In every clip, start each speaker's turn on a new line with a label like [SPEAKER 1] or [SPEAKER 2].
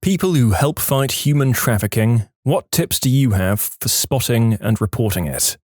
[SPEAKER 1] People who help fight human trafficking, what tips do you have for spotting and reporting it?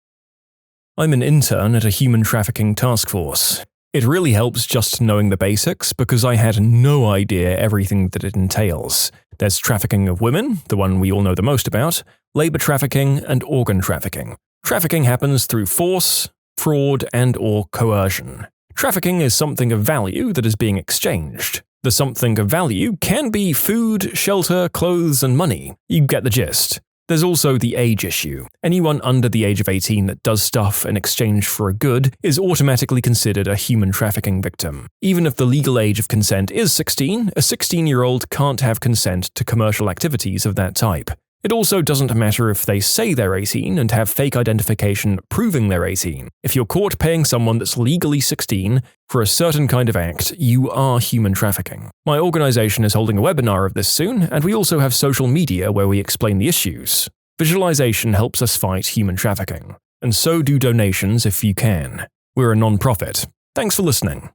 [SPEAKER 1] I'm an intern at a human trafficking task force. It really helps just knowing the basics because I had no idea everything that it entails. There's trafficking of women, the one we all know the most about, labor trafficking, and organ trafficking. Trafficking happens through force, fraud, and/or coercion. Trafficking is something of value that is being exchanged. The something of value can be food, shelter, clothes, and money. You get the gist. There's also the age issue. Anyone under the age of 18 that does stuff in exchange for a good is automatically considered a human trafficking victim. Even if the legal age of consent is 16, a 16-year-old can't have consent to commercial activities of that type. It also doesn't matter if they say they're 18 and have fake identification proving they're 18. If you're caught paying someone that's legally 16 for a certain kind of act, you are human trafficking. My organization is holding a webinar of this soon, and we also have social media where we explain the issues. Visualization helps us fight human trafficking, and so do donations if you can. We're a non-profit. Thanks for listening.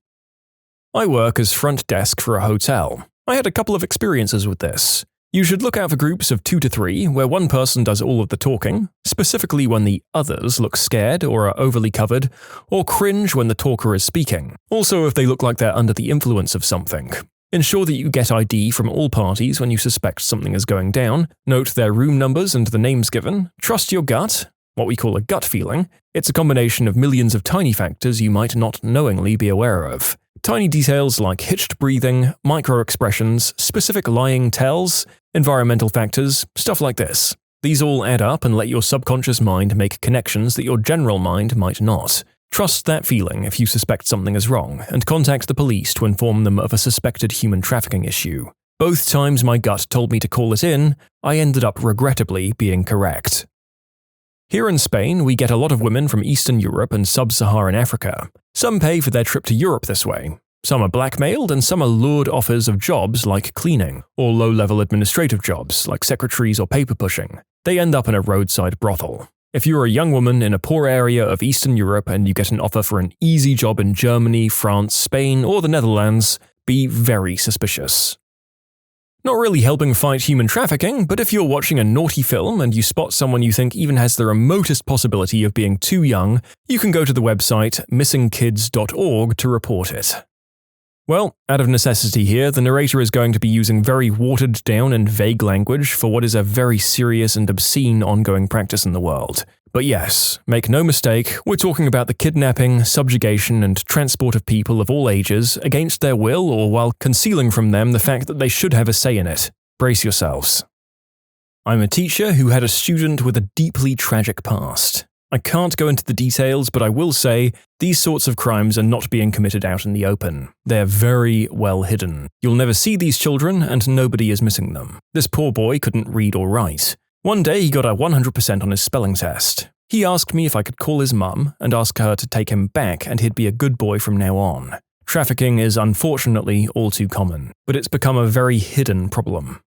[SPEAKER 1] I work as front desk for a hotel. I had a couple of experiences with this. You should look out for groups of 2 to 3 where one person does all of the talking, specifically when the others look scared or are overly covered, or cringe when the talker is speaking. Also if they look like they're under the influence of something. Ensure that you get ID from all parties when you suspect something is going down, note their room numbers and the names given, trust your gut, what we call a gut feeling. It's a combination of millions of tiny factors you might not knowingly be aware of. Tiny details like hitched breathing, micro-expressions, specific lying tells, environmental factors, stuff like this. These all add up and let your subconscious mind make connections that your general mind might not. Trust that feeling if you suspect something is wrong, and contact the police to inform them of a suspected human trafficking issue. Both times my gut told me to call it in, I ended up regrettably being correct. Here in Spain, we get a lot of women from Eastern Europe and Sub-Saharan Africa. Some pay for their trip to Europe this way. Some are blackmailed and some are lured offers of jobs like cleaning, or low-level administrative jobs like secretaries or paper pushing. They end up in a roadside brothel. If you're a young woman in a poor area of Eastern Europe and you get an offer for an easy job in Germany, France, Spain, or the Netherlands, be very suspicious. Not really helping fight human trafficking, but if you're watching a naughty film and you spot someone you think even has the remotest possibility of being too young, you can go to the website missingkids.org to report it. Well, out of necessity here, the narrator is going to be using very watered down and vague language for what is a very serious and obscene ongoing practice in the world. But yes, make no mistake, we're talking about the kidnapping, subjugation, and transport of people of all ages against their will or while concealing from them the fact that they should have a say in it. Brace yourselves. I'm a teacher who had a student with a deeply tragic past. I can't go into the details, but I will say these sorts of crimes are not being committed out in the open. They're very well hidden. You'll never see these children, and nobody is missing them. This poor boy couldn't read or write. One day he got a 100% on his spelling test. He asked me if I could call his mum and ask her to take him back and he'd be a good boy from now on. Trafficking is unfortunately all too common, but it's become a very hidden problem.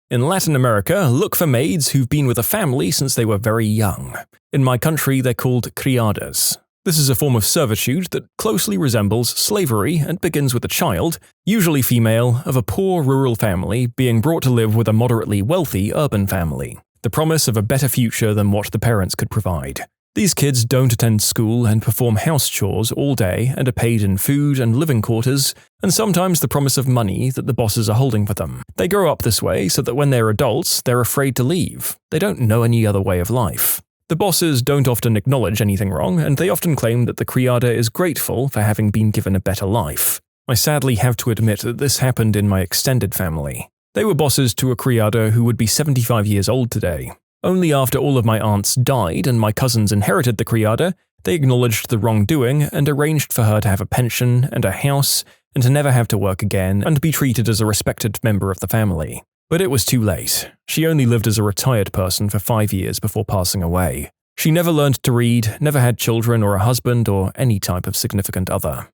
[SPEAKER 1] In Latin America, look for maids who've been with a family since they were very young. In my country, they're called criadas. This is a form of servitude that closely resembles slavery and begins with a child, usually female, of a poor rural family being brought to live with a moderately wealthy urban family. The promise of a better future than what the parents could provide. These kids don't attend school and perform house chores all day and are paid in food and living quarters, and sometimes the promise of money that the bosses are holding for them. They grow up this way so that when they're adults, they're afraid to leave. They don't know any other way of life. The bosses don't often acknowledge anything wrong, and they often claim that the criada is grateful for having been given a better life. I sadly have to admit that this happened in my extended family. They were bosses to a criada who would be 75 years old today. Only after all of my aunts died and my cousins inherited the criada, they acknowledged the wrongdoing and arranged for her to have a pension and a house and to never have to work again and be treated as a respected member of the family. But it was too late. She only lived as a retired person for 5 years before passing away. She never learned to read, never had children or a husband or any type of significant other.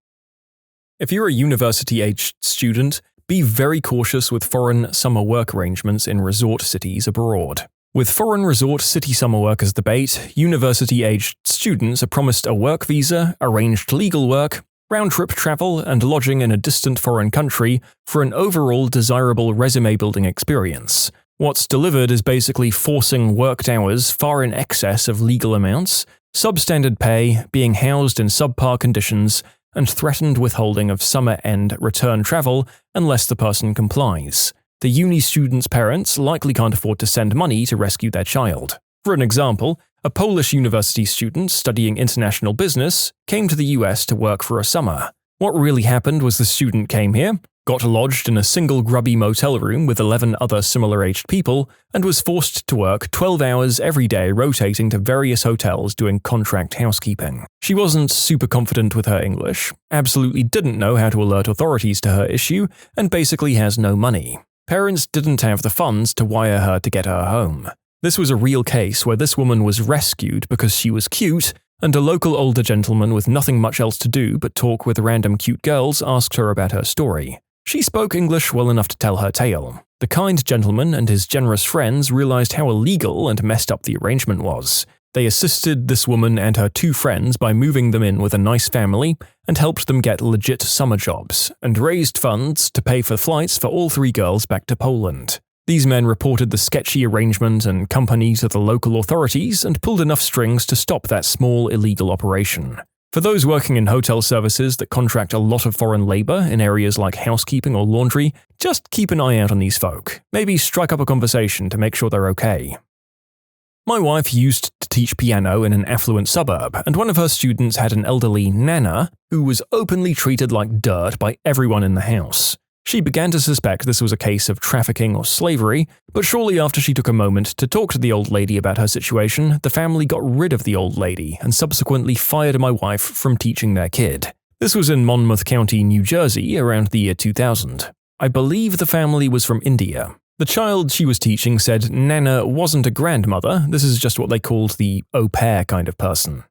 [SPEAKER 1] If you're a university-aged student, be very cautious with foreign summer work arrangements in resort cities abroad. With foreign resort city summer work as the bait, university-aged students are promised a work visa, arranged legal work, round-trip travel, and lodging in a distant foreign country for an overall desirable resume-building experience. What's delivered is basically forcing worked hours far in excess of legal amounts, substandard pay, being housed in subpar conditions, and threatened withholding of summer-end return travel unless the person complies. The uni student's parents likely can't afford to send money to rescue their child. For an example, a Polish university student studying international business came to the US to work for a summer. What really happened was the student came here, got lodged in a single grubby motel room with 11 other similar-aged people, and was forced to work 12 hours every day rotating to various hotels doing contract housekeeping. She wasn't super confident with her English, absolutely didn't know how to alert authorities to her issue, and basically has no money. Parents didn't have the funds to wire her to get her home. This was a real case where this woman was rescued because she was cute, and a local older gentleman with nothing much else to do but talk with random cute girls asked her about her story. She spoke English well enough to tell her tale. The kind gentleman and his generous friends realized how illegal and messed up the arrangement was. They assisted this woman and her 2 friends by moving them in with a nice family and helped them get legit summer jobs, and raised funds to pay for flights for all 3 girls back to Poland. These men reported the sketchy arrangement and company to the local authorities and pulled enough strings to stop that small illegal operation. For those working in hotel services that contract a lot of foreign labor in areas like housekeeping or laundry, just keep an eye out on these folk. Maybe strike up a conversation to make sure they're okay. My wife used to teach piano in an affluent suburb, and one of her students had an elderly nana who was openly treated like dirt by everyone in the house. She began to suspect this was a case of trafficking or slavery, but shortly after she took a moment to talk to the old lady about her situation, the family got rid of the old lady and subsequently fired my wife from teaching their kid. This was in Monmouth County, New Jersey, around the year 2000. I believe the family was from India. The child she was teaching said Nana wasn't a grandmother, this is just what they called the au pair kind of person.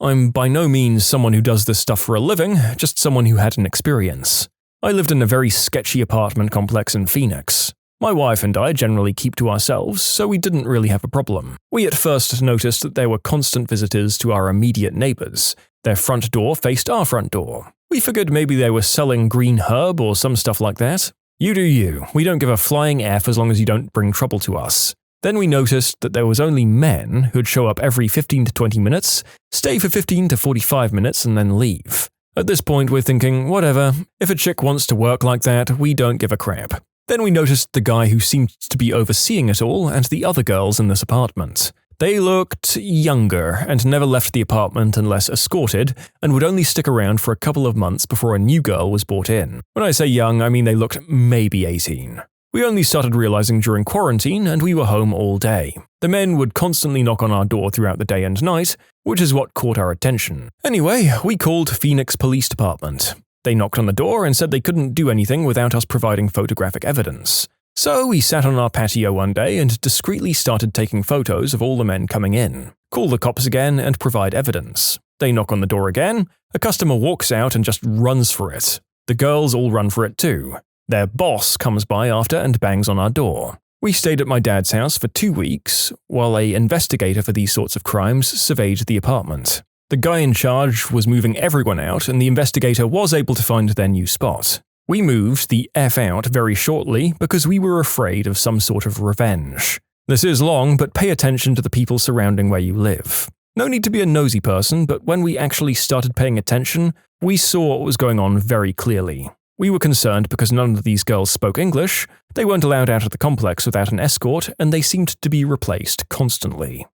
[SPEAKER 1] I'm by no means someone who does this stuff for a living, just someone who had an experience. I lived in a very sketchy apartment complex in Phoenix. My wife and I generally keep to ourselves, so we didn't really have a problem. We at first noticed that there were constant visitors to our immediate neighbors. Their front door faced our front door. We figured maybe they were selling green herb or some stuff like that. You do you. We don't give a flying F as long as you don't bring trouble to us. Then we noticed that there was only men who'd show up every 15 to 20 minutes, stay for 15 to 45 minutes, and then leave. At this point, we're thinking, whatever, if a chick wants to work like that, we don't give a crap. Then we noticed the guy who seemed to be overseeing it all and the other girls in this apartment. They looked younger and never left the apartment unless escorted, and would only stick around for a couple of months before a new girl was brought in. When I say young, I mean they looked maybe 18. We only started realizing during quarantine, and we were home all day. The men would constantly knock on our door throughout the day and night, which is what caught our attention. Anyway, we called Phoenix Police Department. They knocked on the door and said they couldn't do anything without us providing photographic evidence. So we sat on our patio one day and discreetly started taking photos of all the men coming in. Call the cops again and provide evidence. They knock on the door again, a customer walks out and just runs for it. The girls all run for it too. Their boss comes by after and bangs on our door. We stayed at my dad's house for 2 weeks, while an investigator for these sorts of crimes surveyed the apartment. The guy in charge was moving everyone out, and the investigator was able to find their new spot. We moved the F out very shortly because we were afraid of some sort of revenge. This is long, but pay attention to the people surrounding where you live. No need to be a nosy person, but when we actually started paying attention, we saw what was going on very clearly. We were concerned because none of these girls spoke English, they weren't allowed out of the complex without an escort, and they seemed to be replaced constantly.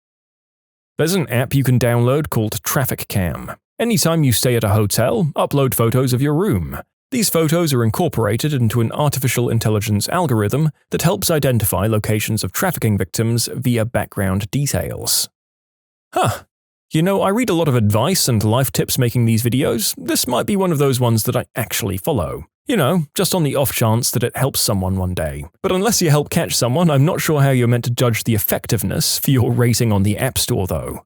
[SPEAKER 1] There's an app you can download called Trafficking. Anytime you stay at a hotel, upload photos of your room. These photos are incorporated into an artificial intelligence algorithm that helps identify locations of trafficking victims via background details. You know, I read a lot of advice and life tips making these videos. This might be one of those ones that I actually follow. You know, just on the off chance that it helps someone one day. But unless you help catch someone, I'm not sure how you're meant to judge the effectiveness for your rating on the App Store though.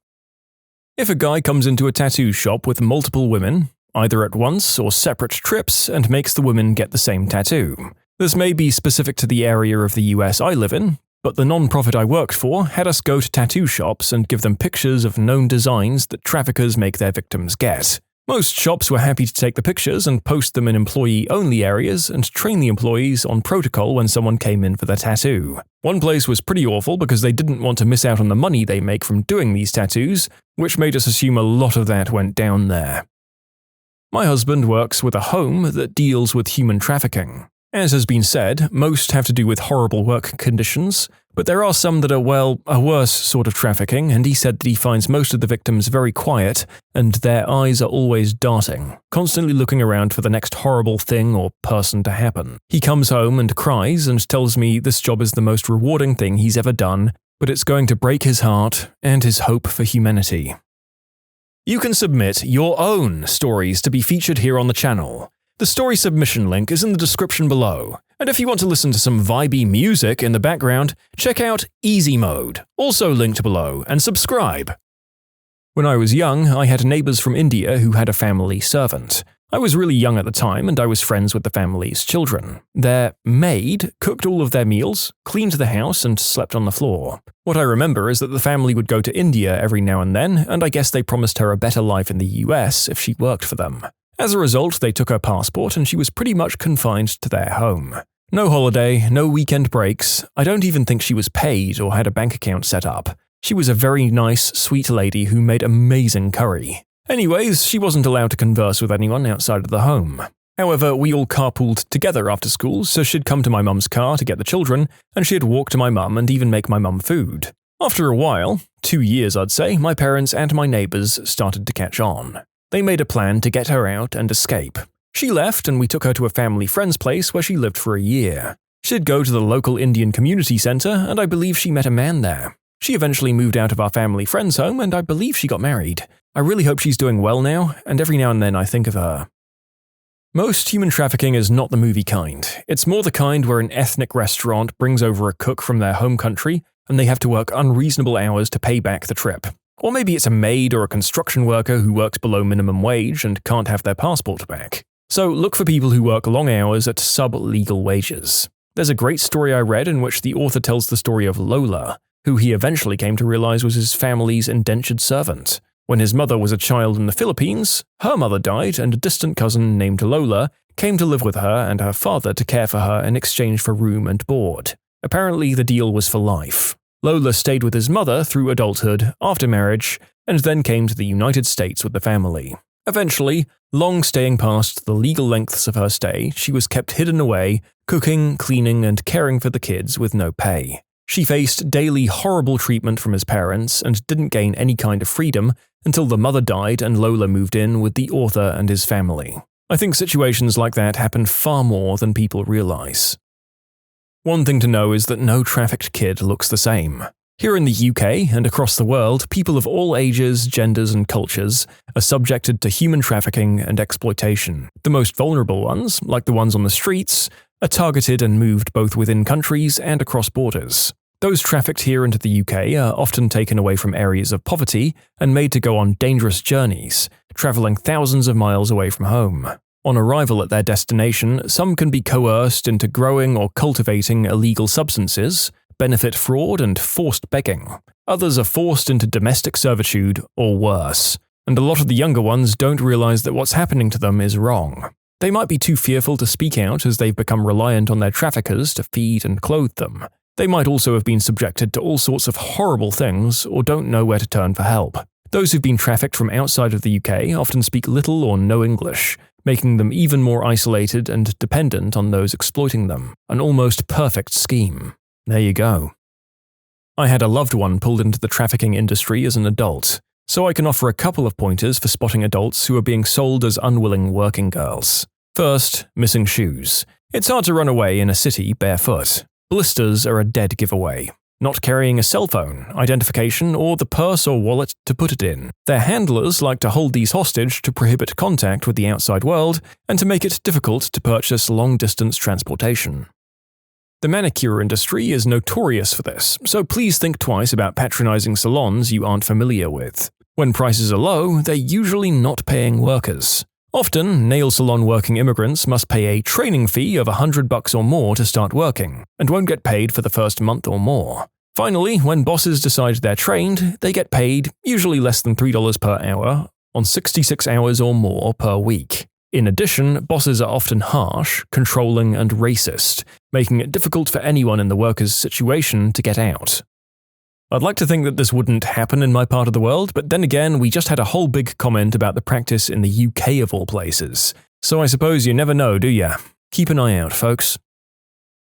[SPEAKER 1] If a guy comes into a tattoo shop with multiple women, either at once or separate trips, and makes the women get the same tattoo. This may be specific to the area of the US I live in, but the non-profit I worked for had us go to tattoo shops and give them pictures of known designs that traffickers make their victims get. Most shops were happy to take the pictures and post them in employee-only areas and train the employees on protocol when someone came in for their tattoo. One place was pretty awful because they didn't want to miss out on the money they make from doing these tattoos, which made us assume a lot of that went down there. My husband works with a home that deals with human trafficking. As has been said, most have to do with horrible work conditions, but there are some that are, well, a worse sort of trafficking, and he said that he finds most of the victims very quiet, and their eyes are always darting, constantly looking around for the next horrible thing or person to happen. He comes home and cries and tells me this job is the most rewarding thing he's ever done, but it's going to break his heart and his hope for humanity. You can submit your own stories to be featured here on the channel. The story submission link is in the description below, and if you want to listen to some vibey music in the background, check out easymode, also linked below, and subscribe. When I was young, I had neighbors from India who had a family servant. I was really young at the time, and I was friends with the family's children. Their maid cooked all of their meals, cleaned the house, and slept on the floor. What I remember is that the family would go to India every now and then, and I guess they promised her a better life in the US if she worked for them. As a result, they took her passport and she was pretty much confined to their home. No holiday, no weekend breaks. I don't even think she was paid or had a bank account set up. She was a very nice, sweet lady who made amazing curry. Anyways, she wasn't allowed to converse with anyone outside of the home. However, we all carpooled together after school, so she'd come to my mum's car to get the children, and she'd walk to my mum and even make my mum food. After a while, 2 years I'd say, my parents and my neighbors started to catch on. They made a plan to get her out and escape. She left and we took her to a family friend's place where she lived for a year. She'd go to the local Indian community center and I believe she met a man there. She eventually moved out of our family friend's home and I believe she got married. I really hope she's doing well now, and every now and then I think of her. Most human trafficking is not the movie kind. It's more the kind where an ethnic restaurant brings over a cook from their home country and they have to work unreasonable hours to pay back the trip. Or maybe it's a maid or a construction worker who works below minimum wage and can't have their passport back. So look for people who work long hours at sub-legal wages. There's a great story I read in which the author tells the story of Lola, who he eventually came to realize was his family's indentured servant. When his mother was a child in the Philippines, her mother died and a distant cousin named Lola came to live with her and her father to care for her in exchange for room and board. Apparently the deal was for life. Lola stayed with his mother through adulthood, after marriage, and then came to the United States with the family. Eventually, long staying past the legal lengths of her stay, she was kept hidden away, cooking, cleaning, and caring for the kids with no pay. She faced daily horrible treatment from his parents and didn't gain any kind of freedom until the mother died and Lola moved in with the author and his family. I think situations like that happen far more than people realize. One thing to know is that no trafficked kid looks the same. Here in the UK and across the world, people of all ages, genders, and cultures are subjected to human trafficking and exploitation. The most vulnerable ones, like the ones on the streets, are targeted and moved both within countries and across borders. Those trafficked here into the UK are often taken away from areas of poverty and made to go on dangerous journeys, travelling thousands of miles away from home. On arrival at their destination, some can be coerced into growing or cultivating illegal substances, benefit fraud, and forced begging. Others are forced into domestic servitude or worse, and a lot of the younger ones don't realize that what's happening to them is wrong. They might be too fearful to speak out as they've become reliant on their traffickers to feed and clothe them. They might also have been subjected to all sorts of horrible things or don't know where to turn for help. Those who've been trafficked from outside of the UK often speak little or no English, making them even more isolated and dependent on those exploiting them. An almost perfect scheme. There you go. I had a loved one pulled into the trafficking industry as an adult, so I can offer a couple of pointers for spotting adults who are being sold as unwilling working girls. First, missing shoes. It's hard to run away in a city barefoot. Blisters are a dead giveaway. Not carrying a cell phone, identification, or the purse or wallet to put it in. Their handlers like to hold these hostage to prohibit contact with the outside world and to make it difficult to purchase long-distance transportation. The manicure industry is notorious for this, so please think twice about patronizing salons you aren't familiar with. When prices are low, they're usually not paying workers. Often, nail salon working immigrants must pay a training fee of $100 or more to start working, and won't get paid for the first month or more. Finally, when bosses decide they're trained, they get paid, usually less than $3 per hour, on 66 hours or more per week. In addition, bosses are often harsh, controlling, and racist, making it difficult for anyone in the worker's situation to get out. I'd like to think that this wouldn't happen in my part of the world, but then again, we just had a whole big comment about the practice in the UK of all places. So I suppose you never know, do ya? Keep an eye out, folks.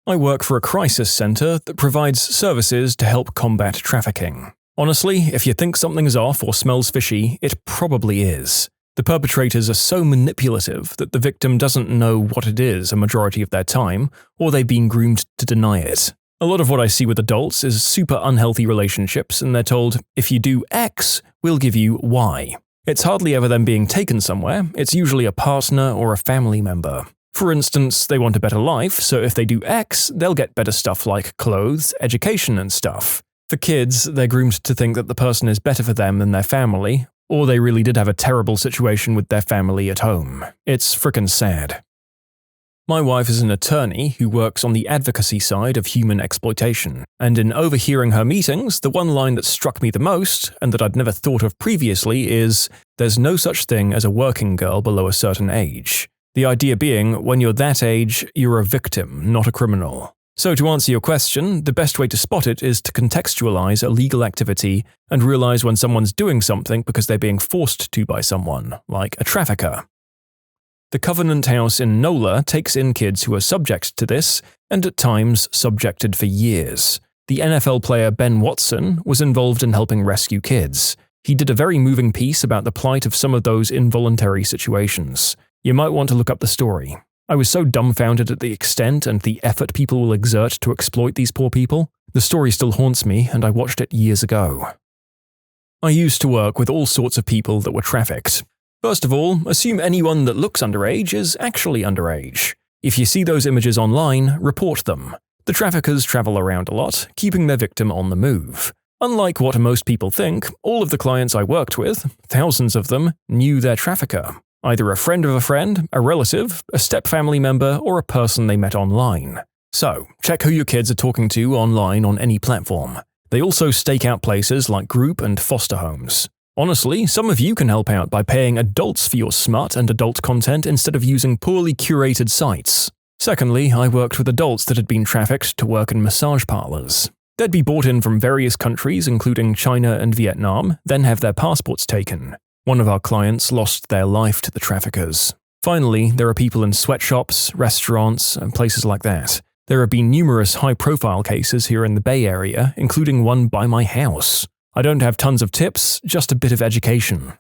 [SPEAKER 1] I work for a crisis centre that provides services to help combat trafficking. Honestly, if you think something's off or smells fishy, it probably is. The perpetrators are so manipulative that the victim doesn't know what it is a majority of their time, or they've been groomed to deny it. A lot of what I see with adults is super unhealthy relationships, and they're told, if you do X, we'll give you Y. It's hardly ever them being taken somewhere, it's usually a partner or a family member. For instance, they want a better life, so if they do X, they'll get better stuff like clothes, education, and stuff. For kids, they're groomed to think that the person is better for them than their family, or they really did have a terrible situation with their family at home. It's frickin' sad. My wife is an attorney who works on the advocacy side of human exploitation, and in overhearing her meetings, the one line that struck me the most, and that I'd never thought of previously, is, "There's no such thing as a working girl below a certain age." The idea being, when you're that age, you're a victim, not a criminal. So to answer your question, the best way to spot it is to contextualize a legal activity and realize when someone's doing something because they're being forced to by someone, like a trafficker. The Covenant House in NOLA takes in kids who are subject to this, and at times subjected for years. The NFL player Ben Watson was involved in helping rescue kids. He did a very moving piece about the plight of some of those involuntary situations. You might want to look up the story. I was so dumbfounded at the extent and the effort people will exert to exploit these poor people. The story still haunts me, and I watched it years ago. I used to work with all sorts of people that were trafficked. First of all, assume anyone that looks underage is actually underage. If you see those images online, report them. The traffickers travel around a lot, keeping their victim on the move. Unlike what most people think, all of the clients I worked with, thousands of them, knew their trafficker. Either a friend of a friend, a relative, a step-family member, or a person they met online. So, check who your kids are talking to online on any platform. They also stake out places like group and foster homes. Honestly, some of you can help out by paying adults for your smut and adult content instead of using poorly curated sites. Secondly, I worked with adults that had been trafficked to work in massage parlors. They'd be brought in from various countries, including China and Vietnam, then have their passports taken. One of our clients lost their life to the traffickers. Finally, there are people in sweatshops, restaurants, and places like that. There have been numerous high-profile cases here in the Bay Area, including one by my house. I don't have tons of tips, just a bit of education.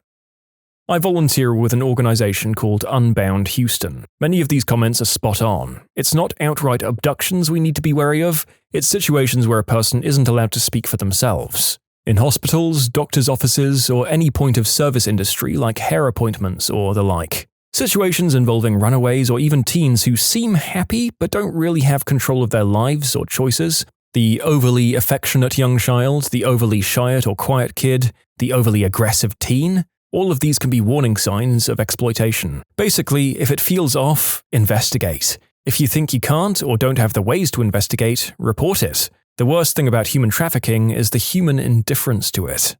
[SPEAKER 1] I volunteer with an organization called Unbound Houston. Many of these comments are spot on. It's not outright abductions we need to be wary of, it's situations where a person isn't allowed to speak for themselves. In hospitals, doctors' offices, or any point-of-service industry like hair appointments or the like. Situations involving runaways or even teens who seem happy but don't really have control of their lives or choices. The overly affectionate young child, the overly shy or quiet kid, the overly aggressive teen. All of these can be warning signs of exploitation. Basically, if it feels off, investigate. If you think you can't or don't have the ways to investigate, report it. The worst thing about human trafficking is the human indifference to it.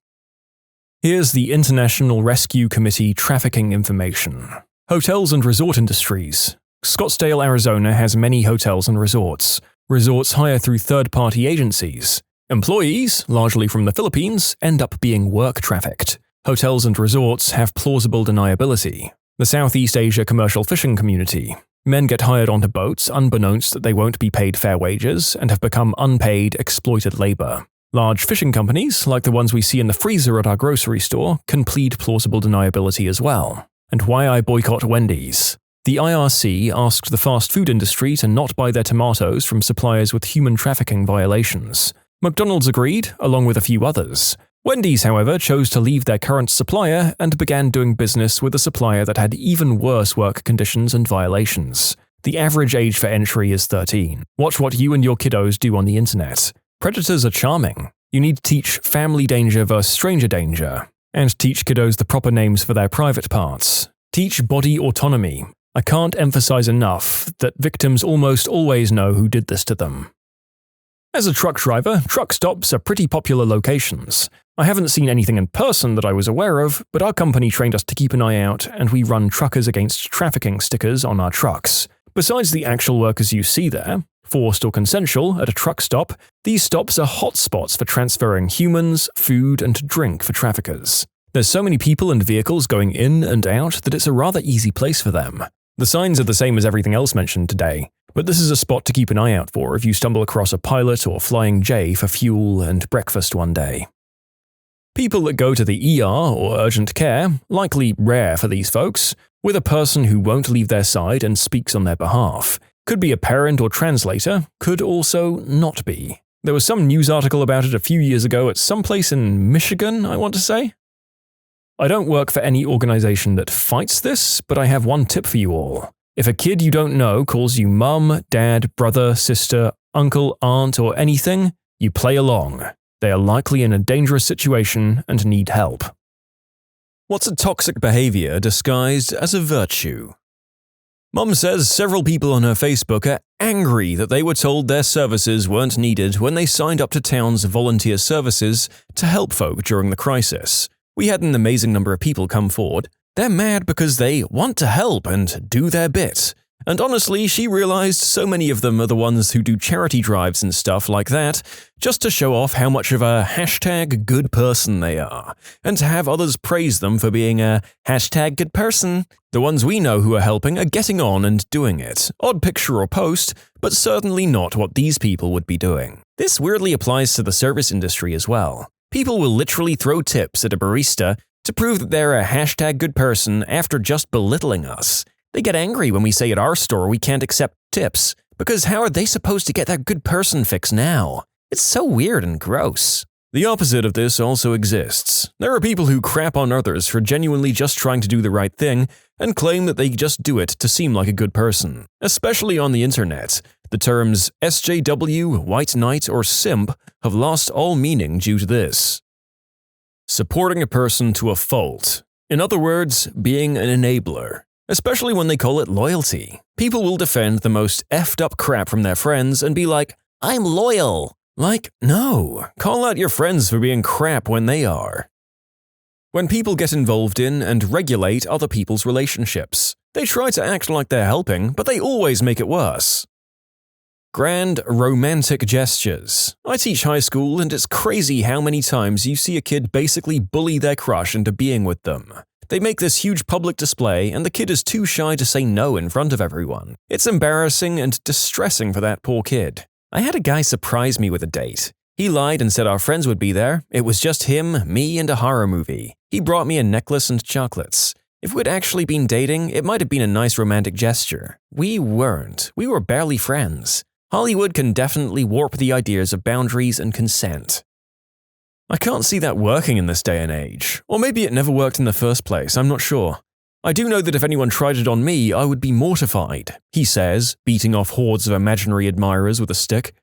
[SPEAKER 1] Here's the International Rescue Committee trafficking information. Hotels and resort industries. Scottsdale, Arizona has many hotels and resorts. Resorts hire through third-party agencies. Employees, largely from the Philippines, end up being work trafficked. Hotels and resorts have plausible deniability. The Southeast Asia commercial fishing community. Men get hired onto boats unbeknownst that they won't be paid fair wages and have become unpaid, exploited labor. Large fishing companies, like the ones we see in the freezer at our grocery store, can plead plausible deniability as well. And why I boycott Wendy's. The IRC asked the fast food industry to not buy their tomatoes from suppliers with human trafficking violations. McDonald's agreed, along with a few others. Wendy's, however, chose to leave their current supplier and began doing business with a supplier that had even worse work conditions and violations. The average age for entry is 13. Watch what you and your kiddos do on the internet. Predators are charming. You need to teach family danger versus stranger danger. And teach kiddos the proper names for their private parts. Teach body autonomy. I can't emphasize enough that victims almost always know who did this to them. As a truck driver, truck stops are pretty popular locations. I haven't seen anything in person that I was aware of, but our company trained us to keep an eye out, and we run Truckers Against Trafficking stickers on our trucks. Besides the actual workers you see there, forced or consensual, at a truck stop, these stops are hotspots for transferring humans, food, and drink for traffickers. There's so many people and vehicles going in and out that it's a rather easy place for them. The signs are the same as everything else mentioned today, but this is a spot to keep an eye out for if you stumble across a pilot or flying J for fuel and breakfast one day. People that go to the ER or urgent care, likely rare for these folks, with a person who won't leave their side and speaks on their behalf. Could be a parent or translator, could also not be. There was some news article about it a few years ago at some place in Michigan, I want to say. I don't work for any organization that fights this, but I have one tip for you all. If a kid you don't know calls you mum, dad, brother, sister, uncle, aunt, or anything, you play along. They are likely in a dangerous situation and need help. What's a toxic behavior disguised as a virtue? Mum says several people on her Facebook are angry that they were told their services weren't needed when they signed up to town's volunteer services to help folk during the crisis. We had an amazing number of people come forward. They're mad because they want to help and do their bit. And honestly, she realized so many of them are the ones who do charity drives and stuff like that, just to show off how much of a #good person they are, and to have others praise them for being a #good person. The ones we know who are helping are getting on and doing it. Odd picture or post, but certainly not what these people would be doing. This weirdly applies to the service industry as well. People will literally throw tips at a barista to prove that they're a #good person after just belittling us. They get angry when we say at our store we can't accept tips, because how are they supposed to get that good person fix now? It's so weird and gross. The opposite of this also exists. There are people who crap on others for genuinely just trying to do the right thing and claim that they just do it to seem like a good person. Especially on the internet, the terms SJW, white knight, or simp have lost all meaning due to this. Supporting a person to a fault. In other words, being an enabler. Especially when they call it loyalty. People will defend the most effed up crap from their friends and be like, I'm loyal. Like, no, call out your friends for being crap when they are. When people get involved in and regulate other people's relationships, they try to act like they're helping, but they always make it worse. Grand romantic gestures. I teach high school, and it's crazy how many times you see a kid basically bully their crush into being with them. They make this huge public display, and the kid is too shy to say no in front of everyone. It's embarrassing and distressing for that poor kid. I had a guy surprise me with a date. He lied and said our friends would be there. It was just him, me, and a horror movie. He brought me a necklace and chocolates. If we'd actually been dating, it might have been a nice romantic gesture. We weren't. We were barely friends. Hollywood can definitely warp the ideas of boundaries and consent. I can't see that working in this day and age. Or maybe it never worked in the first place, I'm not sure. I do know that if anyone tried it on me, I would be mortified, he says, beating off hordes of imaginary admirers with a stick.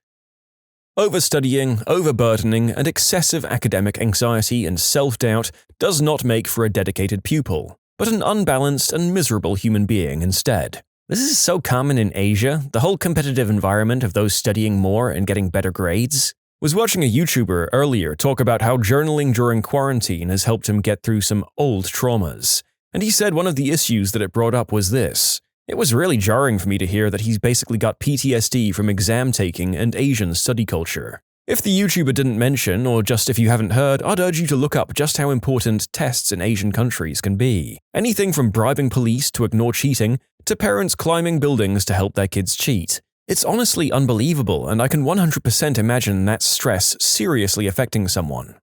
[SPEAKER 1] Overstudying, overburdening, and excessive academic anxiety and self-doubt does not make for a dedicated pupil, but an unbalanced and miserable human being instead. This is so common in Asia, the whole competitive environment of those studying more and getting better grades. Was watching a YouTuber earlier talk about how journaling during quarantine has helped him get through some old traumas, and he said one of the issues that it brought up was this. It was really jarring for me to hear that he's basically got PTSD from exam taking and Asian study culture. If the YouTuber didn't mention, or just if you haven't heard, I'd urge you to look up just how important tests in Asian countries can be. Anything from bribing police to ignore cheating, to parents climbing buildings to help their kids cheat. It's honestly unbelievable, and I can 100% imagine that stress seriously affecting someone.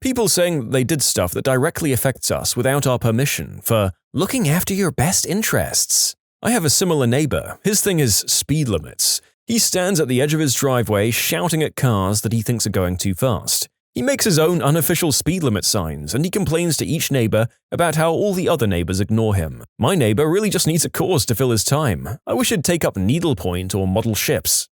[SPEAKER 1] People saying that they did stuff that directly affects us without our permission for looking after your best interests. I have a similar neighbor. His thing is speed limits. He stands at the edge of his driveway shouting at cars that he thinks are going too fast. He makes his own unofficial speed limit signs, and he complains to each neighbor about how all the other neighbors ignore him. My neighbor really just needs a cause to fill his time. I wish he'd take up needlepoint or model ships.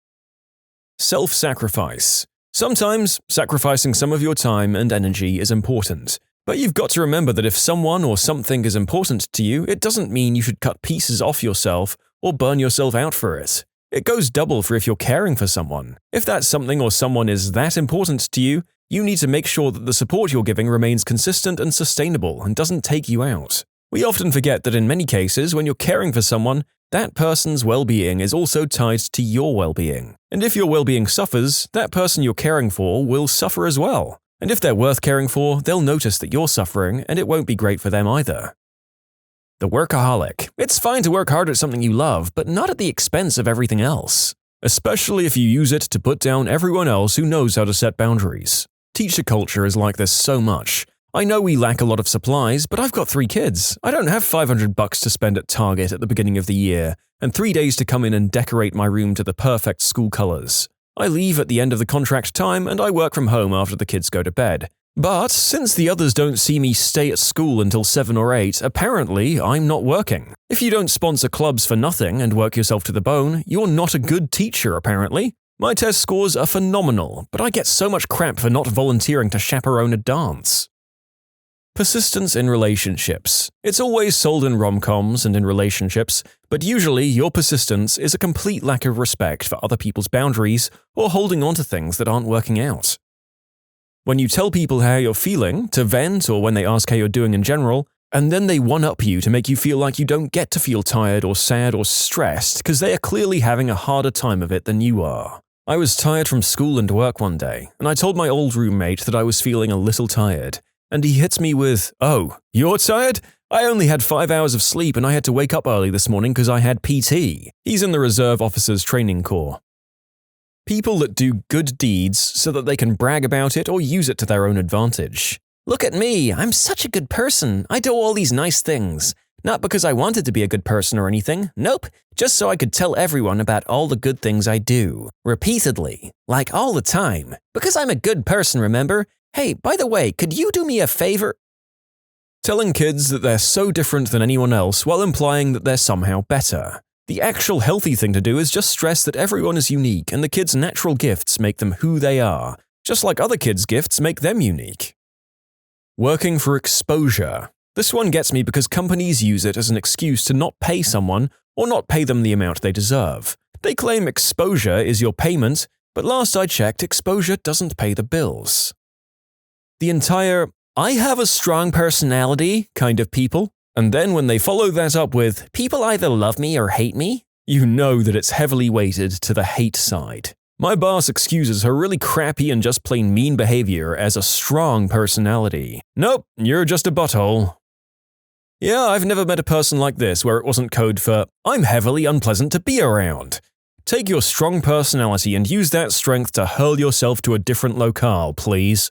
[SPEAKER 1] Self-sacrifice. Sometimes, sacrificing some of your time and energy is important. But you've got to remember that if someone or something is important to you, it doesn't mean you should cut pieces off yourself or burn yourself out for it. It goes double for if you're caring for someone. If that something or someone is that important to you, You need to make sure that the support you're giving remains consistent and sustainable and doesn't take you out. We often forget that in many cases, when you're caring for someone, that person's well-being is also tied to your well-being. And if your well-being suffers, that person you're caring for will suffer as well. And if they're worth caring for, they'll notice that you're suffering, and it won't be great for them either. The workaholic. It's fine to work hard at something you love, but not at the expense of everything else. Especially if you use it to put down everyone else who knows how to set boundaries. Teacher culture is like this so much. I know we lack a lot of supplies, but I've got 3 kids. I don't have $500 to spend at Target at the beginning of the year, and 3 days to come in and decorate my room to the perfect school colors. I leave at the end of the contract time, and I work from home after the kids go to bed. But since the others don't see me stay at school until 7 or 8, apparently I'm not working. If you don't sponsor clubs for nothing and work yourself to the bone, you're not a good teacher, apparently. My test scores are phenomenal, but I get so much crap for not volunteering to chaperone a dance. Persistence in relationships. It's always sold in rom-coms and in relationships, but usually your persistence is a complete lack of respect for other people's boundaries or holding on to things that aren't working out. When you tell people how you're feeling, to vent, or when they ask how you're doing in general, and then they one-up you to make you feel like you don't get to feel tired or sad or stressed because they are clearly having a harder time of it than you are. I was tired from school and work one day, and I told my old roommate that I was feeling a little tired. And he hits me with, "Oh, you're tired? I only had 5 hours of sleep and I had to wake up early this morning because I had PT." He's in the Reserve Officers Training Corps. People that do good deeds so that they can brag about it or use it to their own advantage. "Look at me, I'm such a good person. I do all these nice things. Not because I wanted to be a good person or anything. Nope, just so I could tell everyone about all the good things I do. Repeatedly. Like all the time. Because I'm a good person, remember? Hey, by the way, could you do me a favor?" Telling kids that they're so different than anyone else while implying that they're somehow better. The actual healthy thing to do is just stress that everyone is unique and the kids' natural gifts make them who they are, just like other kids' gifts make them unique. Working for exposure. This one gets me because companies use it as an excuse to not pay someone or not pay them the amount they deserve. They claim exposure is your payment, but last I checked, exposure doesn't pay the bills. The entire "I have a strong personality" kind of people, and then when they follow that up with "people either love me or hate me," you know that it's heavily weighted to the hate side. My boss excuses her really crappy and just plain mean behavior as a strong personality. Nope, you're just a butthole. Yeah, I've never met a person like this where it wasn't code for "I'm heavily unpleasant to be around." Take your strong personality and use that strength to hurl yourself to a different locale, please.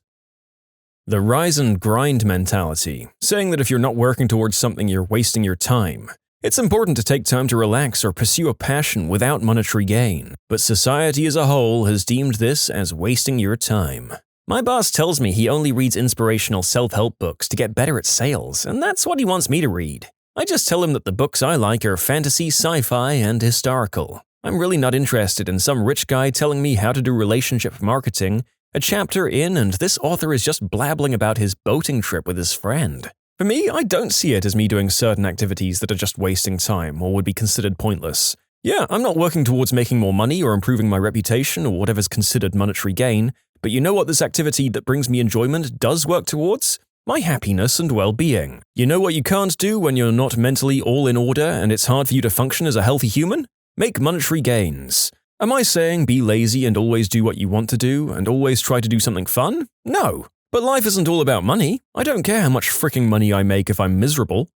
[SPEAKER 1] The rise and grind mentality, saying that if you're not working towards something, you're wasting your time. It's important to take time to relax or pursue a passion without monetary gain, but society as a whole has deemed this as wasting your time. My boss tells me he only reads inspirational self-help books to get better at sales, and that's what he wants me to read. I just tell him that the books I like are fantasy, sci-fi, and historical. I'm really not interested in some rich guy telling me how to do relationship marketing, a chapter in and this author is just blabbling about his boating trip with his friend. For me, I don't see it as me doing certain activities that are just wasting time or would be considered pointless. Yeah, I'm not working towards making more money or improving my reputation or whatever's considered monetary gain, but you know what this activity that brings me enjoyment does work towards? My happiness and well-being. You know what you can't do when you're not mentally all in order and it's hard for you to function as a healthy human? Make monetary gains. Am I saying be lazy and always do what you want to do and always try to do something fun? No. But life isn't all about money. I don't care how much fricking money I make if I'm miserable.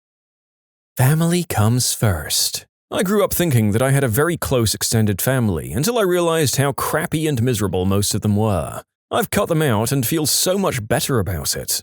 [SPEAKER 1] Family comes first. I grew up thinking that I had a very close extended family until I realized how crappy and miserable most of them were. I've cut them out and feel so much better about it.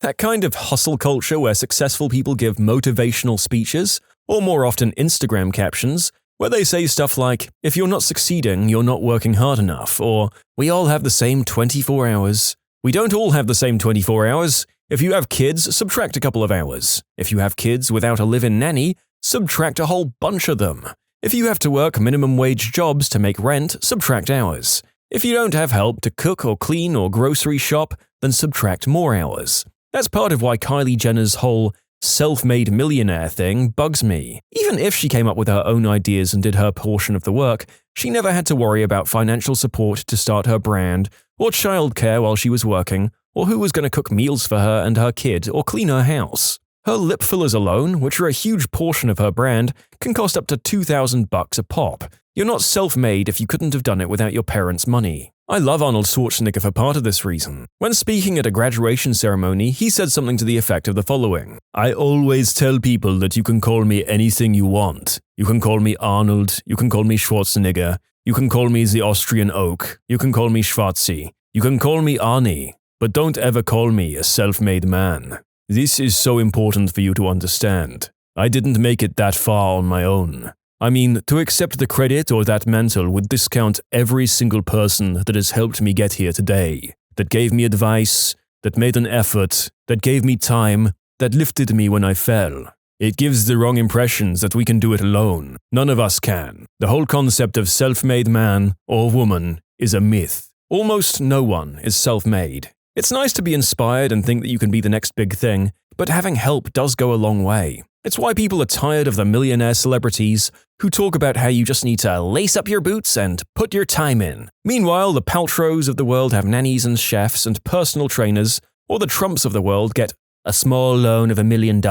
[SPEAKER 1] That kind of hustle culture where successful people give motivational speeches, or more often Instagram captions, where they say stuff like, "If you're not succeeding, you're not working hard enough," or "We all have the same 24 hours. We don't all have the same 24 hours. If you have kids, subtract a couple of hours. If you have kids without a live-in nanny, subtract a whole bunch of them. If you have to work minimum wage jobs to make rent, subtract hours. If you don't have help to cook or clean or grocery shop, then subtract more hours." That's part of why Kylie Jenner's whole self-made millionaire thing bugs me. Even if she came up with her own ideas and did her portion of the work, she never had to worry about financial support to start her brand, or childcare while she was working, or who was going to cook meals for her and her kid or clean her house. Her lip fillers alone, which are a huge portion of her brand, can cost up to $2,000 a pop. You're not self-made if you couldn't have done it without your parents' money. I love Arnold Schwarzenegger for part of this reason. When speaking at a graduation ceremony, he said something to the effect of the following: "I always tell people that you can call me anything you want. You can call me Arnold, you can call me Schwarzenegger, you can call me the Austrian Oak, you can call me Schwarzi, you can call me Arnie, but don't ever call me a self-made man. This is so important for you to understand. I didn't make it that far on my own. I mean, to accept the credit or that mantle would discount every single person that has helped me get here today, that gave me advice, that made an effort, that gave me time, that lifted me when I fell. It gives the wrong impressions that we can do it alone. None of us can. The whole concept of self-made man or woman is a myth. Almost no one is self-made. It's nice to be inspired and think that you can be the next big thing, but having help does go a long way. It's why people are tired of the millionaire celebrities who talk about how you just need to lace up your boots and put your time in. Meanwhile, the Paltrows of the world have nannies and chefs and personal trainers, or the Trumps of the world get a small loan of $1 million.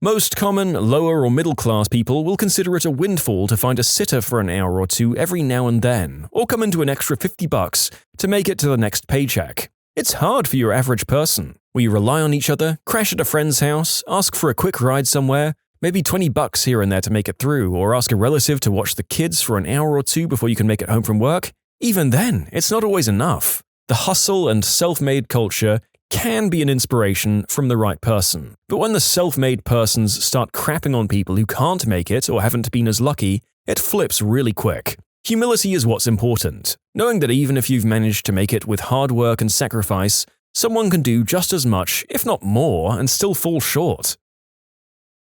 [SPEAKER 1] Most common, lower or middle class people will consider it a windfall to find a sitter for an hour or two every now and then, or come into an extra $50 to make it to the next paycheck. It's hard for your average person, where you rely on each other, crash at a friend's house, ask for a quick ride somewhere, maybe $20 here and there to make it through, or ask a relative to watch the kids for an hour or two before you can make it home from work. Even then, it's not always enough. The hustle and self-made culture can be an inspiration from the right person. But when the self-made persons start crapping on people who can't make it or haven't been as lucky, it flips really quick. Humility is what's important, knowing that even if you've managed to make it with hard work and sacrifice, someone can do just as much, if not more, and still fall short.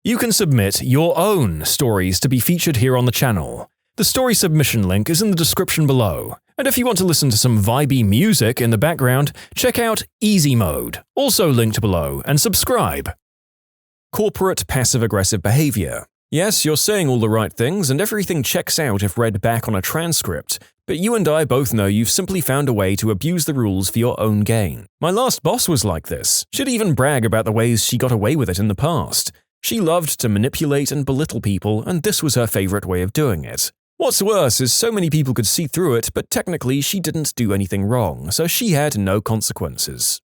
[SPEAKER 1] You can submit your own stories to be featured here on the channel. The story submission link is in the description below, and if you want to listen to some vibey music in the background, check out easymode, also linked below, and subscribe. Corporate passive-aggressive behavior. Yes, you're saying all the right things and everything checks out if read back on a transcript, but you and I both know you've simply found a way to abuse the rules for your own gain. My last boss was like this. She'd even brag about the ways she got away with it in the past. She loved to manipulate and belittle people, and this was her favorite way of doing it. What's worse is so many people could see through it, but technically she didn't do anything wrong, so she had no consequences.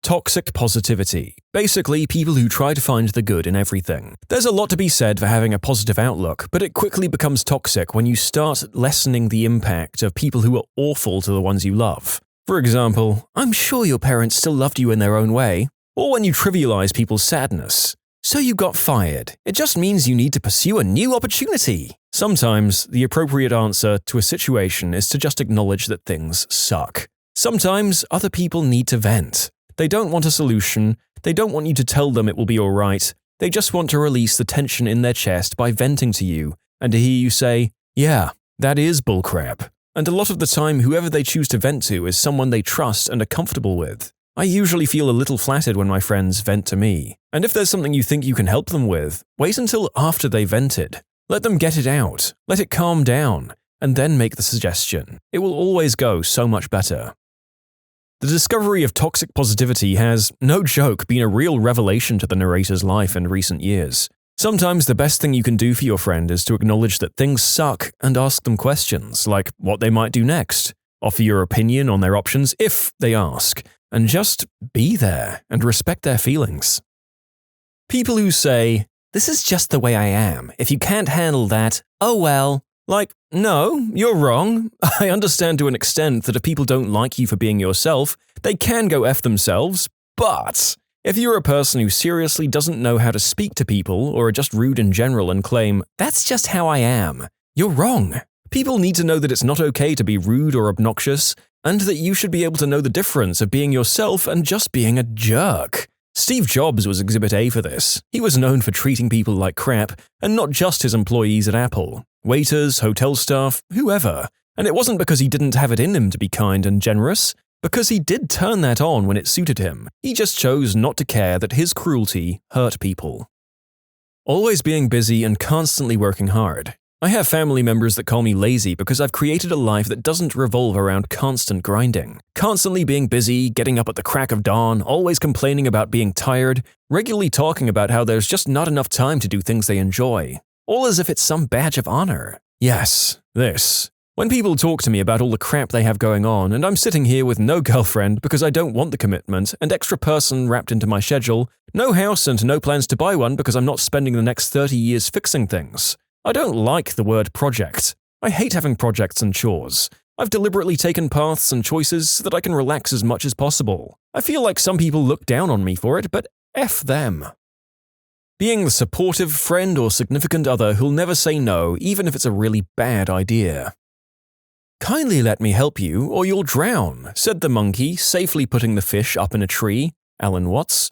[SPEAKER 1] Toxic positivity. Basically, people who try to find the good in everything. There's a lot to be said for having a positive outlook, but it quickly becomes toxic when you start lessening the impact of people who are awful to the ones you love. For example, "I'm sure your parents still loved you in their own way." Or when you trivialize people's sadness. "So you got fired. It just means you need to pursue a new opportunity." Sometimes, the appropriate answer to a situation is to just acknowledge that things suck. Sometimes, other people need to vent. They don't want a solution, they don't want you to tell them it will be alright, they just want to release the tension in their chest by venting to you, and to hear you say, "Yeah, that is bullcrap." And a lot of the time, whoever they choose to vent to is someone they trust and are comfortable with. I usually feel a little flattered when my friends vent to me. And if there's something you think you can help them with, wait until after they vented. Let them get it out, let it calm down, and then make the suggestion. It will always go so much better. The discovery of toxic positivity has, no joke, been a real revelation to the narrator's life in recent years. Sometimes the best thing you can do for your friend is to acknowledge that things suck and ask them questions, like what they might do next. Offer your opinion on their options if they ask, and just be there and respect their feelings. People who say, "This is just the way I am. If you can't handle that, oh well." Like, no, you're wrong. I understand to an extent that if people don't like you for being yourself, they can go F themselves, but if you're a person who seriously doesn't know how to speak to people or are just rude in general and claim, "That's just how I am," you're wrong. People need to know that it's not okay to be rude or obnoxious, and that you should be able to know the difference of being yourself and just being a jerk. Steve Jobs was Exhibit A for this. He was known for treating people like crap, and not just his employees at Apple. Waiters, hotel staff, whoever. And it wasn't because he didn't have it in him to be kind and generous. Because he did turn that on when it suited him, he just chose not to care that his cruelty hurt people. Always being busy and constantly working hard. I have family members that call me lazy because I've created a life that doesn't revolve around constant grinding. Constantly being busy, getting up at the crack of dawn, always complaining about being tired, regularly talking about how there's just not enough time to do things they enjoy. All as if it's some badge of honor. Yes, this. When people talk to me about all the crap they have going on, and I'm sitting here with no girlfriend because I don't want the commitment, and extra person wrapped into my schedule, no house and no plans to buy one because I'm not spending the next 30 years fixing things. I don't like the word project. I hate having projects and chores. I've deliberately taken paths and choices so that I can relax as much as possible. I feel like some people look down on me for it, but F them. Being the supportive friend or significant other who'll never say no, even if it's a really bad idea. "Kindly let me help you, or you'll drown," said the monkey, safely putting the fish up in a tree. Alan Watts.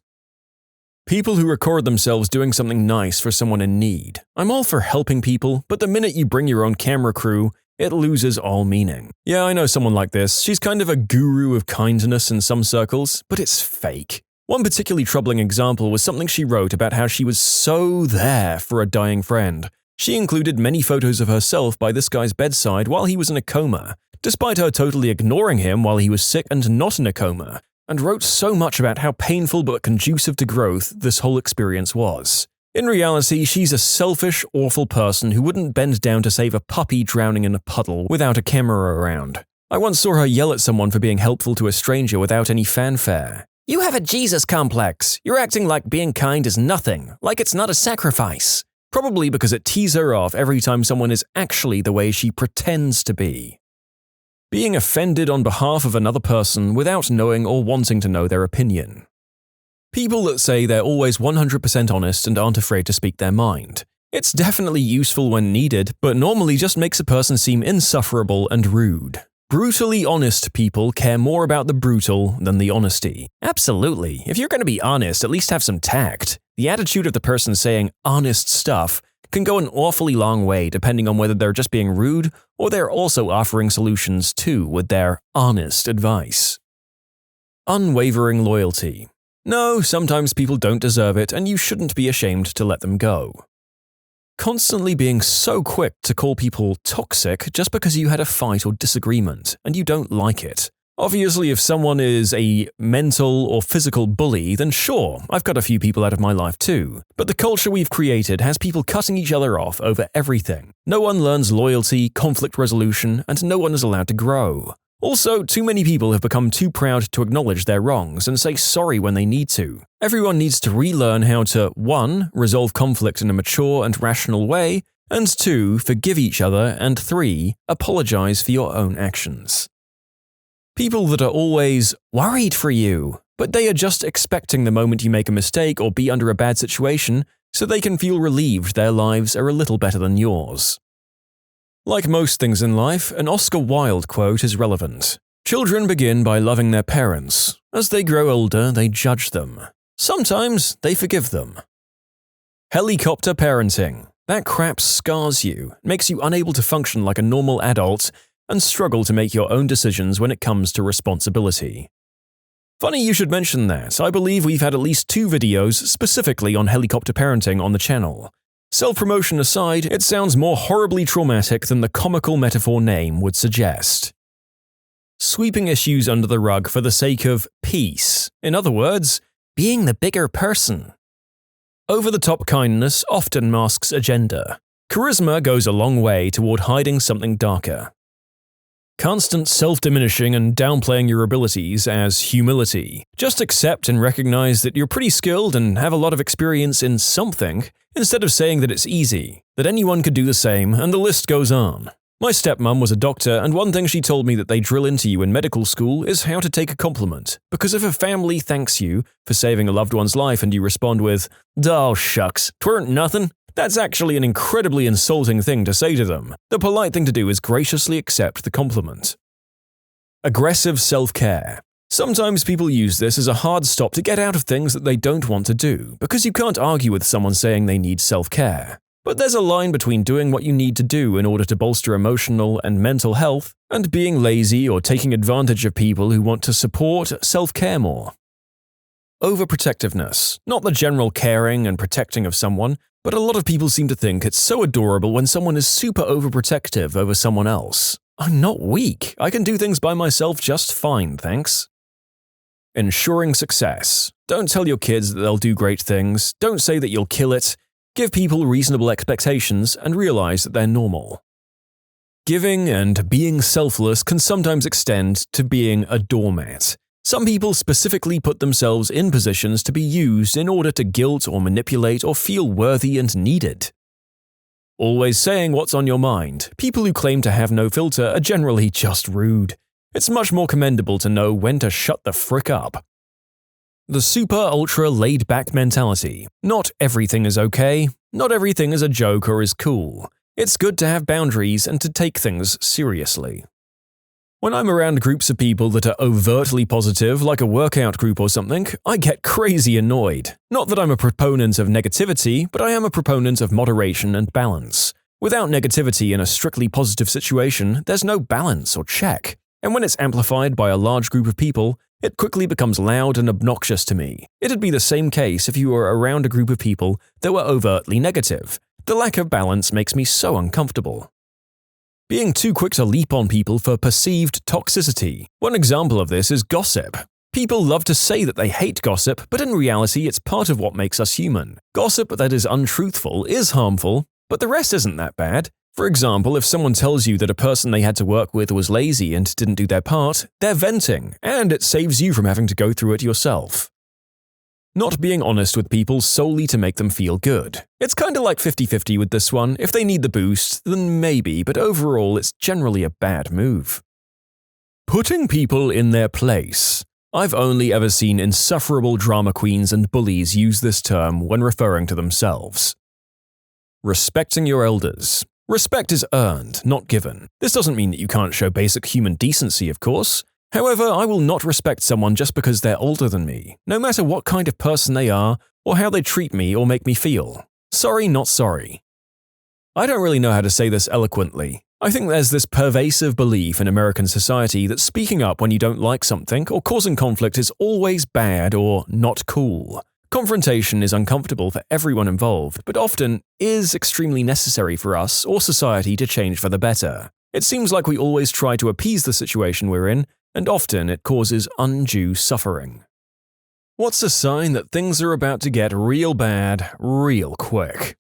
[SPEAKER 1] People who record themselves doing something nice for someone in need. I'm all for helping people, but the minute you bring your own camera crew, it loses all meaning. Yeah, I know someone like this. She's kind of a guru of kindness in some circles, but it's fake. One particularly troubling example was something she wrote about how she was so there for a dying friend. She included many photos of herself by this guy's bedside while he was in a coma, despite her totally ignoring him while he was sick and not in a coma, and wrote so much about how painful but conducive to growth this whole experience was. In reality, she's a selfish, awful person who wouldn't bend down to save a puppy drowning in a puddle without a camera around. I once saw her yell at someone for being helpful to a stranger without any fanfare. "You have a Jesus complex. You're acting like being kind is nothing, like it's not a sacrifice." Probably because it tees her off every time someone is actually the way she pretends to be. Being offended on behalf of another person without knowing or wanting to know their opinion. People that say they're always 100% honest and aren't afraid to speak their mind. It's definitely useful when needed, but normally just makes a person seem insufferable and rude. Brutally honest people care more about the brutal than the honesty. Absolutely. If you're going to be honest, at least have some tact. The attitude of the person saying honest stuff can go an awfully long way depending on whether they're just being rude or they're also offering solutions too with their honest advice. Unwavering loyalty. No, sometimes people don't deserve it and you shouldn't be ashamed to let them go. Constantly being so quick to call people toxic just because you had a fight or disagreement and you don't like it. Obviously, if someone is a mental or physical bully, then sure, I've got a few people out of my life too. But the culture we've created has people cutting each other off over everything. No one learns loyalty, conflict resolution, and no one is allowed to grow. Also, too many people have become too proud to acknowledge their wrongs and say sorry when they need to. Everyone needs to relearn how to 1. Resolve conflict in a mature and rational way, and 2. Forgive each other, and 3. Apologize for your own actions. People that are always worried for you, but they are just expecting the moment you make a mistake or be under a bad situation so they can feel relieved their lives are a little better than yours. Like most things in life, an Oscar Wilde quote is relevant. Children begin by loving their parents. As they grow older, they judge them. Sometimes they forgive them. Helicopter parenting. That crap scars you, makes you unable to function like a normal adult, and struggle to make your own decisions when it comes to responsibility. Funny you should mention that. I believe we've had at least 2 videos specifically on helicopter parenting on the channel. Self-promotion aside, it sounds more horribly traumatic than the comical metaphor name would suggest. Sweeping issues under the rug for the sake of peace. In other words, being the bigger person. Over-the-top kindness often masks agenda. Charisma goes a long way toward hiding something darker. Constant self-diminishing and downplaying your abilities as humility. Just accept and recognize that you're pretty skilled and have a lot of experience in something, instead of saying that it's easy, that anyone could do the same, and the list goes on. My stepmom was a doctor, and one thing she told me that they drill into you in medical school is how to take a compliment. Because if a family thanks you for saving a loved one's life and you respond with, "Oh shucks, 'tweren't nothing," that's actually an incredibly insulting thing to say to them. The polite thing to do is graciously accept the compliment. Aggressive self-care. Sometimes people use this as a hard stop to get out of things that they don't want to do, because you can't argue with someone saying they need self-care. But there's a line between doing what you need to do in order to bolster emotional and mental health and being lazy or taking advantage of people who want to support self-care more. Overprotectiveness, not the general caring and protecting of someone, but a lot of people seem to think it's so adorable when someone is super overprotective over someone else. I'm not weak. I can do things by myself just fine, thanks. Ensuring success. Don't tell your kids that they'll do great things. Don't say that you'll kill it. Give people reasonable expectations and realize that they're normal. Giving and being selfless can sometimes extend to being a doormat. Some people specifically put themselves in positions to be used in order to guilt or manipulate or feel worthy and needed. Always saying what's on your mind. People who claim to have no filter are generally just rude. It's much more commendable to know when to shut the frick up. The super-ultra laid-back mentality. Not everything is okay. Not everything is a joke or is cool. It's good to have boundaries and to take things seriously. When I'm around groups of people that are overtly positive, like a workout group or something, I get crazy annoyed. Not that I'm a proponent of negativity, but I am a proponent of moderation and balance. Without negativity in a strictly positive situation, there's no balance or check. And when it's amplified by a large group of people, it quickly becomes loud and obnoxious to me. It'd be the same case if you were around a group of people that were overtly negative. The lack of balance makes me so uncomfortable. Being too quick to leap on people for perceived toxicity. One example of this is gossip. People love to say that they hate gossip, but in reality it's part of what makes us human. Gossip that is untruthful is harmful, but the rest isn't that bad. For example, if someone tells you that a person they had to work with was lazy and didn't do their part, they're venting, and it saves you from having to go through it yourself. Not being honest with people solely to make them feel good. It's kinda like 50-50 with this one. If they need the boost, then maybe, but overall it's generally a bad move. Putting people in their place. I've only ever seen insufferable drama queens and bullies use this term when referring to themselves. Respecting your elders. Respect is earned, not given. This doesn't mean that you can't show basic human decency, of course. However, I will not respect someone just because they're older than me, no matter what kind of person they are or how they treat me or make me feel. Sorry, not sorry. I don't really know how to say this eloquently. I think there's this pervasive belief in American society that speaking up when you don't like something or causing conflict is always bad or not cool. Confrontation is uncomfortable for everyone involved, but often is extremely necessary for us or society to change for the better. It seems like we always try to appease the situation we're in, and often it causes undue suffering. What's a sign that things are about to get real bad real quick?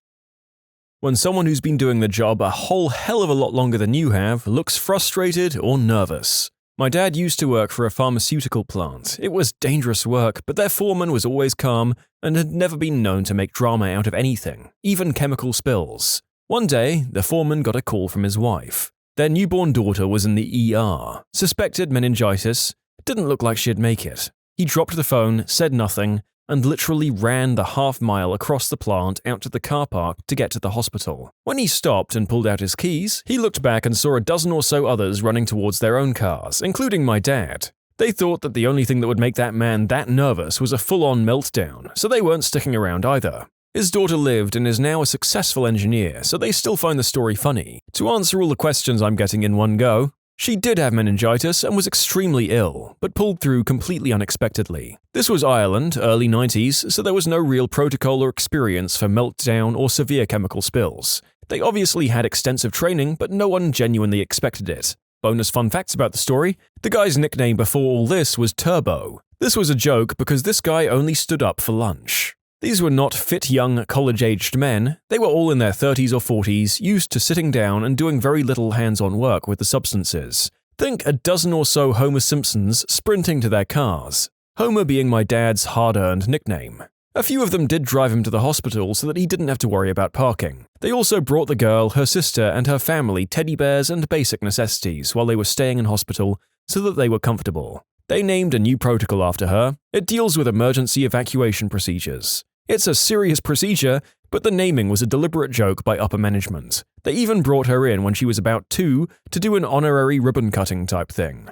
[SPEAKER 1] When someone who's been doing the job a whole hell of a lot longer than you have looks frustrated or nervous. My dad used to work for a pharmaceutical plant. It was dangerous work, but their foreman was always calm and had never been known to make drama out of anything, even chemical spills. One day, the foreman got a call from his wife. Their newborn daughter was in the ER, suspected meningitis, didn't look like she'd make it. He dropped the phone, said nothing, and literally ran the half-mile across the plant out to the car park to get to the hospital. When he stopped and pulled out his keys, he looked back and saw a dozen or so others running towards their own cars, including my dad. They thought that the only thing that would make that man that nervous was a full-on meltdown, so they weren't sticking around either. His daughter lived and is now a successful engineer, so they still find the story funny. To answer all the questions I'm getting in one go, she did have meningitis and was extremely ill, but pulled through completely unexpectedly. This was Ireland, early 90s, so there was no real protocol or experience for meltdown or severe chemical spills. They obviously had extensive training, but no one genuinely expected it. Bonus fun facts about the story: the guy's nickname before all this was Turbo. This was a joke because this guy only stood up for lunch. These were not fit young, college-aged men. They were all in their 30s or 40s, used to sitting down and doing very little hands-on work with the substances. Think a dozen or so Homer Simpsons sprinting to their cars. Homer being my dad's hard-earned nickname. A few of them did drive him to the hospital so that he didn't have to worry about parking. They also brought the girl, her sister, and her family teddy bears and basic necessities while they were staying in hospital so that they were comfortable. They named a new protocol after her. It deals with emergency evacuation procedures. It's a serious procedure, but the naming was a deliberate joke by upper management. They even brought her in when she was about 2 to do an honorary ribbon-cutting type thing.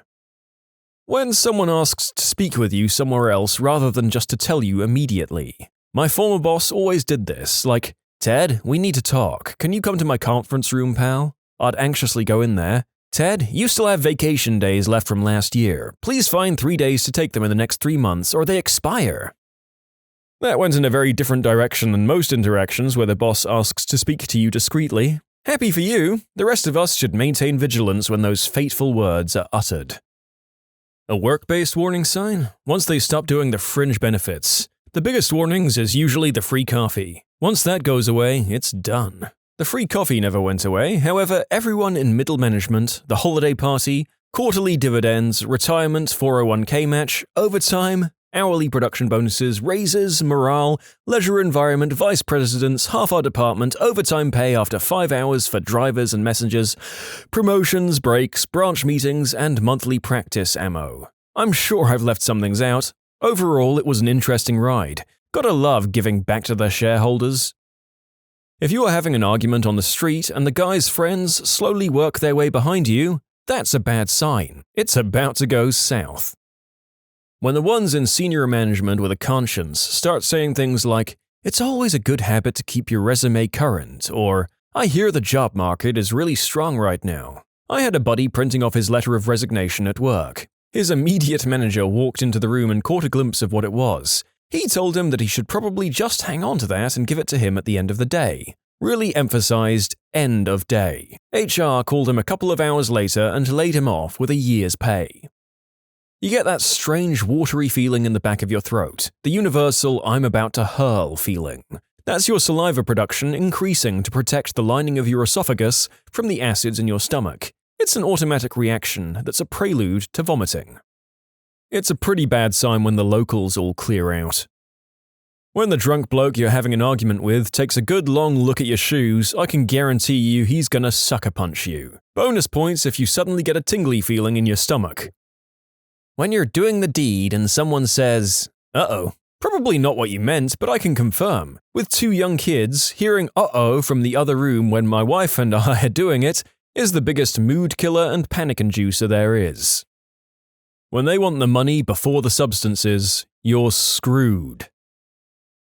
[SPEAKER 1] When someone asks to speak with you somewhere else rather than just to tell you immediately. My former boss always did this, like, Ted, we need to talk. Can you come to my conference room, pal? I'd anxiously go in there. Ted, you still have vacation days left from last year. Please find 3 days to take them in the next 3 months or they expire. That went in a very different direction than most interactions where the boss asks to speak to you discreetly. Happy for you. The rest of us should maintain vigilance when those fateful words are uttered. A work-based warning sign? Once they stop doing the fringe benefits. The biggest warnings is usually the free coffee. Once that goes away, it's done. The free coffee never went away, however, everyone in middle management, the holiday party, quarterly dividends, retirement, 401k match, overtime, hourly production bonuses, raises, morale, leisure environment, vice presidents, half our department, overtime pay after 5 hours for drivers and messengers, promotions, breaks, branch meetings, and monthly practice ammo. I'm sure I've left some things out. Overall, it was an interesting ride. Gotta love giving back to their shareholders. If you are having an argument on the street and the guy's friends slowly work their way behind you, that's a bad sign. It's about to go south. When the ones in senior management with a conscience start saying things like, "It's always a good habit to keep your resume current," or "I hear the job market is really strong right now." I had a buddy printing off his letter of resignation at work. His immediate manager walked into the room and caught a glimpse of what it was. He told him that he should probably just hang on to that and give it to him at the end of the day. Really emphasized end of day. HR called him a couple of hours later and laid him off with a year's pay. You get that strange watery feeling in the back of your throat, the universal "I'm about to hurl" feeling. That's your saliva production increasing to protect the lining of your esophagus from the acids in your stomach. It's an automatic reaction that's a prelude to vomiting. It's a pretty bad sign when the locals all clear out. When the drunk bloke you're having an argument with takes a good long look at your shoes, I can guarantee you he's gonna sucker punch you. Bonus points if you suddenly get a tingly feeling in your stomach. When you're doing the deed and someone says, "Uh-oh," probably not what you meant, but I can confirm. With 2 young kids, hearing "uh-oh" from the other room when my wife and I are doing it is the biggest mood killer and panic inducer there is. When they want the money before the substances, you're screwed.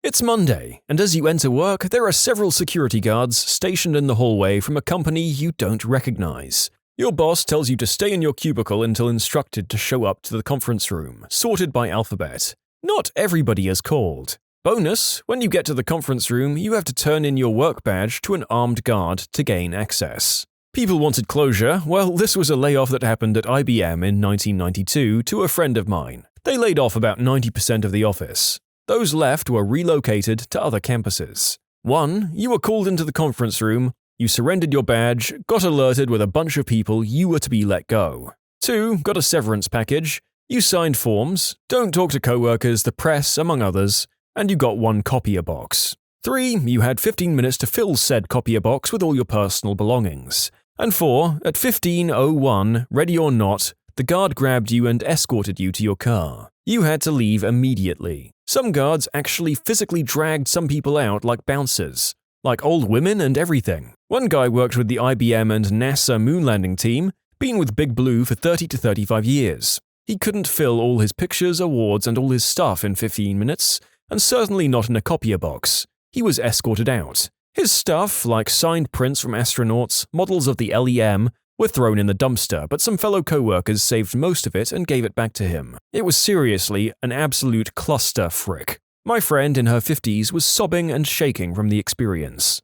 [SPEAKER 1] It's Monday, and as you enter work, there are several security guards stationed in the hallway from a company you don't recognize. Your boss tells you to stay in your cubicle until instructed to show up to the conference room, sorted by alphabet. Not everybody is called. Bonus, when you get to the conference room, you have to turn in your work badge to an armed guard to gain access. People wanted closure. Well, this was a layoff that happened at IBM in 1992 to a friend of mine. They laid off about 90% of the office. Those left were relocated to other campuses. 1. You were called into the conference room, you surrendered your badge, got alerted with a bunch of people you were to be let go. 2. Got a severance package, you signed forms, don't talk to coworkers, the press, among others, and you got 1 copier box. 3. You had 15 minutes to fill said copier box with all your personal belongings. And 4. At 15:01, ready or not, the guard grabbed you and escorted you to your car. You had to leave immediately. Some guards actually physically dragged some people out like bouncers, like old women and everything. One guy worked with the IBM and NASA moon landing team, been with Big Blue for 30 to 35 years. He couldn't fill all his pictures, awards, and all his stuff in 15 minutes, and certainly not in a copier box. He was escorted out. His stuff, like signed prints from astronauts, models of the LEM, were thrown in the dumpster, but some fellow co-workers saved most of it and gave it back to him. It was seriously an absolute cluster frick. My friend in her 50s was sobbing and shaking from the experience.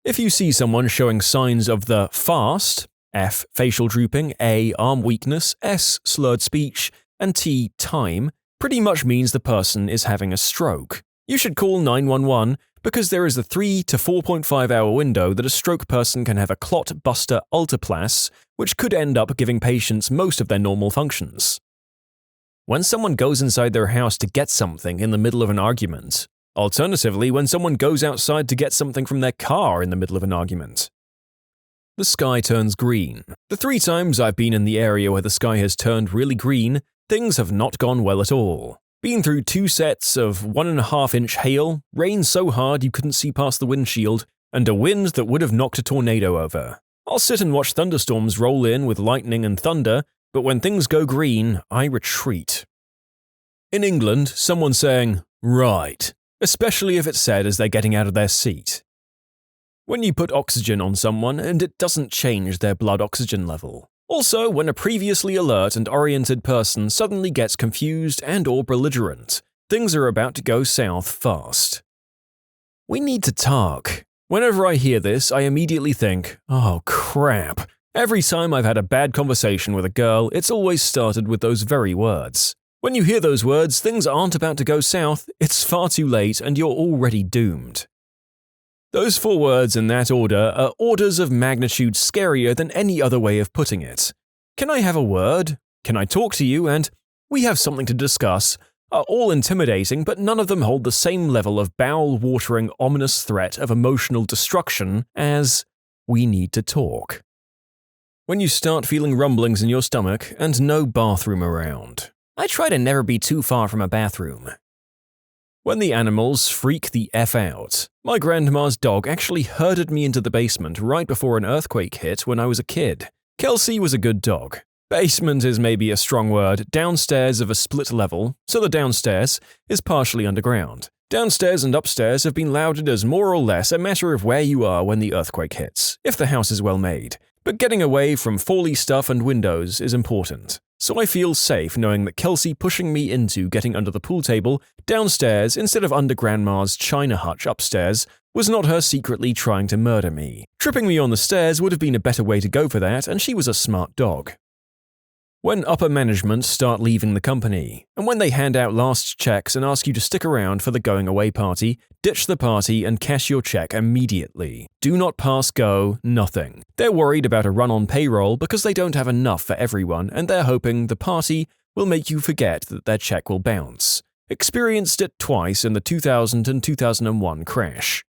[SPEAKER 1] If you see someone showing signs of the FAST, F. facial drooping, A. arm weakness, S. slurred speech, and T. time, pretty much means the person is having a stroke. You should call 911 because there is a 3 to 4.5 hour window that a stroke person can have a clot buster alteplase, which could end up giving patients most of their normal functions. When someone goes inside their house to get something in the middle of an argument. Alternatively, when someone goes outside to get something from their car in the middle of an argument. The sky turns green. The 3 times I've been in the area where the sky has turned really green, things have not gone well at all. Been through 2 sets of 1.5-inch hail, rain so hard you couldn't see past the windshield, and a wind that would have knocked a tornado over. I'll sit and watch thunderstorms roll in with lightning and thunder, but when things go green, I retreat. In England, someone saying, "Right," especially if it's said as they're getting out of their seat. When you put oxygen on someone and it doesn't change their blood oxygen level. Also, when a previously alert and oriented person suddenly gets confused and/or belligerent, things are about to go south fast. We need to talk. Whenever I hear this, I immediately think, oh crap. Every time I've had a bad conversation with a girl, it's always started with those very words. When you hear those words, things aren't about to go south, it's far too late and you're already doomed. Those 4 words in that order are orders of magnitude scarier than any other way of putting it. Can I have a word? Can I talk to you? And we have something to discuss are all intimidating, but none of them hold the same level of bowel-watering, ominous threat of emotional destruction as we need to talk. When you start feeling rumblings in your stomach and no bathroom around. I try to never be too far from a bathroom. When the animals freak the F out. My grandma's dog actually herded me into the basement right before an earthquake hit when I was a kid. Kelsey was a good dog. Basement is maybe a strong word, downstairs of a split level, so the downstairs is partially underground. Downstairs and upstairs have been lauded as more or less a matter of where you are when the earthquake hits, if the house is well made. But getting away from fally stuff and windows is important. So I feel safe knowing that Kelsey pushing me into getting under the pool table downstairs instead of under Grandma's china hutch upstairs was not her secretly trying to murder me. Tripping me on the stairs would have been a better way to go for that, and she was a smart dog. When upper management start leaving the company, and when they hand out last checks and ask you to stick around for the going away party, ditch the party and cash your check immediately. Do not pass go, nothing. They're worried about a run on payroll because they don't have enough for everyone and they're hoping the party will make you forget that their check will bounce. Experienced it twice in the 2000 and 2001 crash.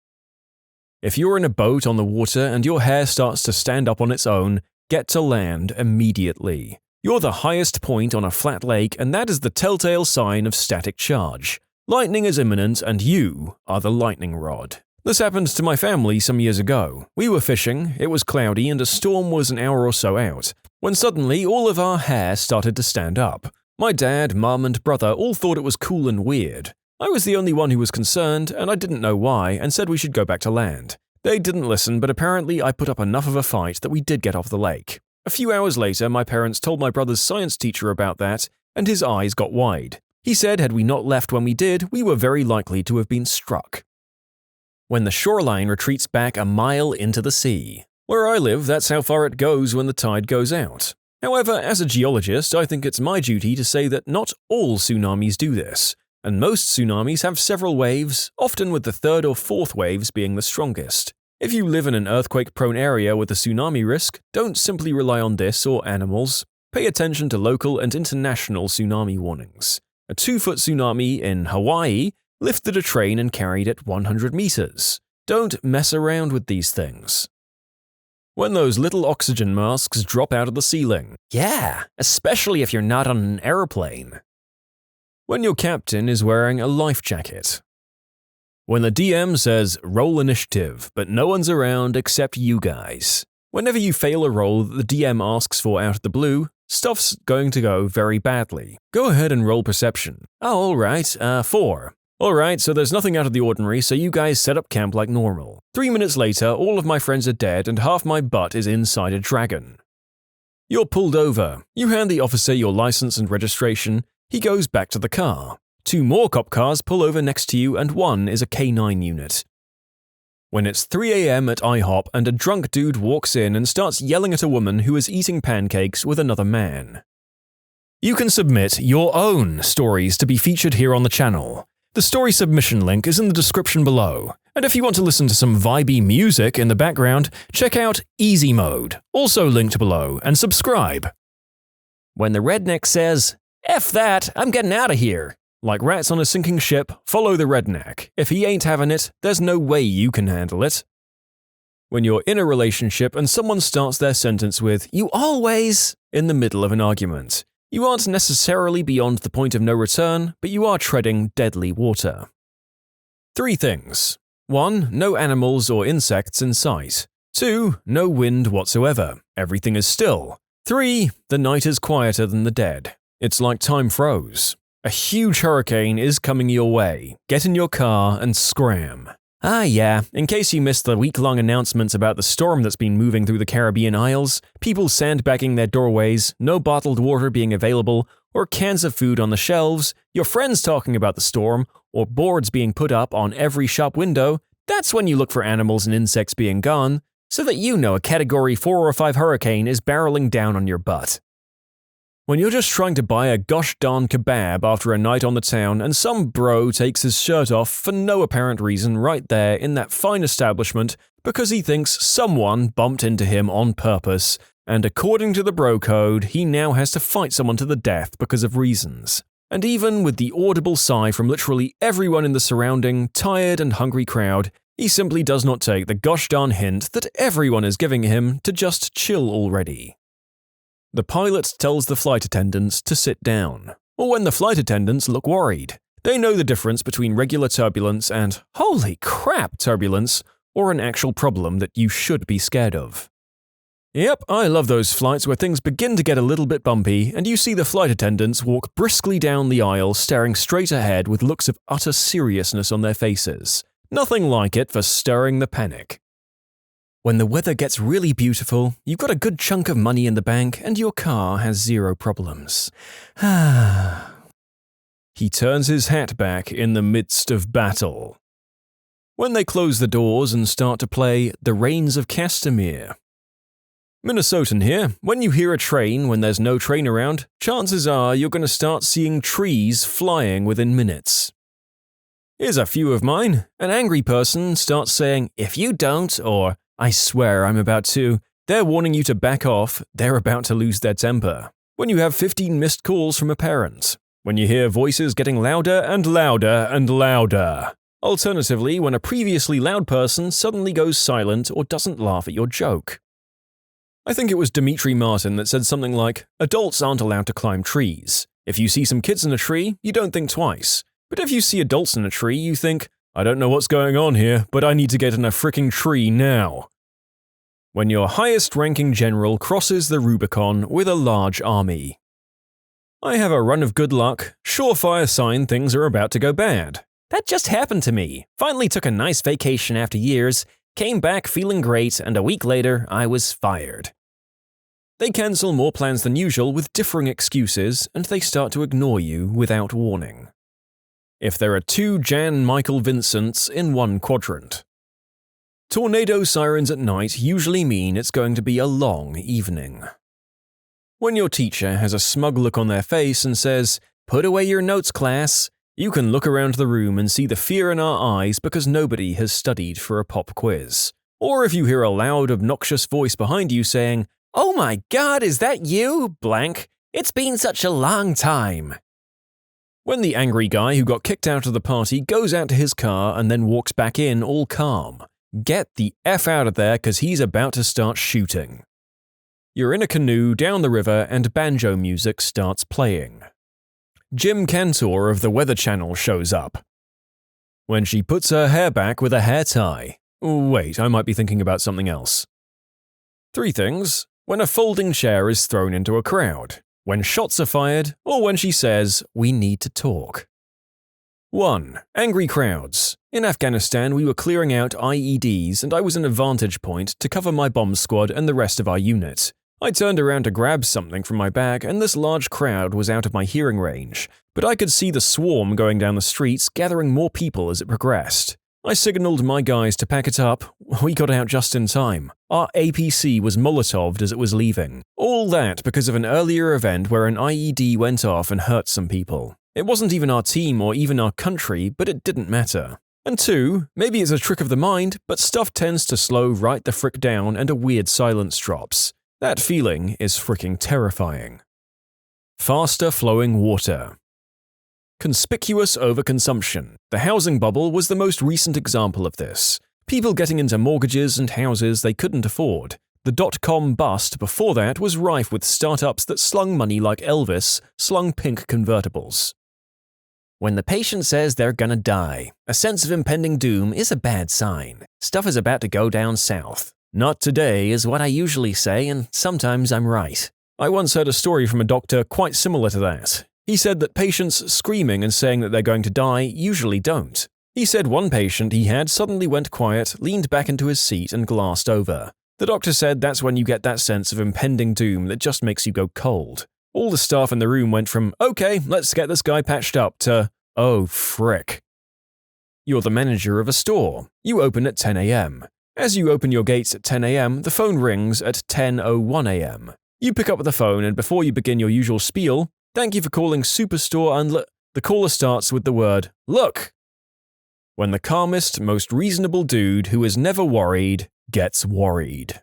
[SPEAKER 1] If you're in a boat on the water and your hair starts to stand up on its own, get to land immediately. You're the highest point on a flat lake, and that is the telltale sign of static charge. Lightning is imminent, and you are the lightning rod. This happened to my family some years ago. We were fishing, it was cloudy, and a storm was an hour or so out, when suddenly all of our hair started to stand up. My dad, mum, and brother all thought it was cool and weird. I was the only one who was concerned, and I didn't know why, and said we should go back to land. They didn't listen, but apparently I put up enough of a fight that we did get off the lake. A few hours later, my parents told my brother's science teacher about that, and his eyes got wide. He said had we not left when we did, we were very likely to have been struck. When the shoreline retreats back a mile into the sea. Where I live, that's how far it goes when the tide goes out. However, as a geologist, I think it's my duty to say that not all tsunamis do this, and most tsunamis have several waves, often with the 3rd or 4th waves being the strongest. If you live in an earthquake-prone area with a tsunami risk, don't simply rely on this or animals. Pay attention to local and international tsunami warnings. A 2-foot tsunami in Hawaii lifted a train and carried it 100 meters. Don't mess around with these things. When those little oxygen masks drop out of the ceiling. Yeah, especially if you're not on an airplane. When your captain is wearing a life jacket. When the DM says, roll initiative, but no one's around except you guys. Whenever you fail a roll that the DM asks for out of the blue, stuff's going to go very badly. Go ahead and roll perception. Oh, alright, 4. Alright, so there's nothing out of the ordinary, so you guys set up camp like normal. 3 minutes later, all of my friends are dead and half my butt is inside a dragon. You're pulled over. You hand the officer your license and registration. He goes back to the car. 2 more cop cars pull over next to you and 1 is a K9 unit. When it's 3 a.m. at IHOP and a drunk dude walks in and starts yelling at a woman who is eating pancakes with another man. You can submit your own stories to be featured here on the channel. The story submission link is in the description below. And if you want to listen to some vibey music in the background, check out easymode, also linked below, and subscribe. When the redneck says, F that, I'm getting out of here. Like rats on a sinking ship, follow the redneck. If he ain't having it, there's no way you can handle it. When you're in a relationship and someone starts their sentence with, you always, in the middle of an argument. You aren't necessarily beyond the point of no return, but you are treading deadly water. 3 things. 1. No animals or insects in sight. 2. No wind whatsoever. Everything is still. 3. The night is quieter than the dead. It's like time froze. A huge hurricane is coming your way. Get in your car and scram. Ah yeah, in case you missed the week-long announcements about the storm that's been moving through the Caribbean Isles, people sandbagging their doorways, no bottled water being available, or cans of food on the shelves, your friends talking about the storm, or boards being put up on every shop window, that's when you look for animals and insects being gone, so that you know a Category 4 or 5 hurricane is barreling down on your butt. When you're just trying to buy a gosh darn kebab after a night on the town and some bro takes his shirt off for no apparent reason right there in that fine establishment because he thinks someone bumped into him on purpose, and according to the bro code, he now has to fight someone to the death because of reasons. And even with the audible sigh from literally everyone in the surrounding, tired and hungry crowd, he simply does not take the gosh darn hint that everyone is giving him to just chill already. The pilot tells the flight attendants to sit down, or when the flight attendants look worried. They know the difference between regular turbulence and holy crap turbulence, or an actual problem that you should be scared of. Yep, I love those flights where things begin to get a little bit bumpy and you see the flight attendants walk briskly down the aisle staring straight ahead with looks of utter seriousness on their faces. Nothing like it for stirring the panic. When the weather gets really beautiful, you've got a good chunk of money in the bank and your car has zero problems. He turns his hat back in the midst of battle. When they close the doors and start to play The Rains of Castamere. Minnesotan here, when you hear a train when there's no train around, chances are you're going to start seeing trees flying within minutes. Here's a few of mine. An angry person starts saying, "If you don't," or "I swear I'm about to," they're warning you to back off, they're about to lose their temper. When you have 15 missed calls from a parent. When you hear voices getting louder and louder and louder. Alternatively, when a previously loud person suddenly goes silent or doesn't laugh at your joke. I think it was Dimitri Martin that said something like, "Adults aren't allowed to climb trees. If you see some kids in a tree, you don't think twice. But if you see adults in a tree, you think, I don't know what's going on here, but I need to get in a fricking tree now." When your highest-ranking general crosses the Rubicon with a large army. I have a run of good luck, surefire sign things are about to go bad. That just happened to me. Finally took a nice vacation after years, came back feeling great, and a week later, I was fired. They cancel more plans than usual with differing excuses, and they start to ignore you without warning. If there are 2 Jan Michael Vincents in one quadrant. Tornado sirens at night usually mean it's going to be a long evening. When your teacher has a smug look on their face and says, "Put away your notes, class," you can look around the room and see the fear in our eyes because nobody has studied for a pop quiz. Or if you hear a loud, obnoxious voice behind you saying, "Oh my God, is that you, blank? It's been such a long time." When the angry guy who got kicked out of the party goes out to his car and then walks back in all calm. Get the F out of there because he's about to start shooting. You're in a canoe down the river and banjo music starts playing. Jim Cantor of the Weather Channel shows up. When she puts her hair back with a hair tie. Wait, I might be thinking about something else. 3 things. When a folding chair is thrown into a crowd. When shots are fired, or when she says, "We need to talk." 1. Angry crowds. In Afghanistan, we were clearing out IEDs and I was in a vantage point to cover my bomb squad and the rest of our unit. I turned around to grab something from my bag and this large crowd was out of my hearing range, but I could see the swarm going down the streets, gathering more people as it progressed. I signaled my guys to pack it up. We got out just in time. Our APC was Molotoved as it was leaving. All that because of an earlier event where an IED went off and hurt some people. It wasn't even our team or even our country, but it didn't matter. And 2, maybe it's a trick of the mind, but stuff tends to slow right the frick down and a weird silence drops. That feeling is fricking terrifying. Faster flowing water. Conspicuous overconsumption. The housing bubble was the most recent example of this. People getting into mortgages and houses they couldn't afford. The dot-com bust before that was rife with startups that slung money like Elvis slung pink convertibles. When the patient says they're gonna die, a sense of impending doom is a bad sign. Stuff is about to go down south. Not today is what I usually say, and sometimes I'm right. I once heard a story from a doctor quite similar to that. He said that patients screaming and saying that they're going to die usually don't. He said one patient he had suddenly went quiet, leaned back into his seat and glassed over. The doctor said that's when you get that sense of impending doom that just makes you go cold. All the staff in the room went from, okay, let's get this guy patched up, to, oh frick. You're the manager of a store. You open at 10 a.m. As you open your gates at 10 a.m., the phone rings at 10:01 a.m. You pick up the phone and before you begin your usual spiel, thank you for calling Superstore and the caller starts with the word, look. When the calmest, most reasonable dude who is never worried gets worried.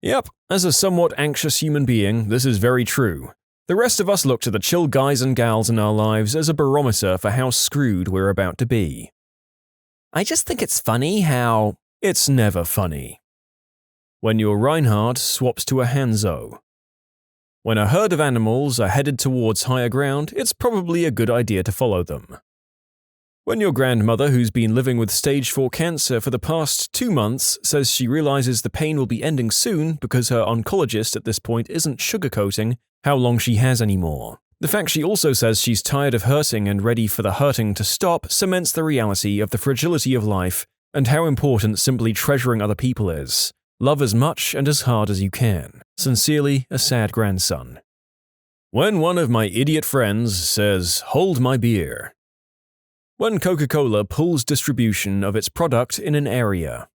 [SPEAKER 1] Yep, as a somewhat anxious human being, this is very true. The rest of us look to the chill guys and gals in our lives as a barometer for how screwed we're about to be. I just think it's funny how it's never funny. When your Reinhard swaps to a Hanzo. When a herd of animals are headed towards higher ground, it's probably a good idea to follow them. When your grandmother, who's been living with stage 4 cancer for the past 2 months, says she realizes the pain will be ending soon because her oncologist at this point isn't sugarcoating how long she has anymore. The fact she also says she's tired of hurting and ready for the hurting to stop cements the reality of the fragility of life and how important simply treasuring other people is. Love as much and as hard as you can. Sincerely, a sad grandson. When one of my idiot friends says, hold my beer. When Coca-Cola pulls distribution of its product in an area.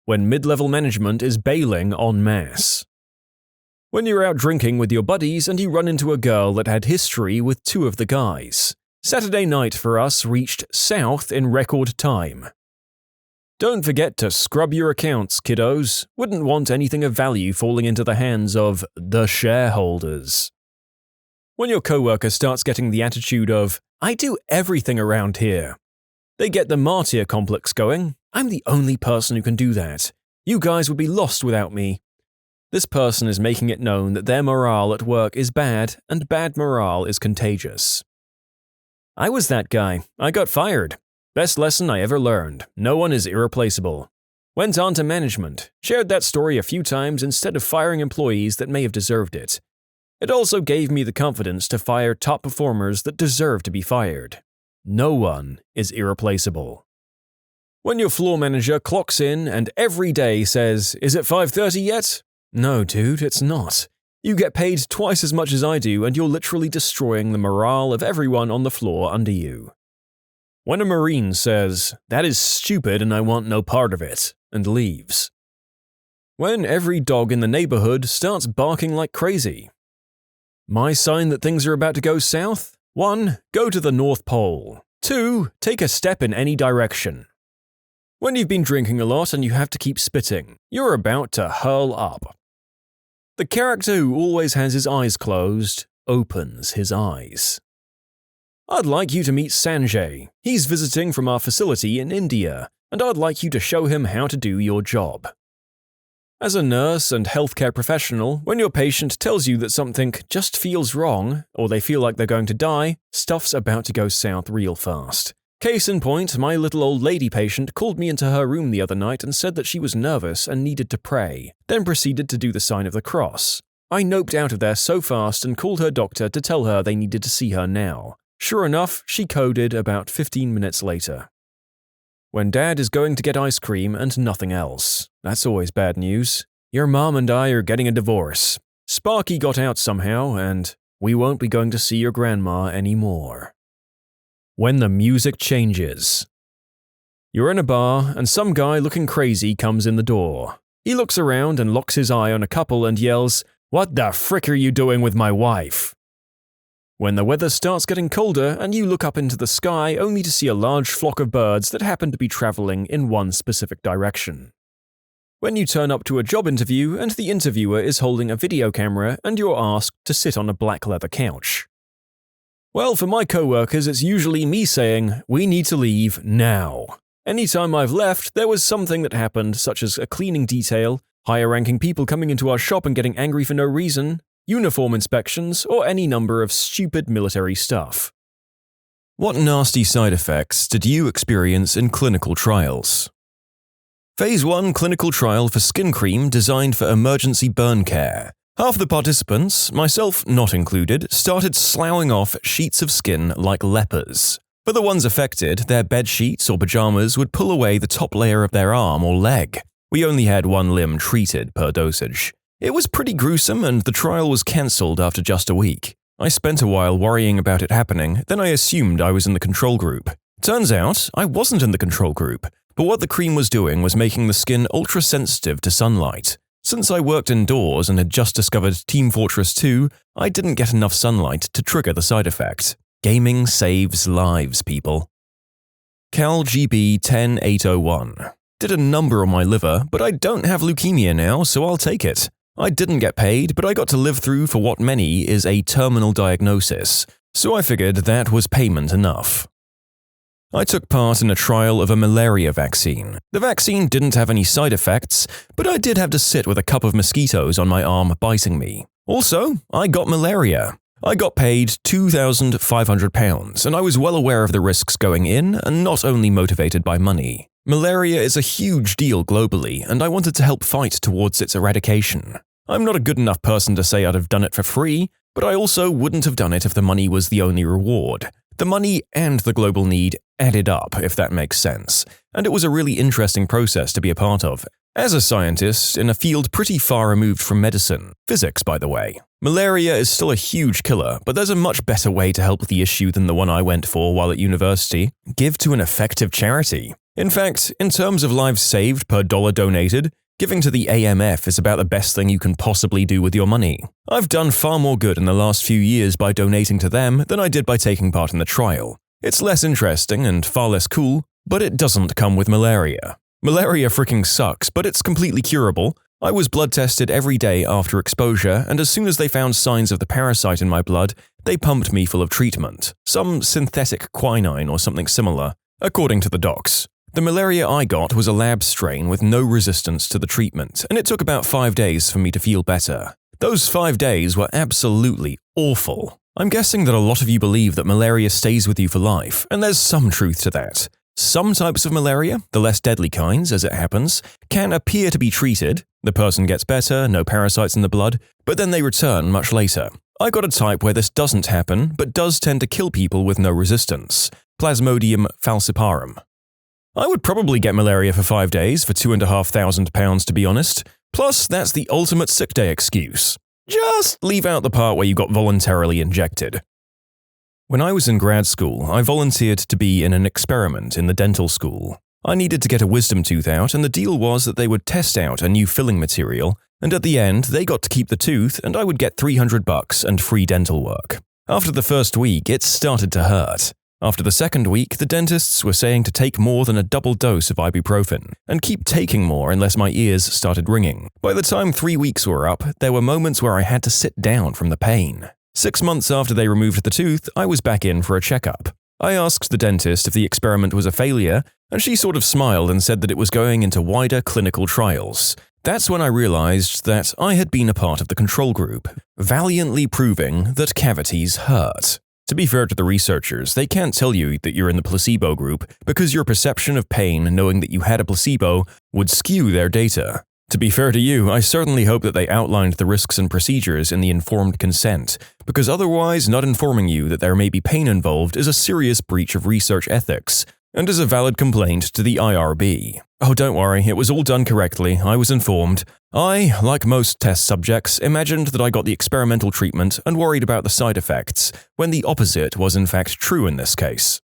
[SPEAKER 1] When mid-level management is bailing en masse. When you're out drinking with your buddies and you run into a girl that had history with 2 of the guys. Saturday night for us reached south in record time. Don't forget to scrub your accounts, kiddos. Wouldn't want anything of value falling into the hands of the shareholders. When your coworker starts getting the attitude of, I do everything around here. They get the martyr complex going. I'm the only person who can do that. You guys would be lost without me. This person is making it known that their morale at work is bad, and bad morale is contagious. I was that guy. I got fired. Best lesson I ever learned. No one is irreplaceable. Went on to management. Shared that story a few times instead of firing employees that may have deserved it. It also gave me the confidence to fire top performers that deserve to be fired. No one is irreplaceable. When your floor manager clocks in and every day says, is it 5:30 yet? No, dude, it's not. You get paid twice as much as I do and you're literally destroying the morale of everyone on the floor under you. When a Marine says, that is stupid and I want no part of it, and leaves. When every dog in the neighborhood starts barking like crazy. My sign that things are about to go south? 1. Go to the North Pole. 2. Take a step in any direction. When you've been drinking a lot and you have to keep spitting, you're about to hurl up. The character who always has his eyes closed opens his eyes. I'd like you to meet Sanjay. He's visiting from our facility in India, and I'd like you to show him how to do your job. As a nurse and healthcare professional, when your patient tells you that something just feels wrong, or they feel like they're going to die, stuff's about to go south real fast. Case in point, my little old lady patient called me into her room the other night and said that she was nervous and needed to pray, then proceeded to do the sign of the cross. I noped out of there so fast and called her doctor to tell her they needed to see her now. Sure enough, she coded about 15 minutes later. When Dad is going to get ice cream and nothing else. That's always bad news. Your mom and I are getting a divorce. Sparky got out somehow, and we won't be going to see your grandma anymore. When the music changes. You're in a bar, and some guy looking crazy comes in the door. He looks around and locks his eye on a couple and yells, "What the frick are you doing with my wife?" When the weather starts getting colder and you look up into the sky only to see a large flock of birds that happen to be traveling in one specific direction. When you turn up to a job interview and the interviewer is holding a video camera and you're asked to sit on a black leather couch. Well, for my coworkers, it's usually me saying, "We need to leave now." Anytime I've left, there was something that happened, such as a cleaning detail, higher-ranking people coming into our shop and getting angry for no reason, uniform inspections, or any number of stupid military stuff. What nasty side effects did you experience in clinical trials? Phase 1 clinical trial for skin cream designed for emergency burn care. Half the participants, myself not included, started sloughing off sheets of skin like lepers. For the ones affected, their bed sheets or pajamas would pull away the top layer of their arm or leg. We only had one limb treated per dosage. It was pretty gruesome and the trial was cancelled after just a week. I spent a while worrying about it happening, then I assumed I was in the control group. Turns out, I wasn't in the control group, but what the cream was doing was making the skin ultra-sensitive to sunlight. Since I worked indoors and had just discovered Team Fortress 2, I didn't get enough sunlight to trigger the side effect. Gaming saves lives, people. CalGB 10801. Did a number on my liver, but I don't have leukemia now, so I'll take it. I didn't get paid, but I got to live through for what many is a terminal diagnosis, so I figured that was payment enough. I took part in a trial of a malaria vaccine. The vaccine didn't have any side effects, but I did have to sit with a cup of mosquitoes on my arm biting me. Also, I got malaria. I got paid £2,500, and I was well aware of the risks going in and not only motivated by money. Malaria is a huge deal globally, and I wanted to help fight towards its eradication. I'm not a good enough person to say I'd have done it for free, but I also wouldn't have done it if the money was the only reward. The money and the global need added up, if that makes sense, and it was a really interesting process to be a part of. As a scientist in a field pretty far removed from medicine, physics by the way, malaria is still a huge killer, but there's a much better way to help the issue than the one I went for while at university: give to an effective charity. In fact, in terms of lives saved per dollar donated, giving to the AMF is about the best thing you can possibly do with your money. I've done far more good in the last few years by donating to them than I did by taking part in the trial. It's less interesting and far less cool, but it doesn't come with malaria. Malaria freaking sucks, but it's completely curable. I was blood tested every day after exposure, and as soon as they found signs of the parasite in my blood, they pumped me full of treatment, some synthetic quinine or something similar, according to the docs. The malaria I got was a lab strain with no resistance to the treatment, and it took about 5 days for me to feel better. Those 5 days were absolutely awful. I'm guessing that a lot of you believe that malaria stays with you for life, and there's some truth to that. Some types of malaria, the less deadly kinds as it happens, can appear to be treated. The person gets better, no parasites in the blood, but then they return much later. I got a type where this doesn't happen, but does tend to kill people with no resistance. Plasmodium falciparum. I would probably get malaria for 5 days for £2,500 to be honest. Plus, that's the ultimate sick day excuse. Just leave out the part where you got voluntarily injected. When I was in grad school, I volunteered to be in an experiment in the dental school. I needed to get a wisdom tooth out, and the deal was that they would test out a new filling material, and at the end, they got to keep the tooth and I would get $300 and free dental work. After the first week, it started to hurt. After the second week, the dentists were saying to take more than a double dose of ibuprofen, and keep taking more unless my ears started ringing. By the time 3 weeks were up, there were moments where I had to sit down from the pain. 6 months after they removed the tooth, I was back in for a checkup. I asked the dentist if the experiment was a failure, and she sort of smiled and said that it was going into wider clinical trials. That's when I realized that I had been a part of the control group, valiantly proving that cavities hurt. To be fair to the researchers, they can't tell you that you're in the placebo group because your perception of pain knowing that you had a placebo would skew their data. To be fair to you, I certainly hope that they outlined the risks and procedures in the informed consent, because otherwise not informing you that there may be pain involved is a serious breach of research ethics, and is a valid complaint to the IRB. Oh, don't worry, it was all done correctly, I was informed. I, like most test subjects, imagined that I got the experimental treatment and worried about the side effects, when the opposite was in fact true in this case.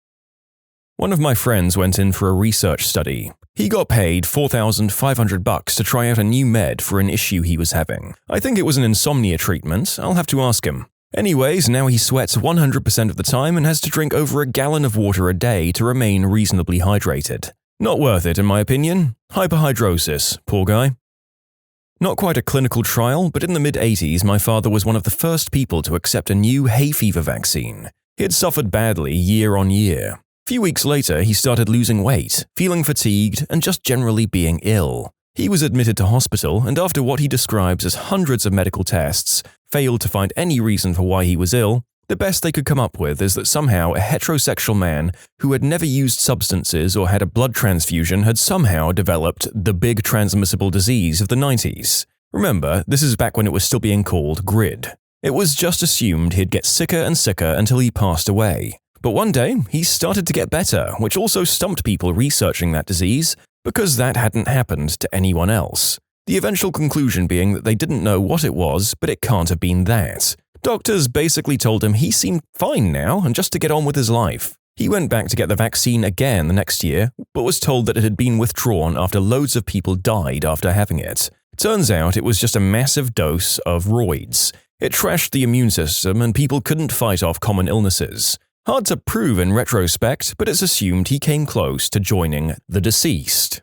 [SPEAKER 1] One of my friends went in for a research study. He got paid $4,500 to try out a new med for an issue he was having. I think it was an insomnia treatment, I'll have to ask him. Anyways, now he sweats 100% of the time and has to drink over a gallon of water a day to remain reasonably hydrated. Not worth it in my opinion. Hyperhidrosis, poor guy. Not quite a clinical trial, but in the mid-80s my father was one of the first people to accept a new hay fever vaccine. He had suffered badly year on year. A few weeks later he started losing weight, feeling fatigued and just generally being ill. He was admitted to hospital and after what he describes as hundreds of medical tests, failed to find any reason for why he was ill. The best they could come up with is that somehow a heterosexual man who had never used substances or had a blood transfusion had somehow developed the big transmissible disease of the 90s. Remember, this is back when it was still being called GRID. It was just assumed he'd get sicker and sicker until he passed away. But one day, he started to get better, which also stumped people researching that disease, because that hadn't happened to anyone else. The eventual conclusion being that they didn't know what it was, but it can't have been that. Doctors basically told him he seemed fine now and just to get on with his life. He went back to get the vaccine again the next year, but was told that it had been withdrawn after loads of people died after having it. Turns out it was just a massive dose of roids. It trashed the immune system and people couldn't fight off common illnesses. Hard to prove in retrospect, but it's assumed he came close to joining the deceased.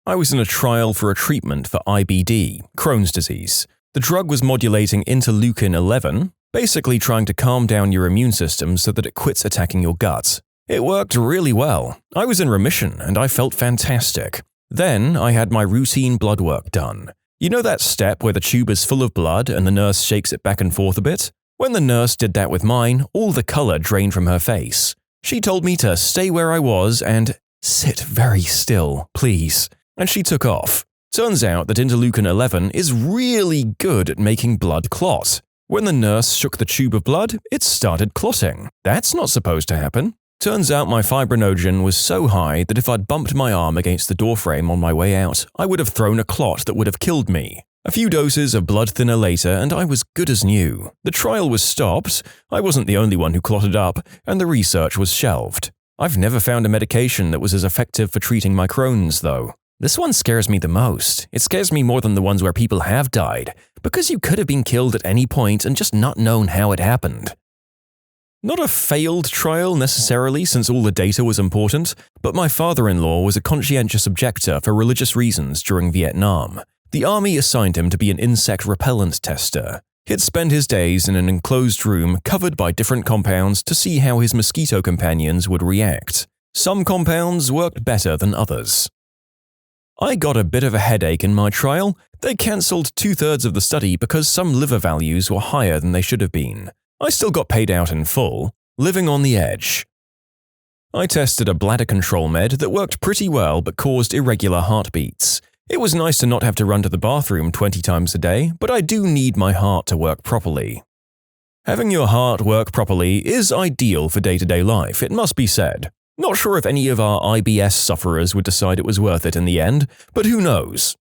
[SPEAKER 1] I was in a trial for a treatment for IBD, Crohn's disease. The drug was modulating interleukin-11, basically trying to calm down your immune system so that it quits attacking your gut. It worked really well. I was in remission and I felt fantastic. Then I had my routine blood work done. You know that step where the tube is full of blood and the nurse shakes it back and forth a bit? When the nurse did that with mine, all the color drained from her face. She told me to stay where I was and sit very still, please. And she took off. Turns out that interleukin-11 is really good at making blood clot. When the nurse shook the tube of blood, it started clotting. That's not supposed to happen. Turns out my fibrinogen was so high that if I'd bumped my arm against the doorframe on my way out, I would have thrown a clot that would have killed me. A few doses of blood thinner later and I was good as new. The trial was stopped, I wasn't the only one who clotted up, and the research was shelved. I've never found a medication that was as effective for treating my Crohn's, though. This one scares me the most. It scares me more than the ones where people have died, because you could have been killed at any point and just not known how it happened. Not a failed trial necessarily, since all the data was important, but my father-in-law was a conscientious objector for religious reasons during Vietnam. The army assigned him to be an insect repellent tester. He'd spend his days in an enclosed room covered by different compounds to see how his mosquito companions would react. Some compounds worked better than others. I got a bit of a headache in my trial. They cancelled 2/3 of the study because some liver values were higher than they should have been. I still got paid out in full, living on the edge. I tested a bladder control med that worked pretty well but caused irregular heartbeats. It was nice to not have to run to the bathroom 20 times a day, but I do need my heart to work properly. Having your heart work properly is ideal for day-to-day life, it must be said. Not sure if any of our IBS sufferers would decide it was worth it in the end, but who knows?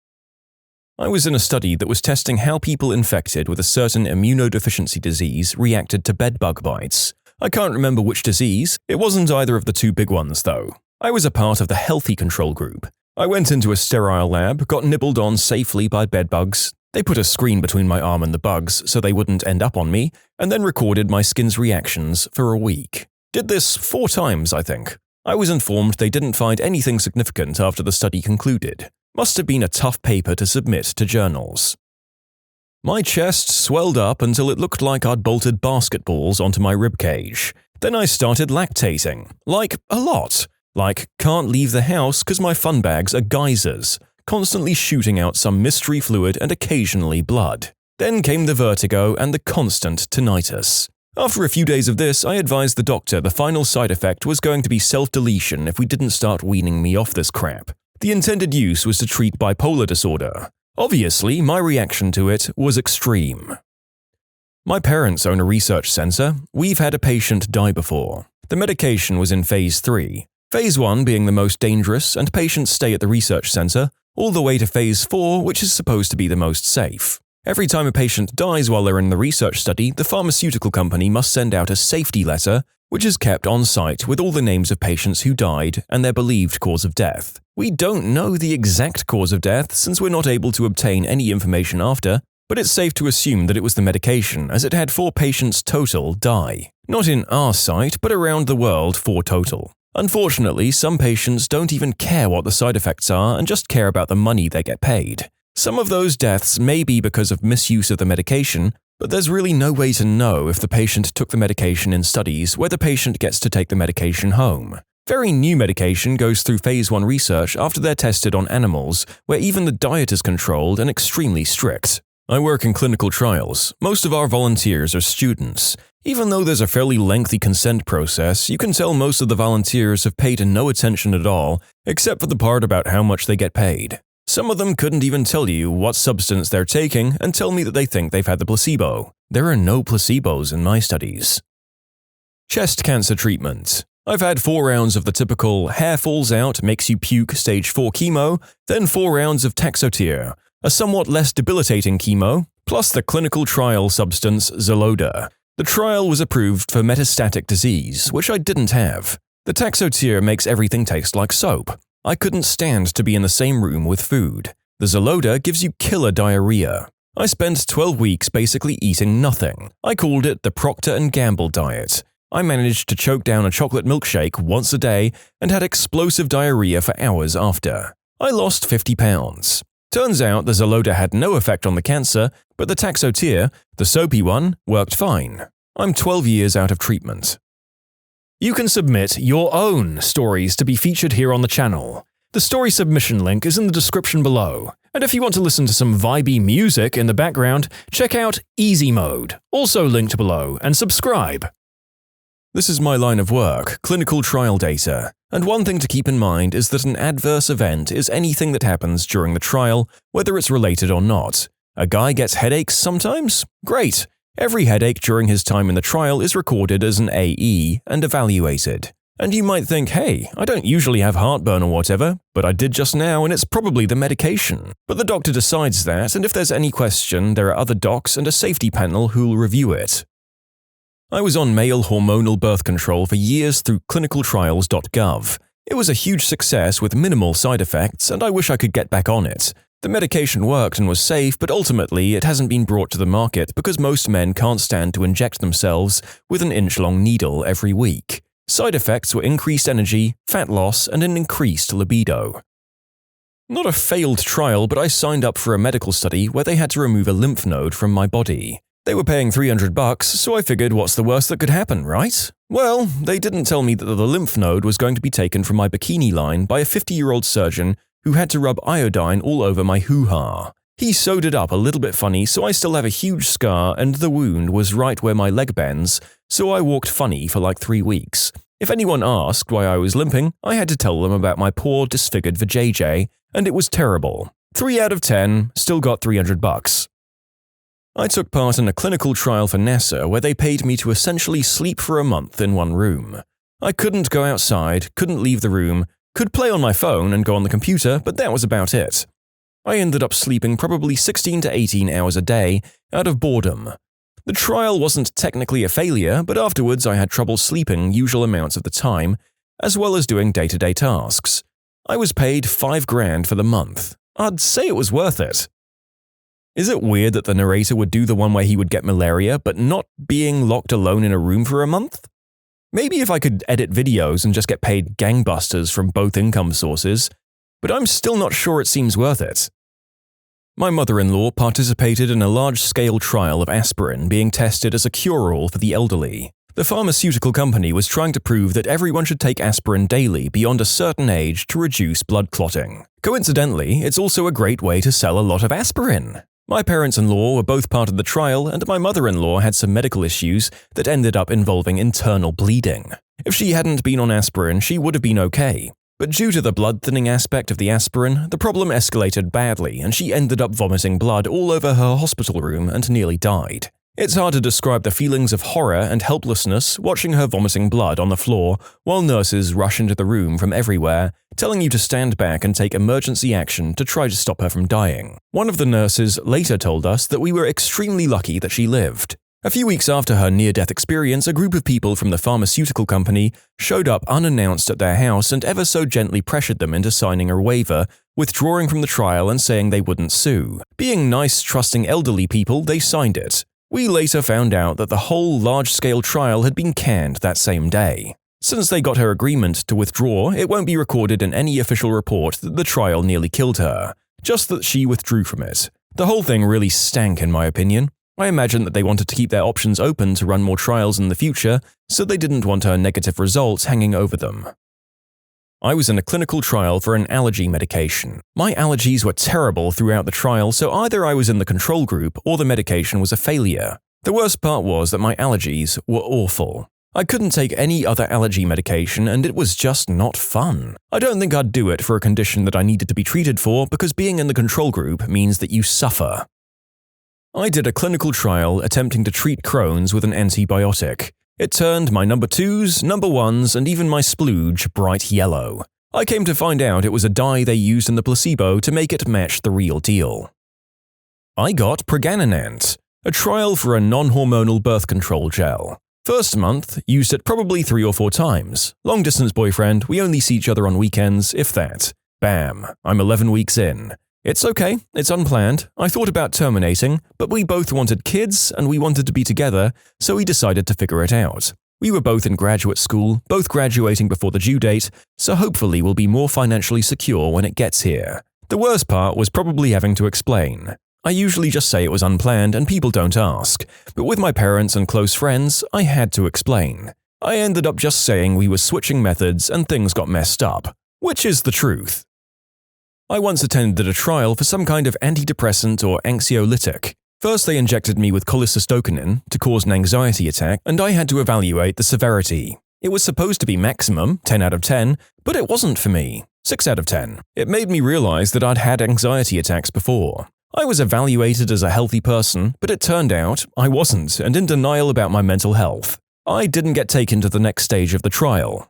[SPEAKER 1] I was in a study that was testing how people infected with a certain immunodeficiency disease reacted to bedbug bites. I can't remember which disease. It wasn't either of the two big ones, though. I was a part of the healthy control group. I went into a sterile lab, got nibbled on safely by bedbugs. They put a screen between my arm and the bugs so they wouldn't end up on me, and then recorded my skin's reactions for a week. Did this 4 times, I think. I was informed they didn't find anything significant after the study concluded. Must have been a tough paper to submit to journals. My chest swelled up until it looked like I'd bolted basketballs onto my ribcage. Then I started lactating. Like, a lot. Like, can't leave the house because my fun bags are geysers, constantly shooting out some mystery fluid and occasionally blood. Then came the vertigo and the constant tinnitus. After a few days of this, I advised the doctor the final side effect was going to be self-deletion if we didn't start weaning me off this crap. The intended use was to treat bipolar disorder. Obviously, my reaction to it was extreme. My parents own a research center. We've had a patient die before. The medication was in phase 3. Phase 1 being the most dangerous, and patients stay at the research center, all the way to phase 4, which is supposed to be the most safe. Every time a patient dies while they're in the research study, the pharmaceutical company must send out a safety letter, which is kept on site with all the names of patients who died and their believed cause of death. We don't know the exact cause of death since we're not able to obtain any information after, but it's safe to assume that it was the medication, as it had 4 patients total die. Not in our site, but around the world 4 total. Unfortunately, some patients don't even care what the side effects are and just care about the money they get paid. Some of those deaths may be because of misuse of the medication, but there's really no way to know if the patient took the medication in studies where the patient gets to take the medication home. Very new medication goes through phase 1 research after they're tested on animals, where even the diet is controlled and extremely strict. I work in clinical trials. Most of our volunteers are students. Even though there's a fairly lengthy consent process, you can tell most of the volunteers have paid no attention at all, except for the part about how much they get paid. Some of them couldn't even tell you what substance they're taking and tell me that they think they've had the placebo. There are no placebos in my studies. Chest cancer treatment. I've had 4 rounds of the typical hair falls out, makes you puke stage 4 chemo, then 4 rounds of Taxotere, a somewhat less debilitating chemo, plus the clinical trial substance Xeloda. The trial was approved for metastatic disease, which I didn't have. The Taxotere makes everything taste like soap. I couldn't stand to be in the same room with food. The Xeloda gives you killer diarrhea. I spent 12 weeks basically eating nothing. I called it the Procter & Gamble diet. I managed to choke down a chocolate milkshake once a day and had explosive diarrhea for hours after. I lost 50 pounds. Turns out the Xeloda had no effect on the cancer, but the Taxotere, the soapy one, worked fine. I'm 12 years out of treatment. You can submit your own stories to be featured here on the channel. The story submission link is in the description below. And if you want to listen to some vibey music in the background, check out easymode, also linked below, and subscribe. This is my line of work, clinical trial data, and one thing to keep in mind is that an adverse event is anything that happens during the trial, whether it's related or not. A guy gets headaches sometimes? Great! Every headache during his time in the trial is recorded as an AE and evaluated. And you might think, hey, I don't usually have heartburn or whatever, but I did just now and it's probably the medication. But the doctor decides that, and if there's any question, there are other docs and a safety panel who'll review it. I was on male hormonal birth control for years through clinicaltrials.gov. It was a huge success with minimal side effects, and I wish I could get back on it. The medication worked and was safe, but ultimately it hasn't been brought to the market because most men can't stand to inject themselves with an inch-long needle every week. Side effects were increased energy, fat loss, and an increased libido. Not a failed trial, but I signed up for a medical study where they had to remove a lymph node from my body. They were paying $300, so I figured what's the worst that could happen, right? Well, they didn't tell me that the lymph node was going to be taken from my bikini line by a 50-year-old surgeon who had to rub iodine all over my hoo-ha. He sewed it up a little bit funny, so I still have a huge scar and the wound was right where my leg bends, so I walked funny for like 3 weeks. If anyone asked why I was limping, I had to tell them about my poor, disfigured vajayjay, and it was terrible. 3 out of 10, still got $300. I took part in a clinical trial for NASA where they paid me to essentially sleep for a month in one room. I couldn't go outside, couldn't leave the room, could play on my phone and go on the computer, but that was about it. I ended up sleeping probably 16 to 18 hours a day out of boredom. The trial wasn't technically a failure, but afterwards I had trouble sleeping usual amounts of the time, as well as doing day-to-day tasks. I was paid $5,000 for the month. I'd say it was worth it. Is it weird that the narrator would do the one where he would get malaria, but not being locked alone in a room for a month? Maybe if I could edit videos and just get paid gangbusters from both income sources, but I'm still not sure it seems worth it. My mother-in-law participated in a large-scale trial of aspirin being tested as a cure-all for the elderly. The pharmaceutical company was trying to prove that everyone should take aspirin daily beyond a certain age to reduce blood clotting. Coincidentally, it's also a great way to sell a lot of aspirin. My parents-in-law were both part of the trial, and my mother-in-law had some medical issues that ended up involving internal bleeding. If she hadn't been on aspirin, she would have been okay. But due to the blood-thinning aspect of the aspirin, the problem escalated badly, and she ended up vomiting blood all over her hospital room and nearly died. It's hard to describe the feelings of horror and helplessness watching her vomiting blood on the floor while nurses rush into the room from everywhere, telling you to stand back and take emergency action to try to stop her from dying. One of the nurses later told us that we were extremely lucky that she lived. A few weeks after her near-death experience, a group of people from the pharmaceutical company showed up unannounced at their house and ever so gently pressured them into signing a waiver, withdrawing from the trial and saying they wouldn't sue. Being nice, trusting elderly people, they signed it. We later found out that the whole large-scale trial had been canned that same day. Since they got her agreement to withdraw, it won't be recorded in any official report that the trial nearly killed her, just that she withdrew from it. The whole thing really stank in my opinion. I imagine that they wanted to keep their options open to run more trials in the future, so they didn't want her negative results hanging over them. I was in a clinical trial for an allergy medication. My allergies were terrible throughout the trial, so either I was in the control group or the medication was a failure. The worst part was that my allergies were awful. I couldn't take any other allergy medication and it was just not fun. I don't think I'd do it for a condition that I needed to be treated for because being in the control group means that you suffer. I did a clinical trial attempting to treat Crohn's with an antibiotic. It turned my number 2s, number 1s, and even my splooge bright yellow. I came to find out it was a dye they used in the placebo to make it match the real deal. I got Preganinant, a trial for a non-hormonal birth control gel. First month, used it probably 3 or 4 times. Long-distance boyfriend, we only see each other on weekends, if that. Bam, I'm 11 weeks in. It's okay, it's unplanned. I thought about terminating, but we both wanted kids and we wanted to be together, so we decided to figure it out. We were both in graduate school, both graduating before the due date, so hopefully we'll be more financially secure when it gets here. The worst part was probably having to explain. I usually just say it was unplanned and people don't ask, but with my parents and close friends, I had to explain. I ended up just saying we were switching methods and things got messed up, which is the truth. I once attended a trial for some kind of antidepressant or anxiolytic. First they injected me with cholecystokinin to cause an anxiety attack and I had to evaluate the severity. It was supposed to be maximum, 10 out of 10, but it wasn't for me, 6 out of 10. It made me realize that I'd had anxiety attacks before. I was evaluated as a healthy person, but it turned out I wasn't and in denial about my mental health. I didn't get taken to the next stage of the trial.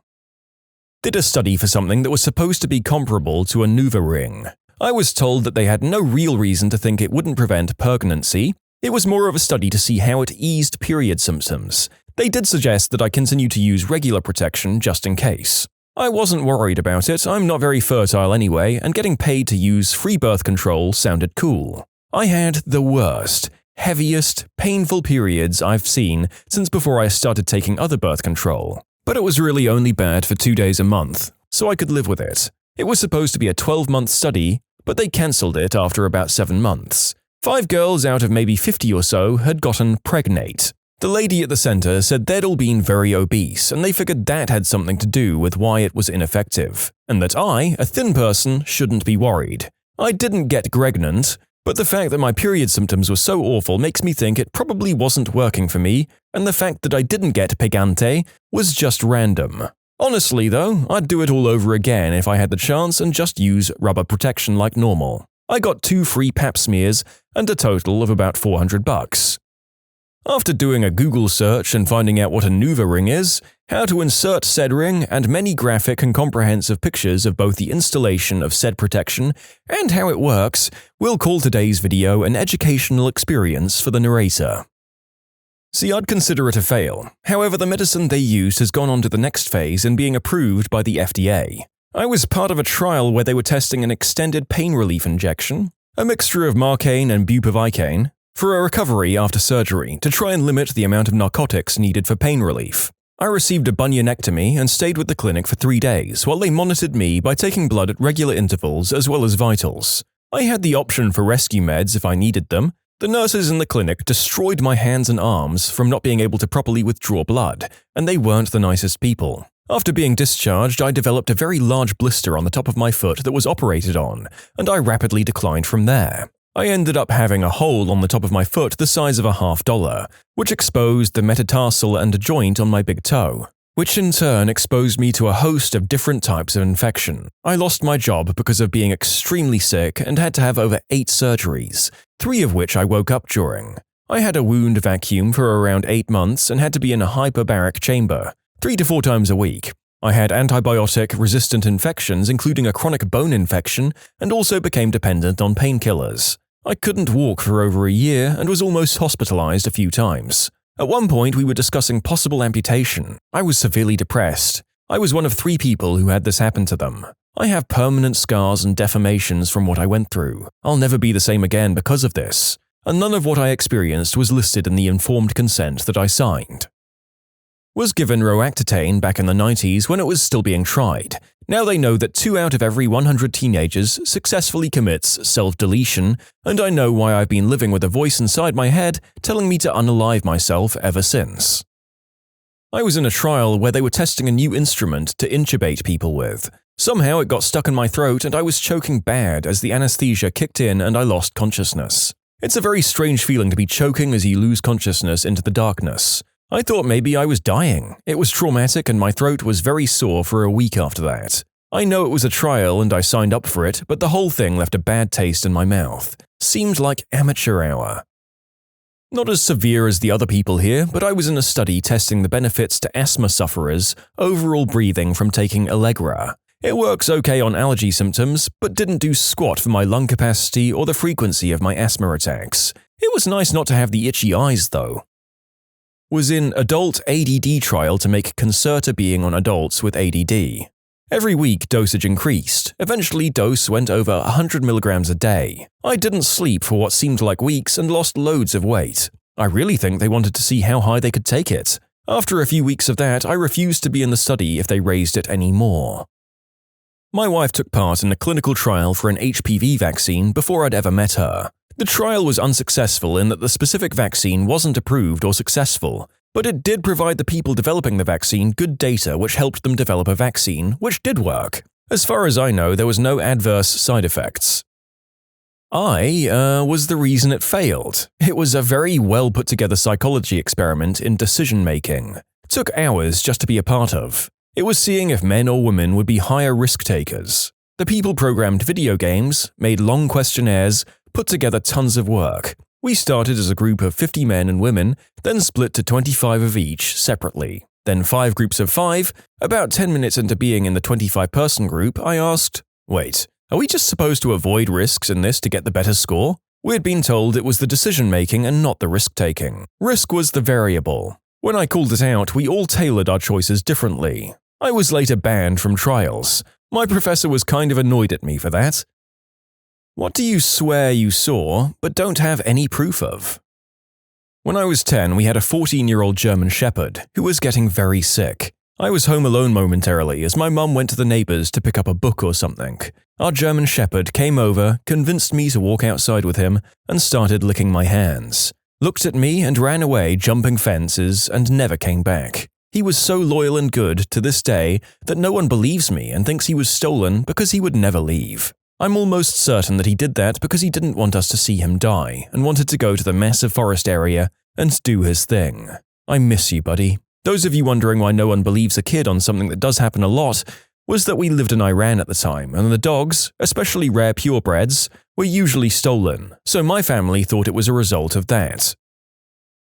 [SPEAKER 1] Did a study for something that was supposed to be comparable to a NuvaRing. I was told that they had no real reason to think it wouldn't prevent pregnancy. It was more of a study to see how it eased period symptoms. They did suggest that I continue to use regular protection just in case. I wasn't worried about it, I'm not very fertile anyway, and getting paid to use free birth control sounded cool. I had the worst, heaviest, painful periods I've seen since before I started taking other birth control. But it was really only bad for 2 days a month, so I could live with it. It was supposed to be a 12-month study, but they cancelled it after about 7 months. 5 girls out of maybe 50 or so had gotten pregnate. The lady at the center said they'd all been very obese, and they figured that had something to do with why it was ineffective, and that I, a thin person, shouldn't be worried. I didn't get pregnant, but the fact that my period symptoms were so awful makes me think it probably wasn't working for me, and the fact that I didn't get pegante was just random. Honestly though, I'd do it all over again if I had the chance and just use rubber protection like normal. I got 2 free pap smears and a total of about $400. After doing a Google search and finding out what a NuvaRing is, how to insert said ring, and many graphic and comprehensive pictures of both the installation of said protection and how it works, we'll call today's video an educational experience for the narrator. See, I'd consider it a fail. However, the medicine they used has gone on to the next phase in being approved by the FDA. I was part of a trial where they were testing an extended pain relief injection, a mixture of Marcaine and bupivacaine, for a recovery after surgery to try and limit the amount of narcotics needed for pain relief. I received a bunionectomy and stayed with the clinic for 3 days while they monitored me by taking blood at regular intervals as well as vitals. I had the option for rescue meds if I needed them. The nurses in the clinic destroyed my hands and arms from not being able to properly withdraw blood, and they weren't the nicest people. After being discharged, I developed a very large blister on the top of my foot that was operated on, and I rapidly declined from there. I ended up having a hole on the top of my foot the size of a $50, which exposed the metatarsal and a joint on my big toe, which in turn exposed me to a host of different types of infection. I lost my job because of being extremely sick and had to have over 8 surgeries, 3 of which I woke up during. I had a wound vacuum for around 8 months and had to be in a hyperbaric chamber, 3 to 4 times a week. I had antibiotic-resistant infections including a chronic bone infection and also became dependent on painkillers. I couldn't walk for over a year and was almost hospitalized a few times. At one point, we were discussing possible amputation. I was severely depressed. I was one of 3 people who had this happen to them. I have permanent scars and deformations from what I went through. I'll never be the same again because of this. And none of what I experienced was listed in the informed consent that I signed. Was given Roaccutane back in the 90s when it was still being tried. Now they know that 2 out of every 100 teenagers successfully commits self-deletion, and I know why I've been living with a voice inside my head telling me to unalive myself ever since. I was in a trial where they were testing a new instrument to intubate people with. Somehow it got stuck in my throat and I was choking bad as the anesthesia kicked in and I lost consciousness. It's a very strange feeling to be choking as you lose consciousness into the darkness. I thought maybe I was dying. It was traumatic and my throat was very sore for a week after that. I know it was a trial and I signed up for it, but the whole thing left a bad taste in my mouth. Seemed like amateur hour. Not as severe as the other people here, but I was in a study testing the benefits to asthma sufferers overall breathing from taking Allegra. It works okay on allergy symptoms, but didn't do squat for my lung capacity or the frequency of my asthma attacks. It was nice not to have the itchy eyes, though. Was in adult ADD trial to make Concerta being on adults with ADD. Every week dosage increased. Eventually dose went over 100 milligrams a day. I didn't sleep for what seemed like weeks and lost loads of weight. I really think they wanted to see how high they could take it. After a few weeks of that, I refused to be in the study if they raised it any more. My wife took part in a clinical trial for an HPV vaccine before I'd ever met her. The trial was unsuccessful in that the specific vaccine wasn't approved or successful, but it did provide the people developing the vaccine good data which helped them develop a vaccine, which did work. As far as I know, there was no adverse side effects. I was the reason it failed. It was a very well put together psychology experiment in decision making. It took hours just to be a part of. It was seeing if men or women would be higher risk takers. The people programmed video games, made long questionnaires, put together tons of work. We started as a group of 50 men and women, then split to 25 of each separately. Then 5 groups of 5. About 10 minutes into being in the 25-person group, I asked, "Wait, are we just supposed to avoid risks in this to get the better score?" We had been told it was the decision-making and not the risk-taking. Risk was the variable. When I called it out, we all tailored our choices differently. I was later banned from trials. My professor was kind of annoyed at me for that. What do you swear you saw, but don't have any proof of? When I was 10, we had a 14-year-old German Shepherd who was getting very sick. I was home alone momentarily as my mum went to the neighbors to pick up a book or something. Our German Shepherd came over, convinced me to walk outside with him, and started licking my hands. Looked at me and ran away, jumping fences, and never came back. He was so loyal and good to this day that no one believes me and thinks he was stolen because he would never leave. I'm almost certain that he did that because he didn't want us to see him die and wanted to go to the massive forest area and do his thing. I miss you, buddy. Those of you wondering why no one believes a kid on something that does happen a lot was that we lived in Iran at the time and the dogs, especially rare purebreds, were usually stolen, so my family thought it was a result of that.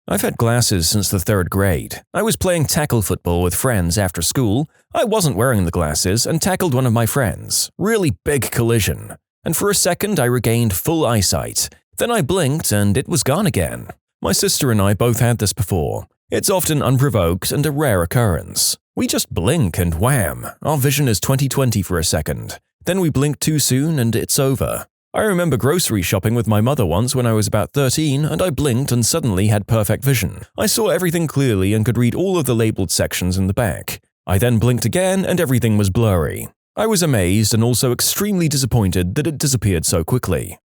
[SPEAKER 1] I've had glasses since the 3rd grade. I was playing tackle football with friends after school. I wasn't wearing the glasses and tackled one of my friends. Really big collision. And for a second I regained full eyesight. Then I blinked and it was gone again. My sister and I both had this before. It's often unprovoked and a rare occurrence. We just blink and wham, our vision is 20/20 for a second. Then we blink too soon and it's over. I remember grocery shopping with my mother once when I was about 13 and I blinked and suddenly had perfect vision. I saw everything clearly and could read all of the labeled sections in the back. I then blinked again and everything was blurry. I was amazed and also extremely disappointed that it disappeared so quickly.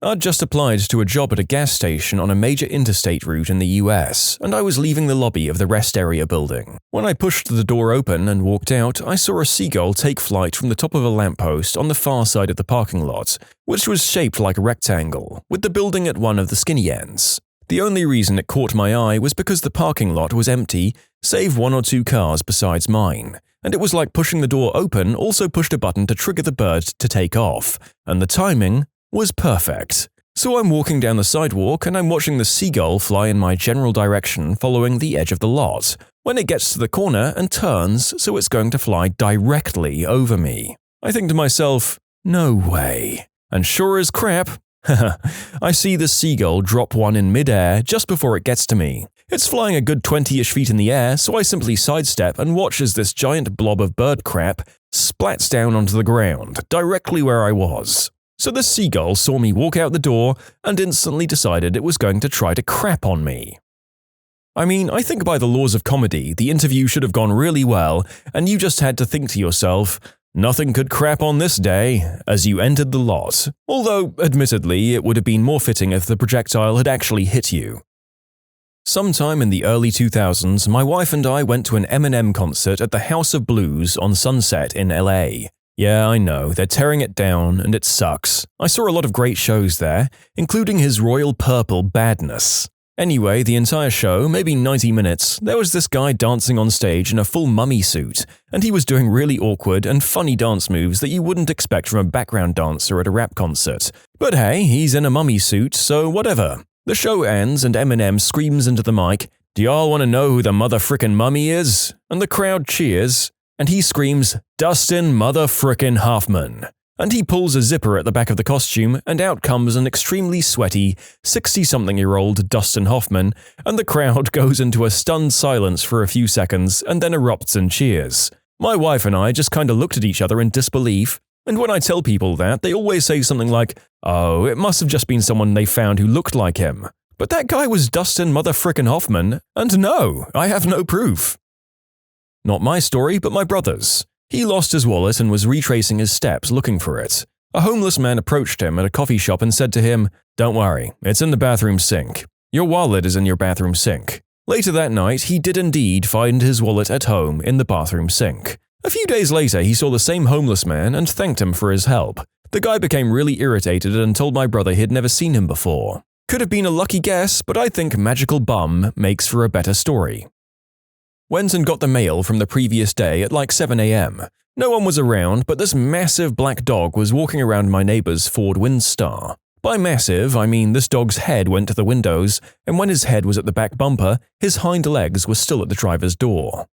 [SPEAKER 1] I'd just applied to a job at a gas station on a major interstate route in the US, and I was leaving the lobby of the rest area building. When I pushed the door open and walked out, I saw a seagull take flight from the top of a lamppost on the far side of the parking lot, which was shaped like a rectangle, with the building at one of the skinny ends. The only reason it caught my eye was because the parking lot was empty, save 1 or 2 cars besides mine, and it was like pushing the door open also pushed a button to trigger the bird to take off, and the timing was perfect. So I'm walking down the sidewalk and I'm watching the seagull fly in my general direction following the edge of the lot, when it gets to the corner and turns so it's going to fly directly over me. I think to myself, no way. And sure as crap, I see the seagull drop one in midair just before it gets to me. It's flying a good 20-ish feet in the air, so I simply sidestep and watch as this giant blob of bird crap splats down onto the ground, directly where I was. So the seagull saw me walk out the door and instantly decided it was going to try to crap on me. I mean, I think by the laws of comedy, the interview should have gone really well, and you just had to think to yourself, nothing could crap on this day, as you entered the lot. Although, admittedly, it would have been more fitting if the projectile had actually hit you. Sometime in the early 2000s, my wife and I went to an Eminem concert at the House of Blues on Sunset in LA. Yeah, I know, they're tearing it down, and it sucks. I saw a lot of great shows there, including his Royal Purple badness. Anyway, the entire show, maybe 90 minutes, there was this guy dancing on stage in a full mummy suit, and he was doing really awkward and funny dance moves that you wouldn't expect from a background dancer at a rap concert. But hey, he's in a mummy suit, so whatever. The show ends and Eminem screams into the mic, "Do y'all want to know who the motherfrickin' mummy is?" And the crowd cheers, and he screams, "Dustin motherfrickin' Hoffman." And he pulls a zipper at the back of the costume, and out comes an extremely sweaty, 60-something-year-old Dustin Hoffman, and the crowd goes into a stunned silence for a few seconds and then erupts in cheers. My wife and I just kinda looked at each other in disbelief, and when I tell people that, they always say something like, "Oh, it must have just been someone they found who looked like him." But that guy was Dustin motherfrickin' Hoffman, and no, I have no proof. Not my story, but my brother's. He lost his wallet and was retracing his steps looking for it. A homeless man approached him at a coffee shop and said to him, "Don't worry, it's in the bathroom sink. Your wallet is in your bathroom sink." Later that night, he did indeed find his wallet at home in the bathroom sink. A few days later, he saw the same homeless man and thanked him for his help. The guy became really irritated and told my brother he'd never seen him before. Could have been a lucky guess, but I think magical bum makes for a better story. Went and got the mail from the previous day at like 7 a.m. No one was around, but this massive black dog was walking around my neighbor's Ford Windstar. By massive, I mean this dog's head went to the windows, and when his head was at the back bumper, his hind legs were still at the driver's door.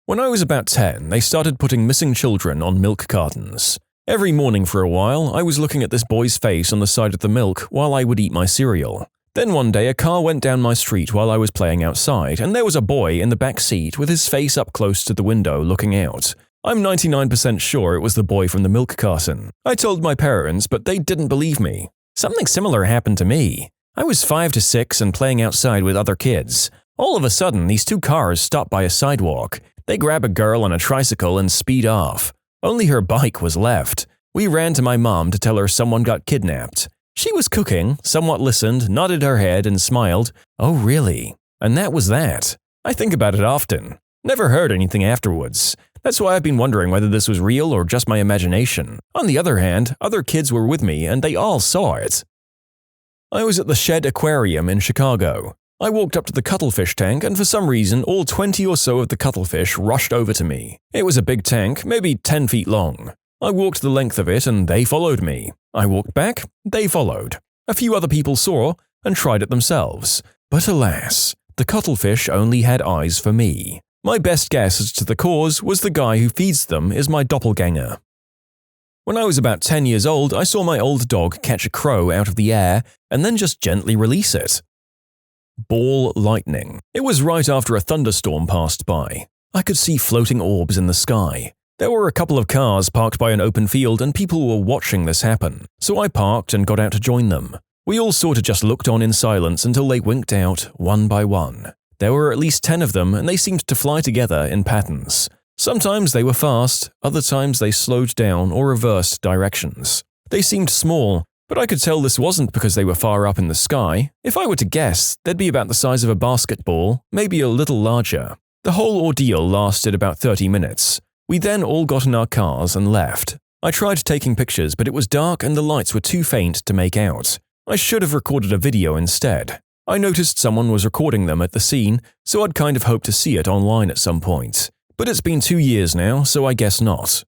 [SPEAKER 1] When I was about 10, they started putting missing children on milk cartons. Every morning for a while, I was looking at this boy's face on the side of the milk while I would eat my cereal. Then one day a car went down my street while I was playing outside, and there was a boy in the back seat with his face up close to the window looking out. I'm 99% sure it was the boy from the milk carton. I told my parents, but they didn't believe me. Something similar happened to me. I was 5 to 6 and playing outside with other kids. All of a sudden, these two cars stop by a sidewalk. They grab a girl on a tricycle and speed off. Only her bike was left. We ran to my mom to tell her someone got kidnapped. She was cooking, somewhat listened, nodded her head, and smiled. "Oh, really?" And that was that. I think about it often. Never heard anything afterwards. That's why I've been wondering whether this was real or just my imagination. On the other hand, other kids were with me and they all saw it. I was at the Shed Aquarium in Chicago. I walked up to the cuttlefish tank and for some reason all 20 or so of the cuttlefish rushed over to me. It was a big tank, maybe 10 feet long. I walked the length of it and they followed me. I walked back, they followed. A few other people saw and tried it themselves. But alas, the cuttlefish only had eyes for me. My best guess as to the cause was the guy who feeds them is my doppelganger. When I was about 10 years old, I saw my old dog catch a crow out of the air and then just gently release it. Ball lightning. It was right after a thunderstorm passed by. I could see floating orbs in the sky. There were a couple of cars parked by an open field and people were watching this happen, so I parked and got out to join them. We all sort of just looked on in silence until they winked out, one by one. There were at least 10 of them and they seemed to fly together in patterns. Sometimes they were fast, other times they slowed down or reversed directions. They seemed small, but I could tell this wasn't because they were far up in the sky. If I were to guess, they'd be about the size of a basketball, maybe a little larger. The whole ordeal lasted about 30 minutes. We then all got in our cars and left. I tried taking pictures, but it was dark and the lights were too faint to make out. I should have recorded a video instead. I noticed someone was recording them at the scene, so I'd kind of hoped to see it online at some point. But it's been 2 years now, so I guess not.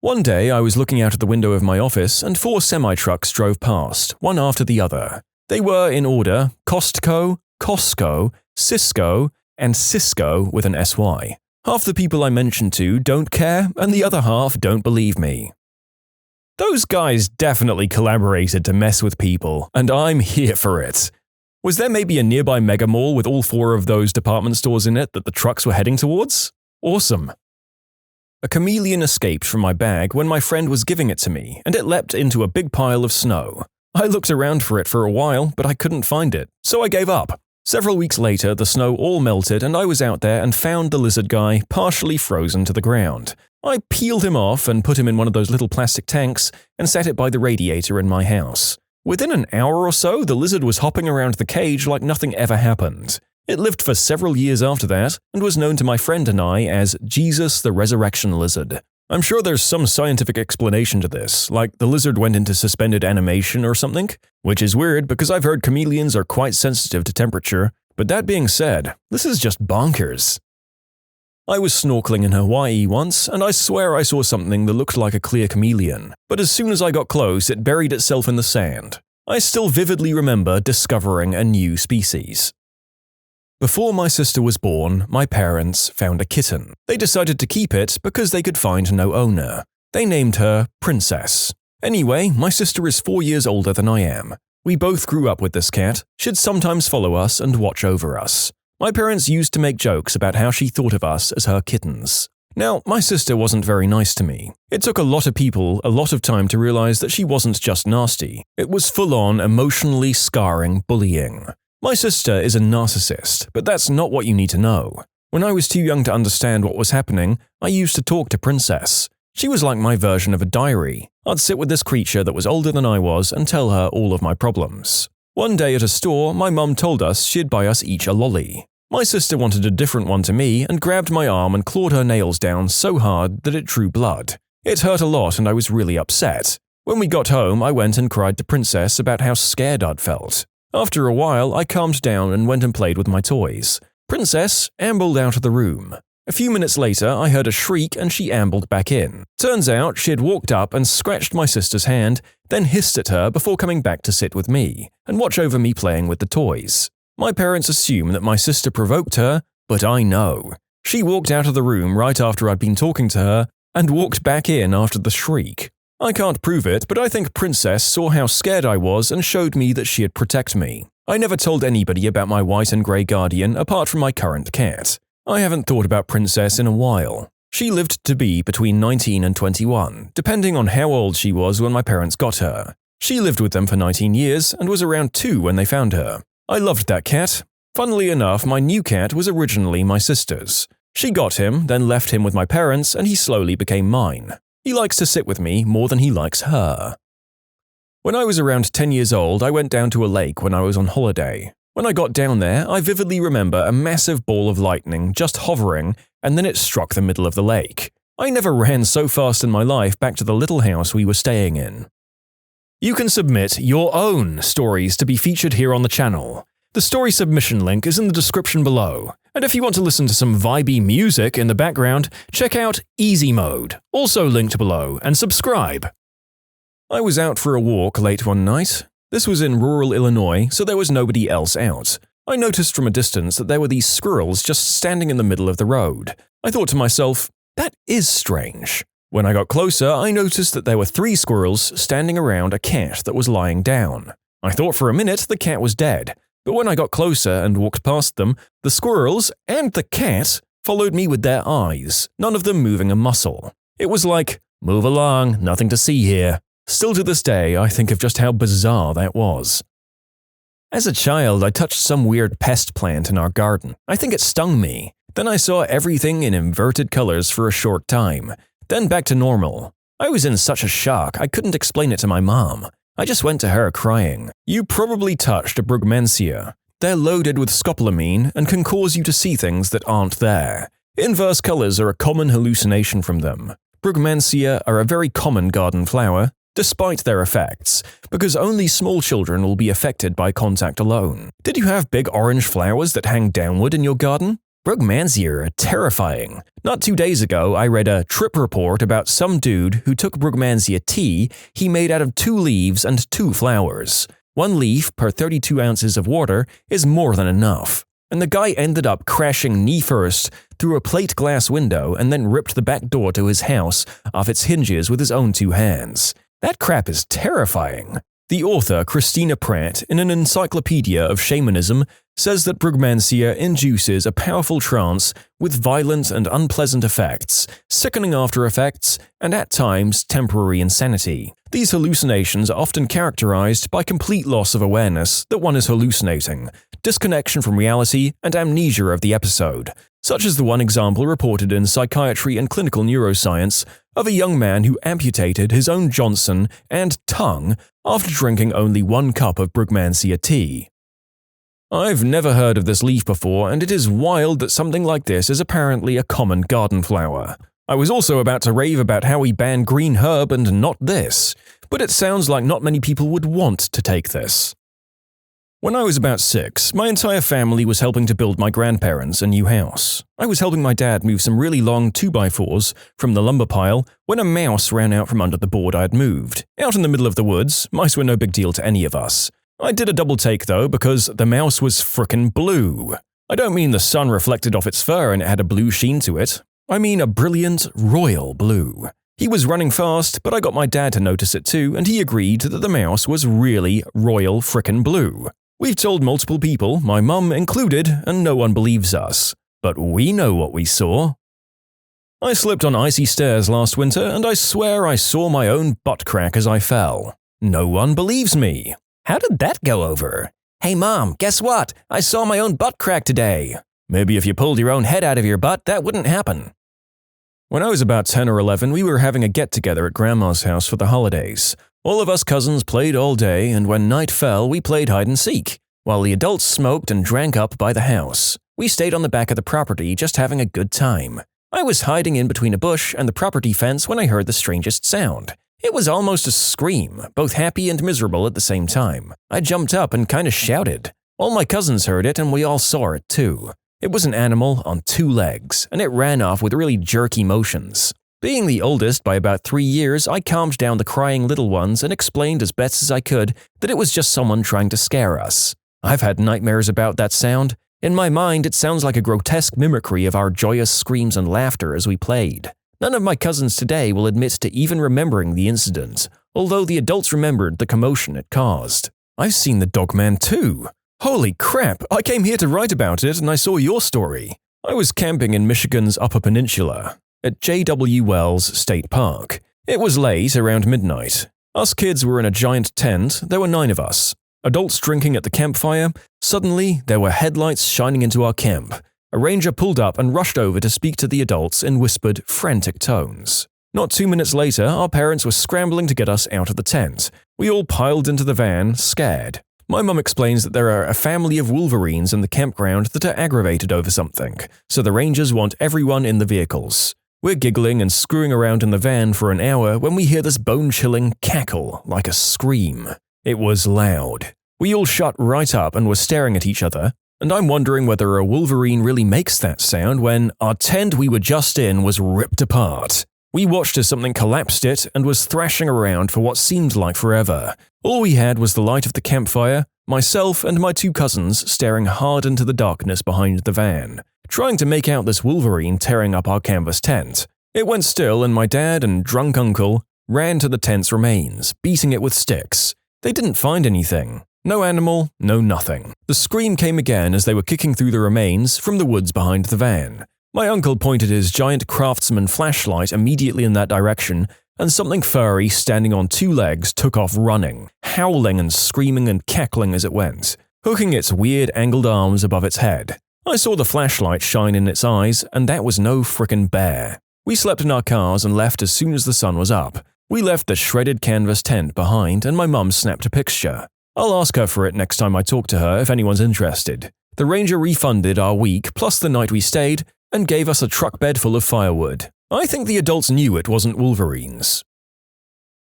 [SPEAKER 1] One day, I was looking out at the window of my office and 4 semi-trucks drove past, one after the other. They were, in order, Costco, Costco, Cisco, and Cisco with an SY. Half the people I mentioned to don't care, and the other half don't believe me. Those guys definitely collaborated to mess with people, and I'm here for it. Was there maybe a nearby mega mall with all 4 of those department stores in it that the trucks were heading towards? Awesome. A chameleon escaped from my bag when my friend was giving it to me, and it leapt into a big pile of snow. I looked around for it for a while, but I couldn't find it, so I gave up. Several weeks later, the snow all melted and I was out there and found the lizard guy partially frozen to the ground. I peeled him off and put him in one of those little plastic tanks and set it by the radiator in my house. Within an hour or so, the lizard was hopping around the cage like nothing ever happened. It lived for several years after that and was known to my friend and I as Jesus the Resurrection Lizard. I'm sure there's some scientific explanation to this, like the lizard went into suspended animation or something, which is weird because I've heard chameleons are quite sensitive to temperature, but that being said, this is just bonkers. I was snorkeling in Hawaii once, and I swear I saw something that looked like a clear chameleon, but as soon as I got close, it buried itself in the sand. I still vividly remember discovering a new species. Before my sister was born, my parents found a kitten. They decided to keep it because they could find no owner. They named her Princess. Anyway, my sister is 4 years older than I am. We both grew up with this cat. She'd sometimes follow us and watch over us. My parents used to make jokes about how she thought of us as her kittens. Now, my sister wasn't very nice to me. It took a lot of people a lot of time to realize that she wasn't just nasty. It was full-on, emotionally scarring bullying. My sister is a narcissist, but that's not what you need to know. When I was too young to understand what was happening, I used to talk to Princess. She was like my version of a diary. I'd sit with this creature that was older than I was and tell her all of my problems. One day at a store, my mum told us she'd buy us each a lolly. My sister wanted a different one to me and grabbed my arm and clawed her nails down so hard that it drew blood. It hurt a lot and I was really upset. When we got home, I went and cried to Princess about how scared I'd felt. After a while, I calmed down and went and played with my toys. Princess ambled out of the room. A few minutes later, I heard a shriek and she ambled back in. Turns out she had walked up and scratched my sister's hand, then hissed at her before coming back to sit with me and watch over me playing with the toys. My parents assume that my sister provoked her, but I know. She walked out of the room right after I'd been talking to her and walked back in after the shriek. I can't prove it, but I think Princess saw how scared I was and showed me that she'd protect me. I never told anybody about my white and grey guardian apart from my current cat. I haven't thought about Princess in a while. She lived to be between 19 and 21, depending on how old she was when my parents got her. She lived with them for 19 years and was around 2 when they found her. I loved that cat. Funnily enough, my new cat was originally my sister's. She got him, then left him with my parents, and he slowly became mine. He likes to sit with me more than he likes her. When I was around 10 years old, I went down to a lake when I was on holiday. When I got down there, I vividly remember a massive ball of lightning just hovering, and then it struck the middle of the lake. I never ran so fast in my life back to the little house we were staying in. You can submit your own stories to be featured here on the channel. The story submission link is in the description below. And if you want to listen to some vibey music in the background, check out easymode, also linked below, and subscribe. I was out for a walk late one night. This was in rural Illinois, so there was nobody else out. I noticed from a distance that there were these squirrels just standing in the middle of the road. I thought to myself, that is strange. When I got closer, I noticed that there were 3 squirrels standing around a cat that was lying down. I thought for a minute the cat was dead. But when I got closer and walked past them, the squirrels and the cat followed me with their eyes, none of them moving a muscle. It was like, move along, nothing to see here. Still to this day, I think of just how bizarre that was. As a child, I touched some weird pest plant in our garden. I think it stung me. Then I saw everything in inverted colors for a short time. Then back to normal. I was in such a shock, I couldn't explain it to my mom. I just went to her crying. You probably touched a brugmansia. They're loaded with scopolamine and can cause you to see things that aren't there. Inverse colors are a common hallucination from them. Brugmansia are a very common garden flower, despite their effects, because only small children will be affected by contact alone. Did you have big orange flowers that hang downward in your garden? Brugmansia are terrifying. Not 2 days ago, I read a trip report about some dude who took brugmansia tea he made out of 2 leaves and 2 flowers. 1 leaf per 32 ounces of water is more than enough. And the guy ended up crashing knee first through a plate glass window and then ripped the back door to his house off its hinges with his own 2 hands. That crap is terrifying. The author, Christina Pratt, in an encyclopedia of shamanism, says that brugmansia induces a powerful trance with violent and unpleasant effects, sickening after effects, and at times temporary insanity. These hallucinations are often characterized by complete loss of awareness that one is hallucinating, disconnection from reality, and amnesia of the episode, such as the one example reported in Psychiatry and Clinical Neuroscience of a young man who amputated his own Johnson and tongue after drinking only 1 cup of brugmansia tea. I've never heard of this leaf before, and it is wild that something like this is apparently a common garden flower. I was also about to rave about how we banned green herb and not this, but it sounds like not many people would want to take this. When I was about 6, my entire family was helping to build my grandparents a new house. I was helping my dad move some really long 2x4s from the lumber pile when a mouse ran out from under the board I had moved. Out in the middle of the woods, mice were no big deal to any of us. I did a double take though because the mouse was frickin' blue. I don't mean the sun reflected off its fur and it had a blue sheen to it. I mean a brilliant royal blue. He was running fast, but I got my dad to notice it too, and he agreed that the mouse was really royal frickin' blue. We've told multiple people, my mum included, and no one believes us. But we know what we saw. I slipped on icy stairs last winter, and I swear I saw my own butt crack as I fell. No one believes me. How did that go over? Hey Mom, guess what? I saw my own butt crack today. Maybe if you pulled your own head out of your butt, that wouldn't happen. When I was about 10 or 11, we were having a get-together at Grandma's house for the holidays. All of us cousins played all day, and when night fell, we played hide-and-seek, while the adults smoked and drank up by the house. We stayed on the back of the property just having a good time. I was hiding in between a bush and the property fence when I heard the strangest sound. It was almost a scream, both happy and miserable at the same time. I jumped up and kind of shouted. All my cousins heard it, and we all saw it too. It was an animal on 2 legs, and it ran off with really jerky motions. Being the oldest by about 3 years, I calmed down the crying little ones and explained as best as I could that it was just someone trying to scare us. I've had nightmares about that sound. In my mind, it sounds like a grotesque mimicry of our joyous screams and laughter as we played. None of my cousins today will admit to even remembering the incident, although the adults remembered the commotion it caused. I've seen the Dogman too. Holy crap, I came here to write about it and I saw your story. I was camping in Michigan's Upper Peninsula, at J.W. Wells State Park. It was late, around midnight. Us kids were in a giant tent, there were 9 of us. Adults drinking at the campfire. Suddenly, there were headlights shining into our camp. A ranger pulled up and rushed over to speak to the adults in whispered, frantic tones. Not 2 minutes later, our parents were scrambling to get us out of the tent. We all piled into the van, scared. My mum explains that there are a family of wolverines in the campground that are aggravated over something, so the rangers want everyone in the vehicles. We're giggling and screwing around in the van for an hour when we hear this bone-chilling cackle, like a scream. It was loud. We all shut right up and were staring at each other, and I'm wondering whether a wolverine really makes that sound when our tent we were just in was ripped apart. We watched as something collapsed it and was thrashing around for what seemed like forever. All we had was the light of the campfire, myself and my 2 cousins staring hard into the darkness behind the van, trying to make out this wolverine tearing up our canvas tent. It went still and my dad and drunk uncle ran to the tent's remains, beating it with sticks. They didn't find anything. No animal, no nothing. The scream came again as they were kicking through the remains from the woods behind the van. My uncle pointed his giant craftsman flashlight immediately in that direction, and something furry standing on 2 legs took off running, howling and screaming and cackling as it went, hooking its weird angled arms above its head. I saw the flashlight shine in its eyes, and that was no frickin' bear. We slept in our cars and left as soon as the sun was up. We left the shredded canvas tent behind, and my mum snapped a picture. I'll ask her for it next time I talk to her if anyone's interested. The ranger refunded our week plus the night we stayed and gave us a truck bed full of firewood. I think the adults knew it wasn't wolverines.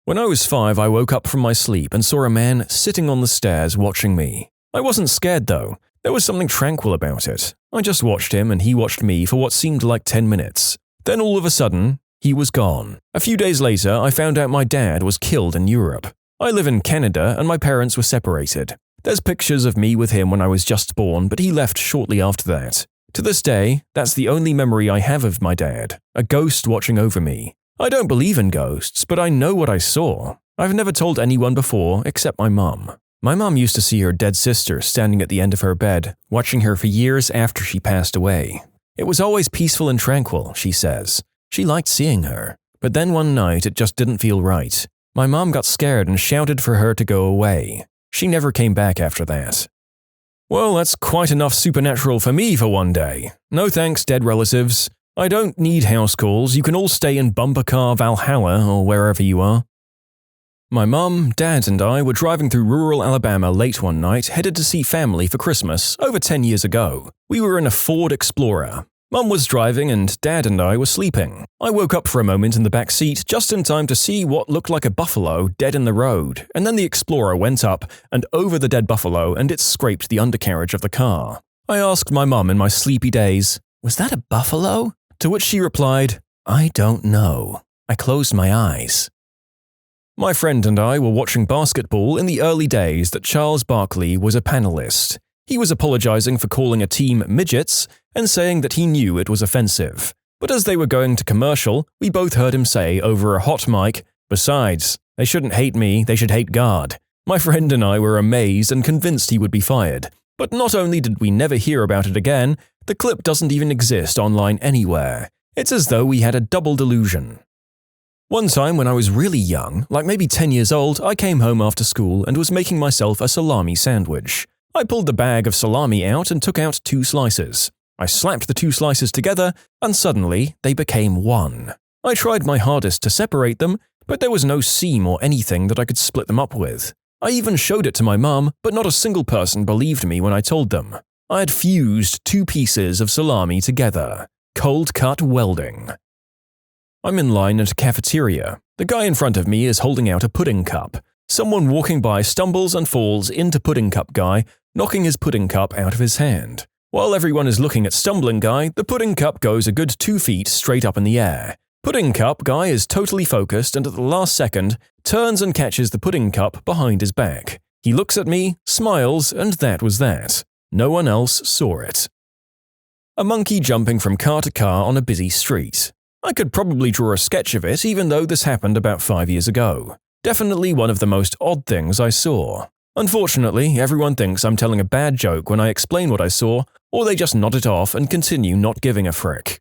[SPEAKER 1] When I was 5, I woke up from my sleep and saw a man sitting on the stairs watching me. I wasn't scared though. There was something tranquil about it. I just watched him and he watched me for what seemed like 10 minutes. Then all of a sudden, he was gone. A few days later, I found out my dad was killed in Europe. I live in Canada and my parents were separated. There's pictures of me with him when I was just born, but he left shortly after that. To this day, that's the only memory I have of my dad, a ghost watching over me. I don't believe in ghosts, but I know what I saw. I've never told anyone before except my mum. My mum used to see her dead sister standing at the end of her bed, watching her for years after she passed away. It was always peaceful and tranquil, she says. She liked seeing her. But then one night it just didn't feel right. My mom got scared and shouted for her to go away. She never came back after that. Well, that's quite enough supernatural for me for one day. No thanks, dead relatives. I don't need house calls. You can all stay in Bumper Car Valhalla or wherever you are. My mum, dad, and I were driving through rural Alabama late one night, headed to see family for Christmas over 10 years ago. We were in a Ford Explorer. Mum was driving and Dad and I were sleeping. I woke up for a moment in the back seat just in time to see what looked like a buffalo dead in the road, and then the Explorer went up and over the dead buffalo and it scraped the undercarriage of the car. I asked my mum in my sleepy days, "Was that a buffalo?" To which she replied, "I don't know." I closed my eyes. My friend and I were watching basketball in the early days that Charles Barkley was a panelist. He was apologizing for calling a team midgets and saying that he knew it was offensive. But as they were going to commercial, we both heard him say over a hot mic, "Besides, they shouldn't hate me, they should hate God." My friend and I were amazed and convinced he would be fired. But not only did we never hear about it again, the clip doesn't even exist online anywhere. It's as though we had a double delusion. One time when I was really young, like maybe 10 years old, I came home after school and was making myself a salami sandwich. I pulled the bag of salami out and took out 2 slices. I slapped the 2 slices together, and suddenly they became one. I tried my hardest to separate them, but there was no seam or anything that I could split them up with. I even showed it to my mum, but not a single person believed me when I told them. I had fused 2 pieces of salami together. Cold-cut welding. I'm in line at a cafeteria. The guy in front of me is holding out a pudding cup. Someone walking by stumbles and falls into pudding cup guy, knocking his pudding cup out of his hand. While everyone is looking at stumbling guy, the pudding cup goes a good 2 feet straight up in the air. Pudding cup guy is totally focused and at the last second, turns and catches the pudding cup behind his back. He looks at me, smiles, and that was that. No one else saw it. A monkey jumping from car to car on a busy street. I could probably draw a sketch of it even though this happened about 5 years ago. Definitely one of the most odd things I saw. Unfortunately, everyone thinks I'm telling a bad joke when I explain what I saw, or they just nod it off and continue not giving a frick.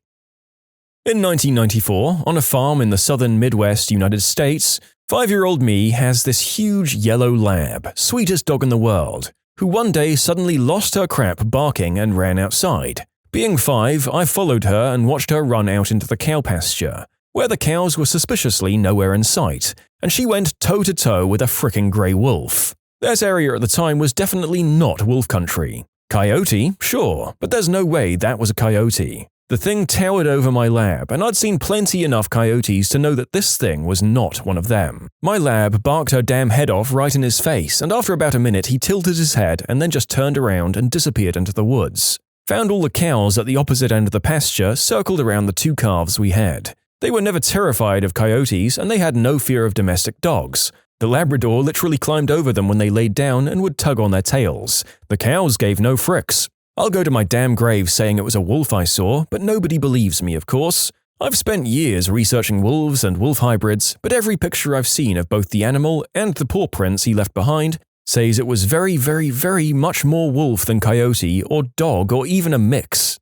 [SPEAKER 1] In 1994, on a farm in the southern Midwest United States, 5-year-old me has this huge yellow lab, sweetest dog in the world, who one day suddenly lost her crap barking and ran outside. Being 5, I followed her and watched her run out into the cow pasture, where the cows were suspiciously nowhere in sight, and she went toe-to-toe with a fricking grey wolf. That area at the time was definitely not wolf country. Coyote, sure, but there's no way that was a coyote. The thing towered over my lab, and I'd seen plenty enough coyotes to know that this thing was not one of them. My lab barked her damn head off right in his face, and after about a minute he tilted his head and then just turned around and disappeared into the woods. Found all the cows at the opposite end of the pasture circled around the 2 calves we had. They were never terrified of coyotes and they had no fear of domestic dogs. The Labrador literally climbed over them when they laid down and would tug on their tails. The cows gave no fricks. I'll go to my damn grave saying it was a wolf I saw, but nobody believes me, of course. I've spent years researching wolves and wolf hybrids, but every picture I've seen of both the animal and the paw prints he left behind says it was very, very, very much more wolf than coyote or dog or even a mix.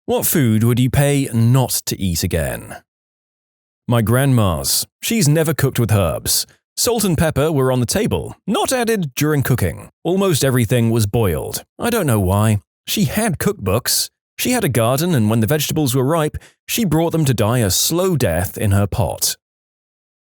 [SPEAKER 1] What food would you pay not to eat again? My grandma's. She's never cooked with herbs. Salt and pepper were on the table, not added during cooking. Almost everything was boiled. I don't know why. She had cookbooks. She had a garden, and when the vegetables were ripe, she brought them to die a slow death in her pot.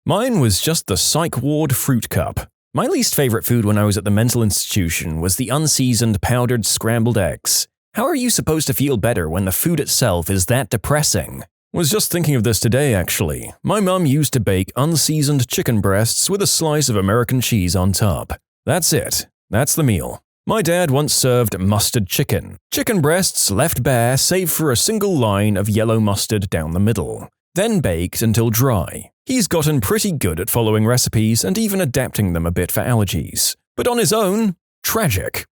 [SPEAKER 1] Mine was just the psych ward fruit cup. My least favorite food when I was at the mental institution was the unseasoned powdered scrambled eggs. How are you supposed to feel better when the food itself is that depressing? Was just thinking of this today, actually. My mum used to bake unseasoned chicken breasts with a slice of American cheese on top. That's it. That's the meal. My dad once served mustard chicken. Chicken breasts left bare save for a single line of yellow mustard down the middle. Then baked until dry. He's gotten pretty good at following recipes and even adapting them a bit for allergies. But on his own, tragic.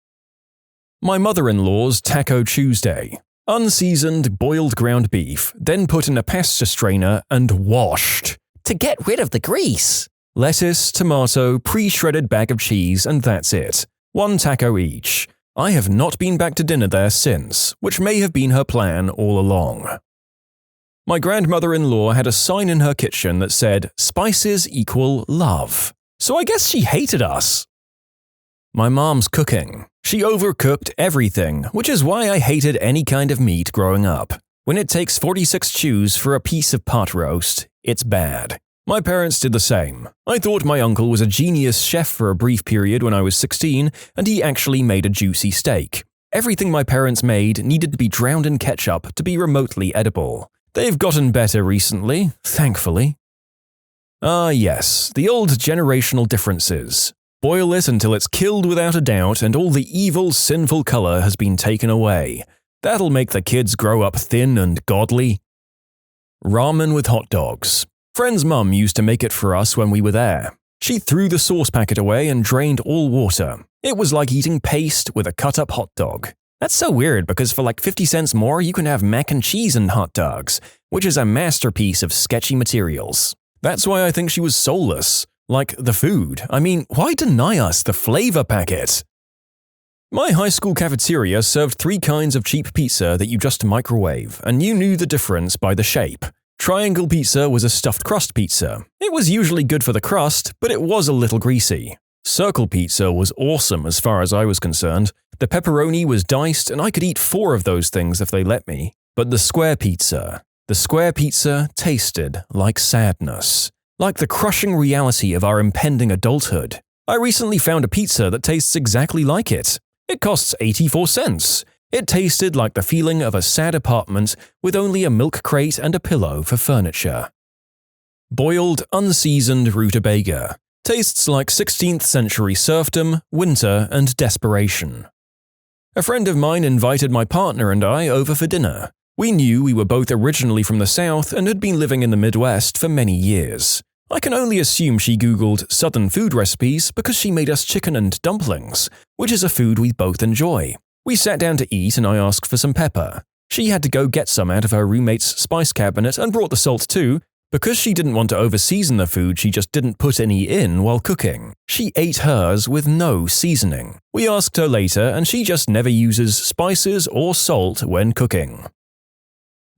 [SPEAKER 1] My mother-in-law's Taco Tuesday. Unseasoned boiled ground beef, then put in a pasta strainer and washed to get rid of the grease. Lettuce, tomato, pre-shredded bag of cheese, and that's it. 1 taco each. I have not been back to dinner there since, which may have been her plan all along. My grandmother-in-law had a sign in her kitchen that said, "Spices equal love." So I guess she hated us. My mom's cooking. She overcooked everything, which is why I hated any kind of meat growing up. When it takes 46 chews for a piece of pot roast, it's bad. My parents did the same. I thought my uncle was a genius chef for a brief period when I was 16, and he actually made a juicy steak. Everything my parents made needed to be drowned in ketchup to be remotely edible. They've gotten better recently, thankfully. Ah yes, the old generational differences. Boil it until it's killed without a doubt and all the evil, sinful color has been taken away. That'll make the kids grow up thin and godly. Ramen with hot dogs. Friend's mum used to make it for us when we were there. She threw the sauce packet away and drained all water. It was like eating paste with a cut-up hot dog. That's so weird because for like 50 cents more you can have mac and cheese and hot dogs, which is a masterpiece of sketchy materials. That's why I think she was soulless. Like the food. I mean, why deny us the flavor packet? My high school cafeteria served 3 kinds of cheap pizza that you just microwave, and you knew the difference by the shape. Triangle pizza was a stuffed crust pizza. It was usually good for the crust, but it was a little greasy. Circle pizza was awesome as far as I was concerned. The pepperoni was diced and I could eat 4 of those things if they let me. But the square pizza tasted like sadness. Like the crushing reality of our impending adulthood. I recently found a pizza that tastes exactly like it. It costs 84 cents. It tasted like the feeling of a sad apartment with only a milk crate and a pillow for furniture. Boiled, unseasoned rutabaga. Tastes like 16th century serfdom, winter, and desperation. A friend of mine invited my partner and I over for dinner. We knew we were both originally from the South and had been living in the Midwest for many years. I can only assume she Googled Southern food recipes because she made us chicken and dumplings, which is a food we both enjoy. We sat down to eat and I asked for some pepper. She had to go get some out of her roommate's spice cabinet and brought the salt too. Because she didn't want to overseason the food, she just didn't put any in while cooking. She ate hers with no seasoning. We asked her later and she just never uses spices or salt when cooking.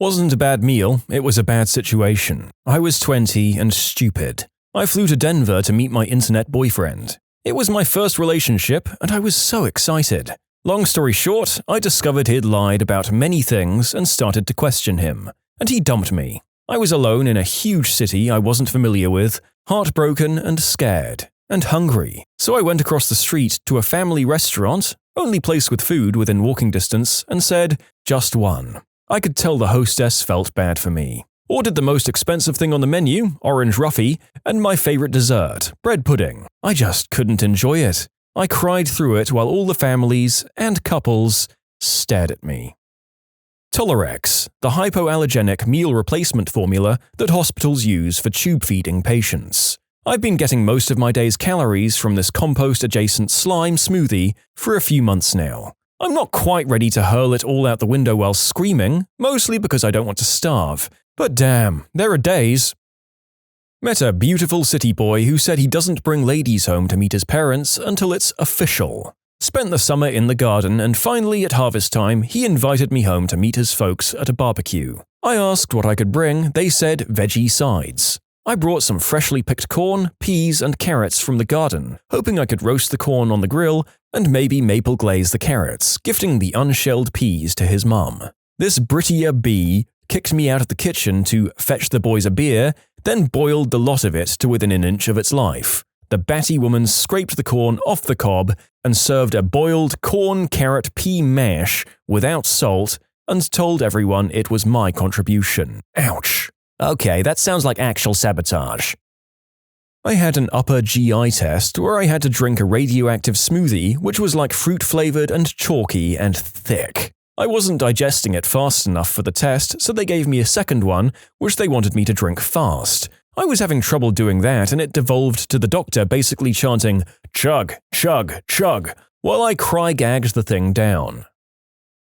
[SPEAKER 1] Wasn't a bad meal, it was a bad situation. I was 20 and stupid. I flew to Denver to meet my internet boyfriend. It was my first relationship and I was so excited. Long story short, I discovered he'd lied about many things and started to question him. And he dumped me. I was alone in a huge city I wasn't familiar with, heartbroken and scared, and hungry. So I went across the street to a family restaurant, only place with food within walking distance, and said, just one. I could tell the hostess felt bad for me. Ordered the most expensive thing on the menu, orange roughy, and my favorite dessert, bread pudding. I just couldn't enjoy it. I cried through it while all the families and couples stared at me. Tolerex, the hypoallergenic meal replacement formula that hospitals use for tube feeding patients. I've been getting most of my day's calories from this compost-adjacent slime smoothie for a few months now. I'm not quite ready to hurl it all out the window while screaming, mostly because I don't want to starve. But damn, there are days. Met a beautiful city boy who said he doesn't bring ladies home to meet his parents until it's official. Spent the summer in the garden and finally at harvest time he invited me home to meet his folks at a barbecue. I asked what I could bring, they said veggie sides. I brought some freshly picked corn, peas and carrots from the garden, hoping I could roast the corn on the grill and maybe maple glaze the carrots, gifting the unshelled peas to his mum. This Britia bee kicked me out of the kitchen to fetch the boys a beer, then boiled the lot of it to within an inch of its life. The batty woman scraped the corn off the cob and served a boiled corn-carrot-pea mash without salt and told everyone it was my contribution. Ouch. Okay, that sounds like actual sabotage. I had an upper GI test where I had to drink a radioactive smoothie which was like fruit-flavored and chalky and thick. I wasn't digesting it fast enough for the test, so they gave me a second one, which they wanted me to drink fast. I was having trouble doing that and it devolved to the doctor basically chanting, chug, chug, chug, while I cry-gagged the thing down.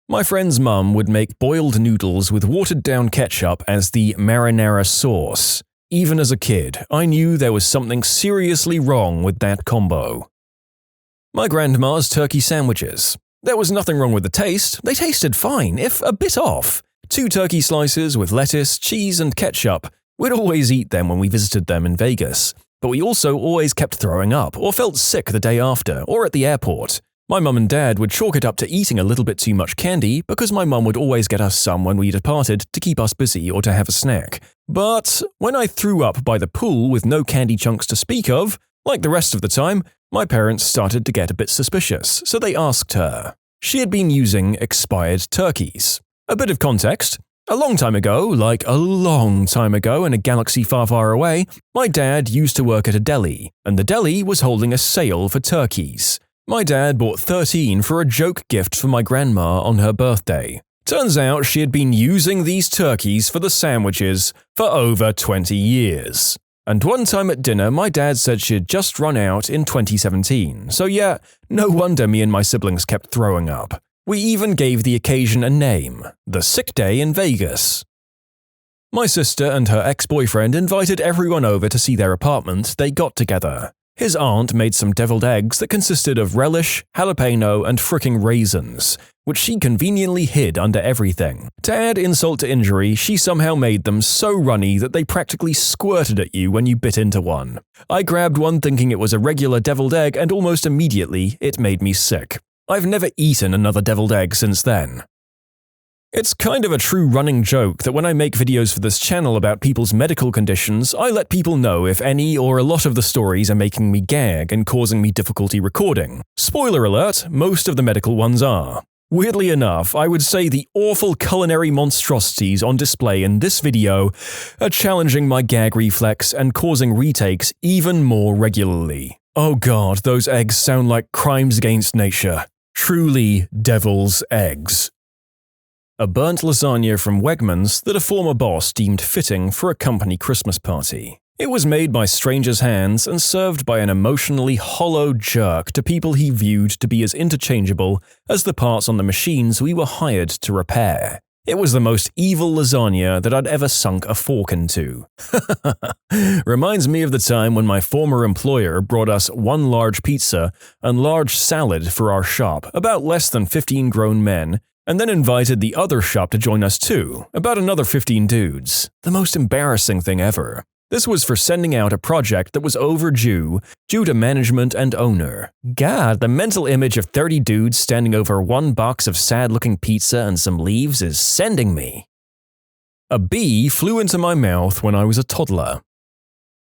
[SPEAKER 1] My friend's mum would make boiled noodles with watered-down ketchup as the marinara sauce. Even as a kid, I knew there was something seriously wrong with that combo. My grandma's turkey sandwiches. There was nothing wrong with the taste, they tasted fine, if a bit off. 2 turkey slices with lettuce, cheese and ketchup. We'd always eat them when we visited them in Vegas, but we also always kept throwing up or felt sick the day after or at the airport. My mum and dad would chalk it up to eating a little bit too much candy because my mum would always get us some when we departed to keep us busy or to have a snack. But when I threw up by the pool with no candy chunks to speak of, like the rest of the time, my parents started to get a bit suspicious, so they asked her. she had been using expired turkeys. A bit of context. A long time ago, like a long time ago in a galaxy far, far away, my dad used to work at a deli, and the deli was holding a sale for turkeys. My dad bought 13 for a joke gift for my grandma on her birthday. Turns out she had been using these turkeys for the sandwiches for over 20 years. And one time at dinner, my dad said she had just run out in 2017, so yeah, no wonder me and my siblings kept throwing up. We even gave the occasion a name, the Sick Day in Vegas. My sister and her ex-boyfriend invited everyone over to see their apartment they got together. His aunt made some deviled eggs that consisted of relish, jalapeno, and fricking raisins, which she conveniently hid under everything. To add insult to injury, she somehow made them so runny that they practically squirted at you when you bit into one. I grabbed one thinking it was a regular deviled egg, and almost immediately it made me sick. I've never eaten another deviled egg since then. It's kind of a true running joke that when I make videos for this channel about people's medical conditions, I let people know if any or a lot of the stories are making me gag and causing me difficulty recording. Spoiler alert, most of the medical ones are. Weirdly enough, I would say the awful culinary monstrosities on display in this video are challenging my gag reflex and causing retakes even more regularly. Oh god, those eggs sound like crimes against nature. Truly devil's eggs. A burnt lasagna from Wegmans that a former boss deemed fitting for a company Christmas party. It was made by strangers' hands and served by an emotionally hollow jerk to people he viewed to be as interchangeable as the parts on the machines we were hired to repair. It was the most evil lasagna that I'd ever sunk a fork into. Reminds me of the time when my former employer brought us one large pizza and large salad for our shop, about less than 15 grown men, and then invited the other shop to join us too, about another 15 dudes. The most embarrassing thing ever. This was for sending out a project that was overdue due to management and owner. God, the mental image of 30 dudes standing over one box of sad-looking pizza and some leaves is sending me. A bee flew into my mouth when I was a toddler.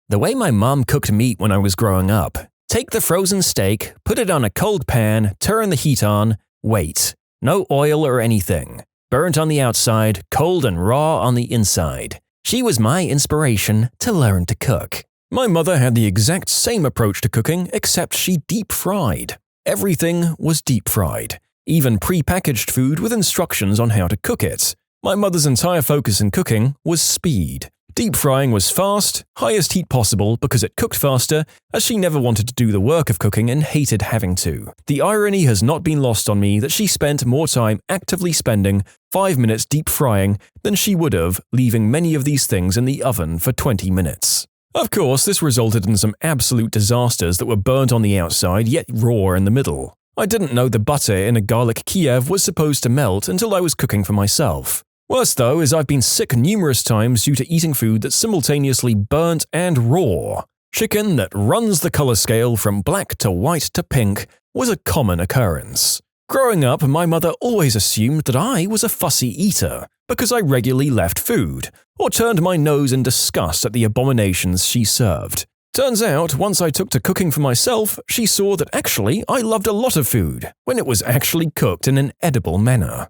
[SPEAKER 1] The way my mom cooked meat when I was growing up. Take the frozen steak, put it on a cold pan, turn the heat on, wait. No oil or anything. Burnt on the outside, cold and raw on the inside. She was my inspiration to learn to cook. My mother had the exact same approach to cooking, except she deep-fried. Everything was deep-fried, even pre-packaged food with instructions on how to cook it. My mother's entire focus in cooking was speed. Deep frying was fast, highest heat possible because it cooked faster, as she never wanted to do the work of cooking and hated having to. The irony has not been lost on me that she spent more time actively spending 5 minutes deep frying than she would have leaving many of these things in the oven for 20 minutes. Of course, this resulted in some absolute disasters that were burnt on the outside yet raw in the middle. I didn't know the butter in a garlic Kiev was supposed to melt until I was cooking for myself. Worse though is I've been sick numerous times due to eating food that's simultaneously burnt and raw. Chicken that runs the color scale from black to white to pink was a common occurrence. Growing up, my mother always assumed that I was a fussy eater because I regularly left food or turned my nose in disgust at the abominations she served. Turns out, once I took to cooking for myself, she saw that actually I loved a lot of food when it was actually cooked in an edible manner.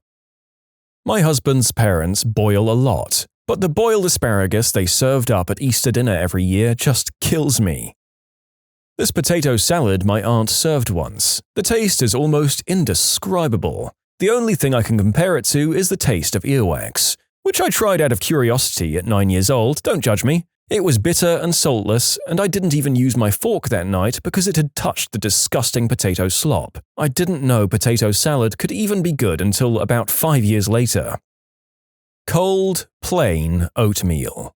[SPEAKER 1] My husband's parents boil a lot, but the boiled asparagus they served up at Easter dinner every year just kills me. This potato salad my aunt served once. The taste is almost indescribable. The only thing I can compare it to is the taste of earwax, which I tried out of curiosity at 9 years old, don't judge me. It was bitter and saltless, and I didn't even use my fork that night because it had touched the disgusting potato slop. I didn't know potato salad could even be good until about 5 years later. Cold, plain oatmeal.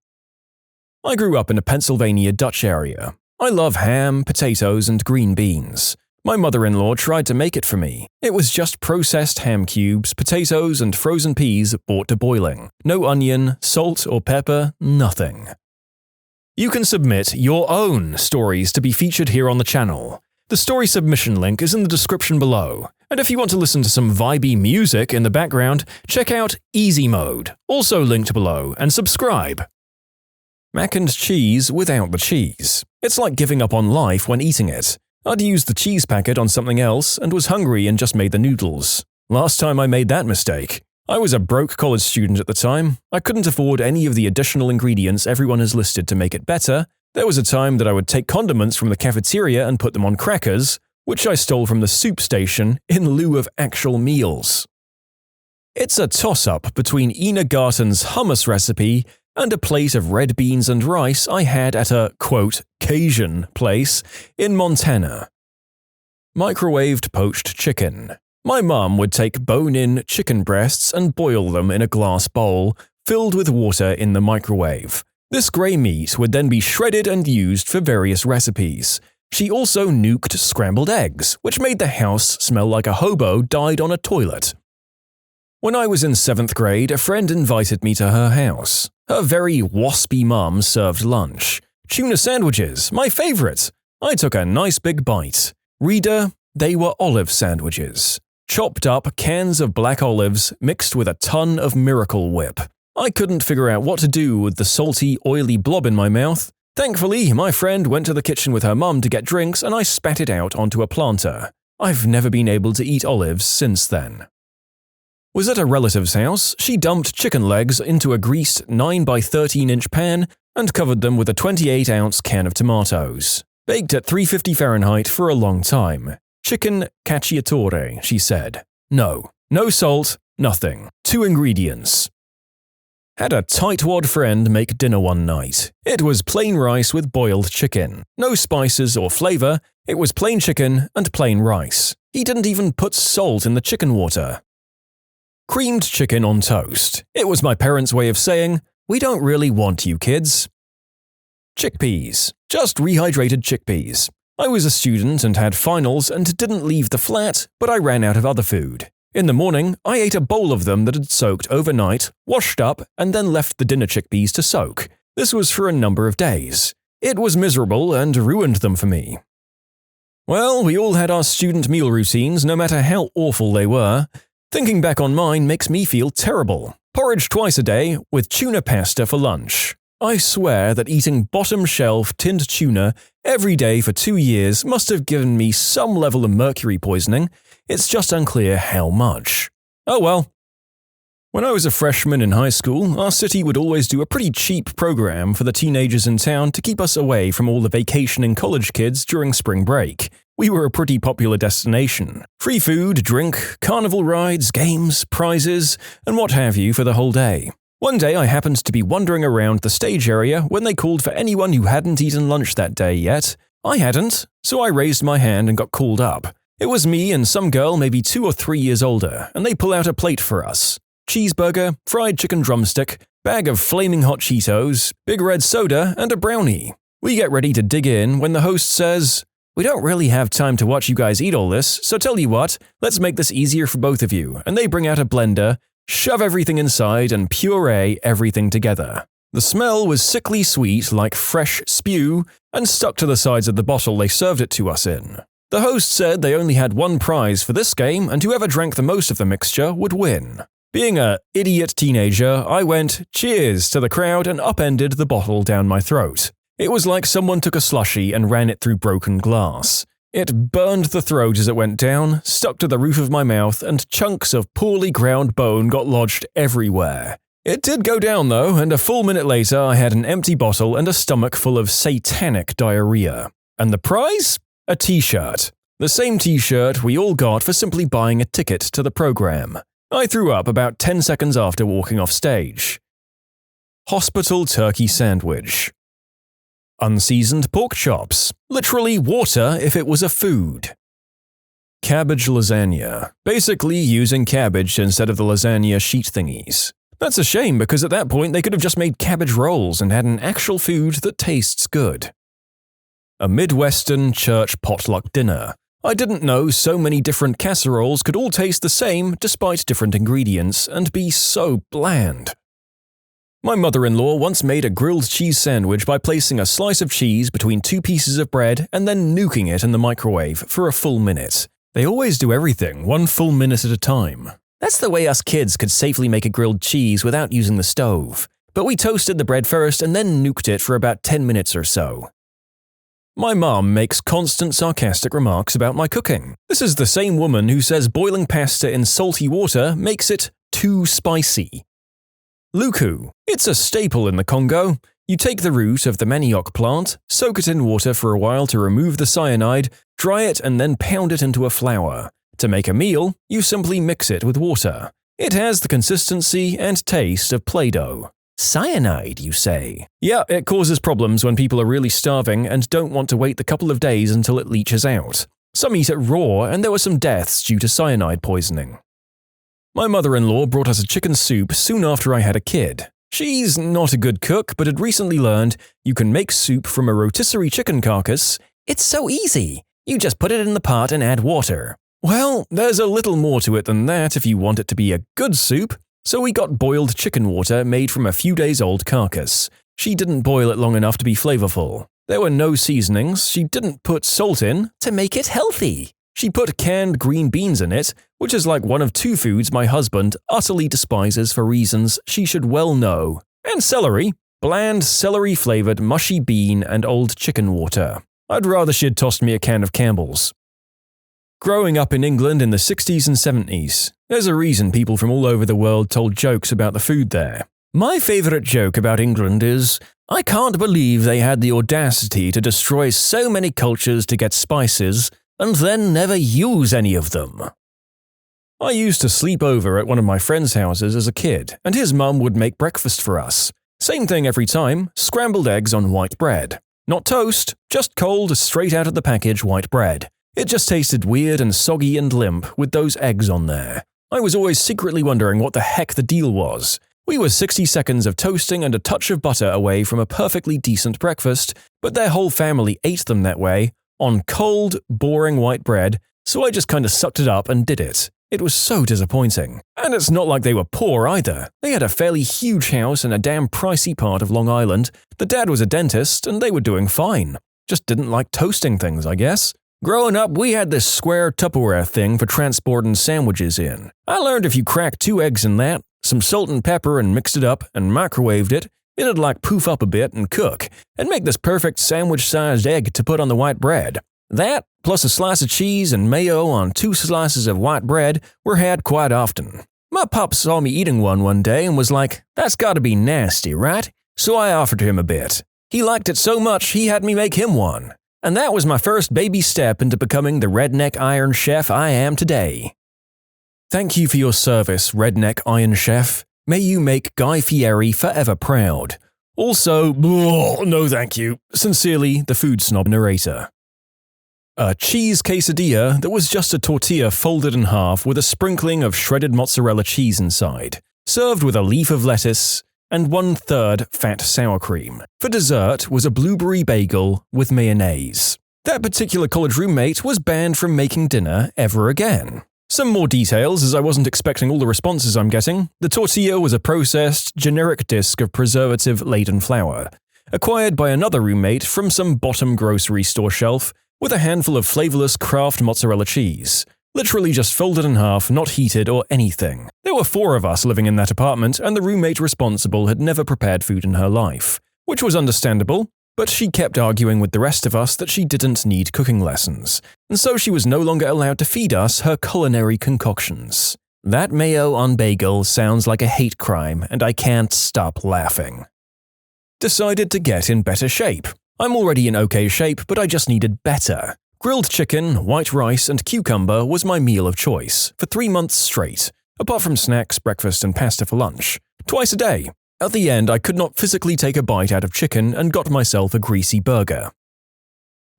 [SPEAKER 1] I grew up in a Pennsylvania Dutch area. I love ham, potatoes, and green beans. My mother-in-law tried to make it for me. It was just processed ham cubes, potatoes, and frozen peas brought to boiling. No onion, salt, or pepper, nothing. You can submit your own stories to be featured here on the channel. The story submission link is in the description below. And if you want to listen to some vibey music in the background, check out easymode, also linked below, and subscribe. Mac and cheese without the cheese. It's like giving up on life when eating it. I'd used the cheese packet on something else and was hungry and just made the noodles. Last time I made that mistake. I was a broke college student at the time. I couldn't afford any of the additional ingredients everyone has listed to make it better. There was a time that I would take condiments from the cafeteria and put them on crackers, which I stole from the soup station in lieu of actual meals. It's a toss-up between Ina Garten's hummus recipe and a plate of red beans and rice I had at a, quote, Cajun place in Montana. Microwaved poached chicken. My mum would take bone-in chicken breasts and boil them in a glass bowl filled with water in the microwave. This grey meat would then be shredded and used for various recipes. She also nuked scrambled eggs, which made the house smell like a hobo died on a toilet. When I was in 7th grade, a friend invited me to her house. Her very waspy mum served lunch. Tuna sandwiches, my favourite. I took a nice big bite. Reader, they were olive sandwiches. Chopped up cans of black olives mixed with a ton of Miracle Whip. I couldn't figure out what to do with the salty, oily blob in my mouth. Thankfully, my friend went to the kitchen with her mum to get drinks and I spat it out onto a planter. I've never been able to eat olives since then. Was at a relative's house. She dumped chicken legs into a greased 9 by 13-inch pan and covered them with a 28-ounce can of tomatoes. Baked at 350 Fahrenheit for a long time. Chicken cacciatore, she said. No salt, nothing. 2 ingredients. Had a tightwad friend make dinner one night. It was plain rice with boiled chicken. No spices or flavor. It was plain chicken and plain rice. He didn't even put salt in the chicken water. Creamed chicken on toast. It was my parents' way of saying, we don't really want you kids. Chickpeas. Just rehydrated chickpeas. I was a student and had finals and didn't leave the flat, but I ran out of other food. In the morning, I ate a bowl of them that had soaked overnight, washed up, and then left the dinner chickpeas to soak. This was for a number of days. It was miserable and ruined them for me. Well, we all had our student meal routines, no matter how awful they were. Thinking back on mine makes me feel terrible. Porridge twice a day, with tuna pasta for lunch. I swear that eating bottom-shelf tinned tuna every day for 2 years must have given me some level of mercury poisoning. It's just unclear how much. Oh well. When I was a freshman in high school, our city would always do a pretty cheap program for the teenagers in town to keep us away from all the vacationing college kids during spring break. We were a pretty popular destination. Free food, drink, carnival rides, games, prizes, and what have you for the whole day. One day I happened to be wandering around the stage area when they called for anyone who hadn't eaten lunch that day yet. I hadn't, so I raised my hand and got called up. It was me and some girl maybe 2 or 3 years older, and they pull out a plate for us. Cheeseburger, fried chicken drumstick, bag of flaming hot Cheetos, big red soda, and a brownie. We get ready to dig in when the host says, "We don't really have time to watch you guys eat all this, so tell you what, let's make this easier for both of you," and they bring out a blender, shove everything inside, and puree everything together. The smell was sickly sweet like fresh spew and stuck to the sides of the bottle they served it to us in. The host said they only had one prize for this game and whoever drank the most of the mixture would win. Being a idiot teenager, I went cheers to the crowd and upended the bottle down my throat. It was like someone took a slushie and ran it through broken glass. It burned the throat as it went down, stuck to the roof of my mouth, and chunks of poorly ground bone got lodged everywhere. It did go down though, and a full minute later I had an empty bottle and a stomach full of satanic diarrhea. And the prize? A t-shirt. The same t-shirt we all got for simply buying a ticket to the program. I threw up about 10 seconds after walking off stage. Hospital turkey sandwich. Unseasoned pork chops. Literally water if it was a food. Cabbage lasagna. Basically using cabbage instead of the lasagna sheet thingies. That's a shame because at that point they could have just made cabbage rolls and had an actual food that tastes good. A Midwestern church potluck dinner. I didn't know so many different casseroles could all taste the same despite different ingredients and be so bland. My mother-in-law once made a grilled cheese sandwich by placing a slice of cheese between 2 pieces of bread and then nuking it in the microwave for a full minute. They always do everything 1 full minute at a time. That's the way us kids could safely make a grilled cheese without using the stove. But we toasted the bread first and then nuked it for about 10 minutes or so. My mum makes constant sarcastic remarks about my cooking. This is the same woman who says boiling pasta in salty water makes it too spicy. Luku. It's a staple in the Congo. You take the root of the manioc plant, soak it in water for a while to remove the cyanide, dry it and then pound it into a flour. To make a meal, you simply mix it with water. It has the consistency and taste of Play-Doh. Cyanide, you say? Yeah, it causes problems when people are really starving and don't want to wait the couple of days until it leaches out. Some eat it raw, and there were some deaths due to cyanide poisoning. My mother-in-law brought us a chicken soup soon after I had a kid. She's not a good cook, but had recently learned you can make soup from a rotisserie chicken carcass. It's so easy. You just put it in the pot and add water. Well, there's a little more to it than that if you want it to be a good soup. So we got boiled chicken water made from a few days old carcass. She didn't boil it long enough to be flavorful. There were no seasonings. She didn't put salt in to make it healthy. She put canned green beans in it, which is like one of two foods my husband utterly despises for reasons she should well know. And celery. Bland, celery-flavored mushy bean and old chicken water. I'd rather she'd tossed me a can of Campbell's. Growing up in England in the 60s and 70s, there's a reason people from all over the world told jokes about the food there. My favourite joke about England is, I can't believe they had the audacity to destroy so many cultures to get spices and then never use any of them. I used to sleep over at one of my friend's houses as a kid, and his mum would make breakfast for us. Same thing every time, scrambled eggs on white bread. Not toast, just cold, straight out of the package white bread. It just tasted weird and soggy and limp with those eggs on there. I was always secretly wondering what the heck the deal was. We were 60 seconds of toasting and a touch of butter away from a perfectly decent breakfast, but their whole family ate them that way, on cold, boring white bread, so I just kinda sucked it up and did it. It was so disappointing. And it's not like they were poor either. They had a fairly huge house in a damn pricey part of Long Island. The dad was a dentist, and they were doing fine. Just didn't like toasting things, I guess. Growing up, we had this square Tupperware thing for transporting sandwiches in. I learned if you cracked 2 eggs in that, some salt and pepper and mixed it up and microwaved it, it'd like poof up a bit and cook, and make this perfect sandwich-sized egg to put on the white bread. That, plus a slice of cheese and mayo on 2 slices of white bread, were had quite often. My pop saw me eating one day and was like, "That's gotta be nasty, right?" So I offered him a bit. He liked it so much he had me make him one. And that was my first baby step into becoming the redneck Iron Chef I am today. Thank you for your service, redneck Iron Chef. May you make Guy Fieri forever proud. Also, no thank you. Sincerely, the food snob narrator. A cheese quesadilla that was just a tortilla folded in half with a sprinkling of shredded mozzarella cheese inside, served with a leaf of lettuce and 1/3 fat sour cream. For dessert was a blueberry bagel with mayonnaise. That particular college roommate was banned from making dinner ever again. Some more details, as I wasn't expecting all the responses I'm getting. The tortilla was a processed, generic disc of preservative-laden flour, acquired by another roommate from some bottom grocery store shelf, with a handful of flavorless Kraft mozzarella cheese. Literally just folded in half, not heated or anything. There were 4 of us living in that apartment, and the roommate responsible had never prepared food in her life. Which was understandable, but she kept arguing with the rest of us that she didn't need cooking lessons, and so she was no longer allowed to feed us her culinary concoctions. That mayo on bagel sounds like a hate crime, and I can't stop laughing. Decided to get in better shape. I'm already in okay shape, but I just needed better. Grilled chicken, white rice, and cucumber was my meal of choice for 3 months straight, apart from snacks, breakfast, and pasta for lunch. Twice a day. At the end, I could not physically take a bite out of chicken and got myself a greasy burger.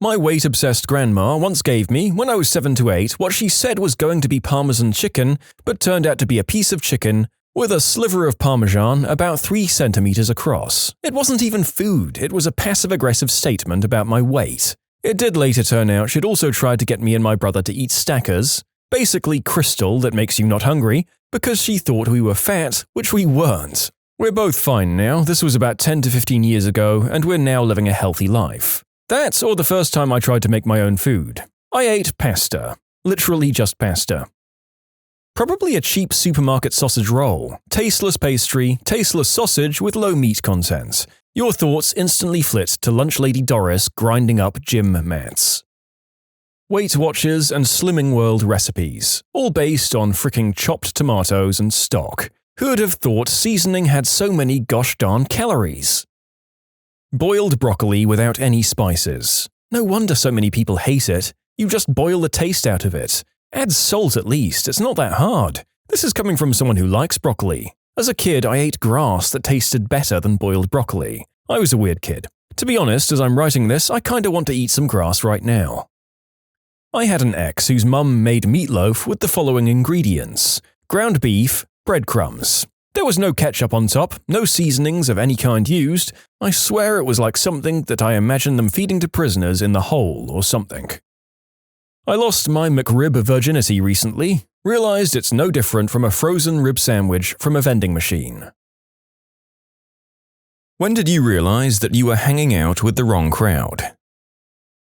[SPEAKER 1] My weight-obsessed grandma once gave me, when I was 7 to 8, what she said was going to be Parmesan chicken, but turned out to be a piece of chicken with a sliver of Parmesan about 3 centimeters across. It wasn't even food, it was a passive-aggressive statement about my weight. It did later turn out she'd also tried to get me and my brother to eat Stackers, basically crystal that makes you not hungry, because she thought we were fat, which we weren't. We're both fine now, this was about 10 to 15 years ago, and we're now living a healthy life. That or the first time I tried to make my own food. I ate pasta. Literally just pasta. Probably a cheap supermarket sausage roll. Tasteless pastry, tasteless sausage with low meat content. Your thoughts instantly flit to lunch lady Doris grinding up gym mats. Weight Watchers and Slimming World recipes, all based on fricking chopped tomatoes and stock. Who'd have thought seasoning had so many gosh darn calories? Boiled broccoli without any spices. No wonder so many people hate it. You just boil the taste out of it. Add salt at least, it's not that hard. This is coming from someone who likes broccoli. As a kid, I ate grass that tasted better than boiled broccoli. I was a weird kid. To be honest, as I'm writing this, I kinda want to eat some grass right now. I had an ex whose mum made meatloaf with the following ingredients: ground beef, breadcrumbs. There was no ketchup on top, no seasonings of any kind used. I swear it was like something that I imagine them feeding to prisoners in the hole or something. I lost my McRib virginity recently. Realized it's no different from a frozen rib sandwich from a vending machine. When did you realize that you were hanging out with the wrong crowd?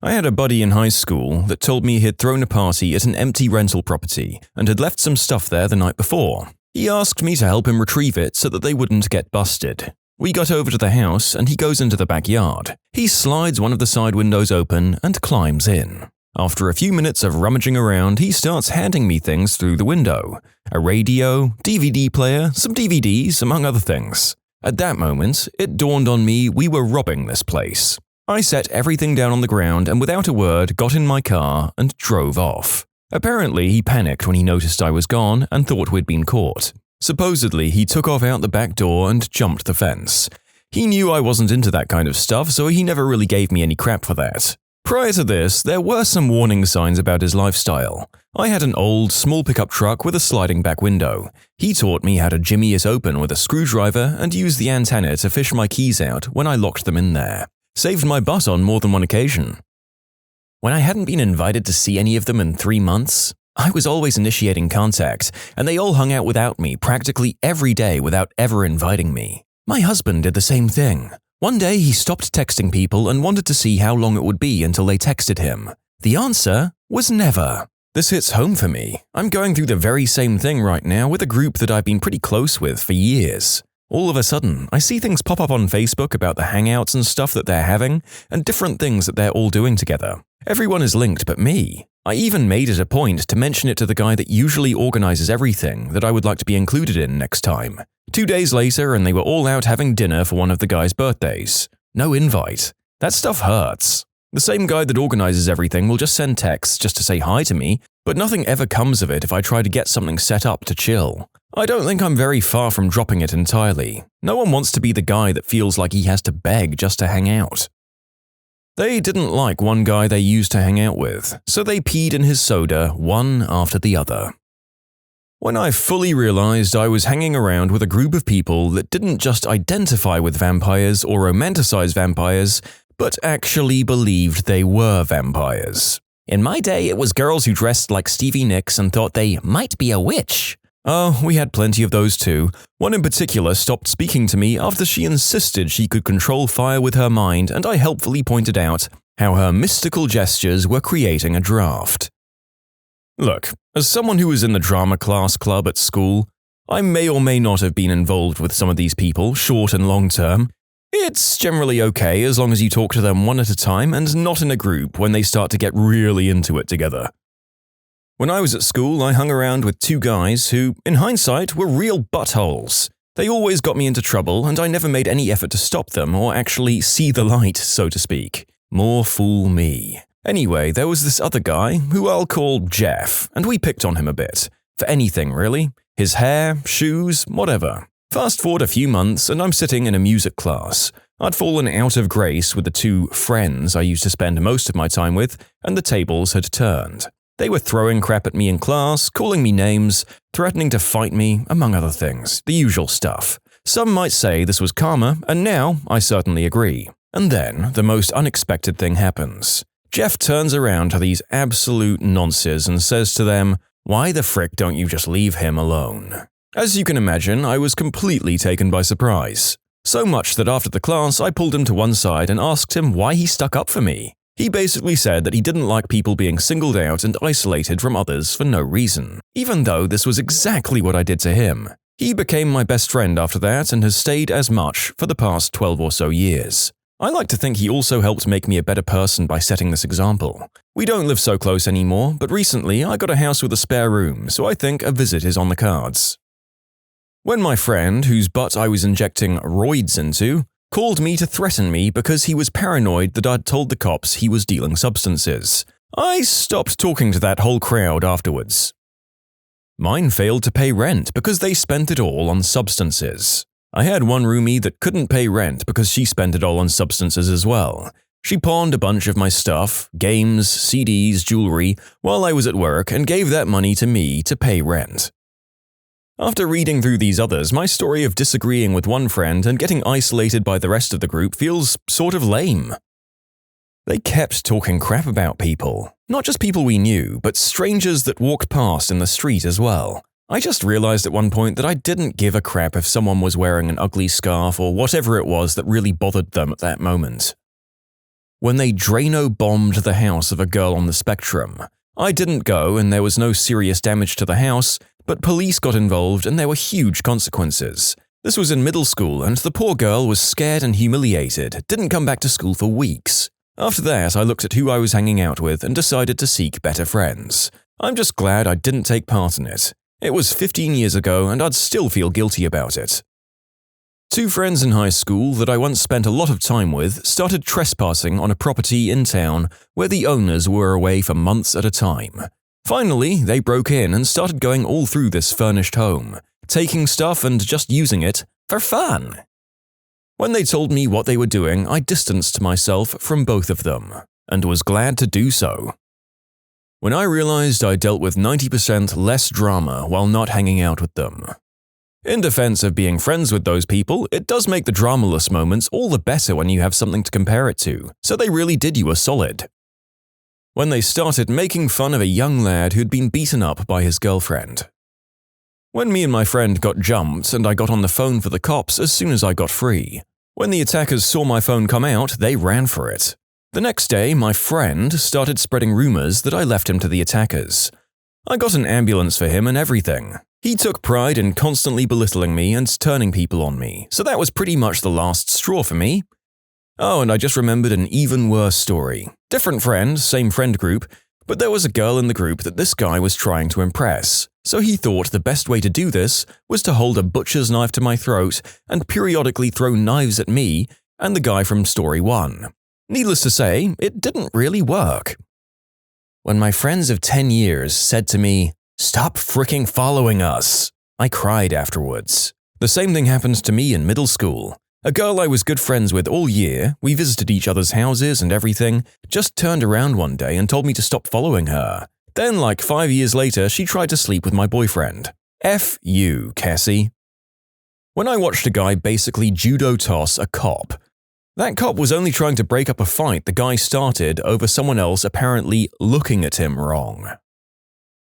[SPEAKER 1] I had a buddy in high school that told me he had thrown a party at an empty rental property and had left some stuff there the night before. He asked me to help him retrieve it so that they wouldn't get busted. We got over to the house and he goes into the backyard. He slides one of the side windows open and climbs in. After a few minutes of rummaging around, he starts handing me things through the window. A radio, DVD player, some DVDs, among other things. At that moment, it dawned on me we were robbing this place. I set everything down on the ground and without a word got in my car and drove off. Apparently, he panicked when he noticed I was gone and thought we'd been caught. Supposedly, he took off out the back door and jumped the fence. He knew I wasn't into that kind of stuff, so he never really gave me any crap for that. Prior to this, there were some warning signs about his lifestyle. I had an old, small pickup truck with a sliding back window. He taught me how to jimmy it open with a screwdriver and use the antenna to fish my keys out when I locked them in there. Saved my butt on more than one occasion. When I hadn't been invited to see any of them in 3 months, I was always initiating contact, and they all hung out without me practically every day without ever inviting me. My husband did the same thing. One day he stopped texting people and wanted to see how long it would be until they texted him. The answer was never. This hits home for me. I'm going through the very same thing right now with a group that I've been pretty close with for years. All of a sudden, I see things pop up on Facebook about the hangouts and stuff that they're having, and different things that they're all doing together. Everyone is linked but me. I even made it a point to mention it to the guy that usually organizes everything that I would like to be included in next time. 2 days later, and they were all out having dinner for one of the guy's birthdays. No invite. That stuff hurts. The same guy that organizes everything will just send texts just to say hi to me, but nothing ever comes of it if I try to get something set up to chill. I don't think I'm very far from dropping it entirely. No one wants to be the guy that feels like he has to beg just to hang out. They didn't like one guy they used to hang out with, so they peed in his soda one after the other. When I fully realized I was hanging around with a group of people that didn't just identify with vampires or romanticize vampires, but actually believed they were vampires. In my day, it was girls who dressed like Stevie Nicks and thought they might be a witch. Oh, we had plenty of those too. One in particular stopped speaking to me after she insisted she could control fire with her mind, and I helpfully pointed out how her mystical gestures were creating a draft. Look, as someone who was in the drama class club at school, I may or may not have been involved with some of these people, short and long term. It's generally okay as long as you talk to them one at a time and not in a group when they start to get really into it together. When I was at school, I hung around with 2 guys who, in hindsight, were real buttholes. They always got me into trouble, and I never made any effort to stop them or actually see the light, so to speak. More fool me. Anyway, there was this other guy, who I'll call Jeff, and we picked on him a bit. For anything, really. His hair, shoes, whatever. Fast forward a few months, and I'm sitting in a music class. I'd fallen out of grace with the 2 friends I used to spend most of my time with, and the tables had turned. They were throwing crap at me in class, calling me names, threatening to fight me, among other things, the usual stuff. Some might say this was karma, and now I certainly agree. And then, the most unexpected thing happens. Jeff turns around to these absolute nonces and says to them, "Why the frick don't you just leave him alone?" As you can imagine, I was completely taken by surprise. So much that after the class, I pulled him to one side and asked him why he stuck up for me. He basically said that he didn't like people being singled out and isolated from others for no reason, even though this was exactly what I did to him. He became my best friend after that and has stayed as much for the past 12 or so years. I like to think he also helped make me a better person by setting this example. We don't live so close anymore, but recently I got a house with a spare room, so I think a visit is on the cards. When my friend, whose butt I was injecting roids into, called me to threaten me because he was paranoid that I'd told the cops he was dealing substances, I stopped talking to that whole crowd afterwards. Mine failed to pay rent because they spent it all on substances. I had one roomie that couldn't pay rent because she spent it all on substances as well. She pawned a bunch of my stuff, games, CDs, jewelry, while I was at work and gave that money to me to pay rent. After reading through these others, my story of disagreeing with one friend and getting isolated by the rest of the group feels sort of lame. They kept talking crap about people, not just people we knew, but strangers that walked past in the street as well. I just realized at one point that I didn't give a crap if someone was wearing an ugly scarf or whatever it was that really bothered them at that moment. When they Drano-bombed the house of a girl on the spectrum, I didn't go and there was no serious damage to the house, but police got involved and there were huge consequences. This was in middle school and the poor girl was scared and humiliated, didn't come back to school for weeks. After that, I looked at who I was hanging out with and decided to seek better friends. I'm just glad I didn't take part in it. It was 15 years ago and I'd still feel guilty about it. Two friends in high school that I once spent a lot of time with started trespassing on a property in town where the owners were away for months at a time. Finally, they broke in and started going all through this furnished home, taking stuff and just using it for fun. When they told me what they were doing, I distanced myself from both of them, and was glad to do so. When I realized I dealt with 90% less drama while not hanging out with them. In defense of being friends with those people, it does make the dramaless moments all the better when you have something to compare it to, so they really did you a solid. When they started making fun of a young lad who'd been beaten up by his girlfriend. When me and my friend got jumped and I got on the phone for the cops as soon as I got free. When the attackers saw my phone come out, they ran for it. The next day, my friend started spreading rumors that I left him to the attackers. I got an ambulance for him and everything. He took pride in constantly belittling me and turning people on me, so that was pretty much the last straw for me. Oh, and I just remembered an even worse story. Different friend, same friend group, but there was a girl in the group that this guy was trying to impress, so he thought the best way to do this was to hold a butcher's knife to my throat and periodically throw knives at me and the guy from story 1. Needless to say, it didn't really work. When my friends of 10 years said to me, "Stop fricking following us," I cried afterwards. The same thing happened to me in middle school. A girl I was good friends with all year, we visited each other's houses and everything, just turned around one day and told me to stop following her. Then, like 5 years later, she tried to sleep with my boyfriend. F you, Cassie. When I watched a guy basically judo toss a cop, that cop was only trying to break up a fight the guy started over someone else apparently looking at him wrong.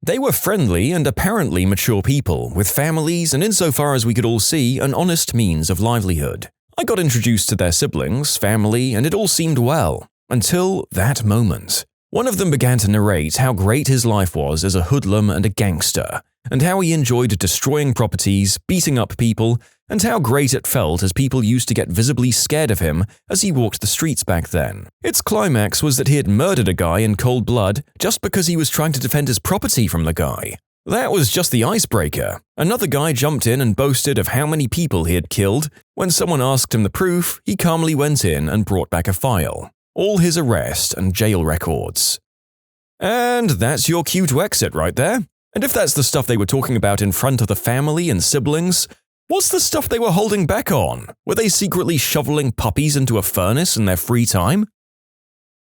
[SPEAKER 1] They were friendly and apparently mature people, with families and insofar as we could all see, an honest means of livelihood. I got introduced to their siblings, family, and it all seemed well. Until that moment. One of them began to narrate how great his life was as a hoodlum and a gangster, and how he enjoyed destroying properties, beating up people, and how great it felt as people used to get visibly scared of him as he walked the streets back then. Its climax was that he had murdered a guy in cold blood just because he was trying to defend his property from the guy. That was just the icebreaker. Another guy jumped in and boasted of how many people he had killed. When someone asked him the proof, he calmly went in and brought back a file. All his arrest and jail records. And that's your cue to exit right there. And if that's the stuff they were talking about in front of the family and siblings, what's the stuff they were holding back on? Were they secretly shoveling puppies into a furnace in their free time?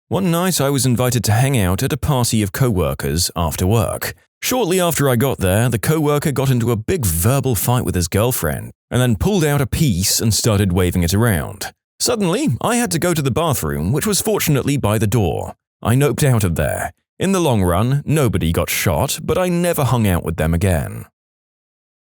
[SPEAKER 1] One night I was invited to hang out at a party of co-workers after work. Shortly after I got there, the co-worker got into a big verbal fight with his girlfriend, and then pulled out a piece and started waving it around. Suddenly, I had to go to the bathroom, which was fortunately by the door. I noped out of there. In the long run, nobody got shot, but I never hung out with them again.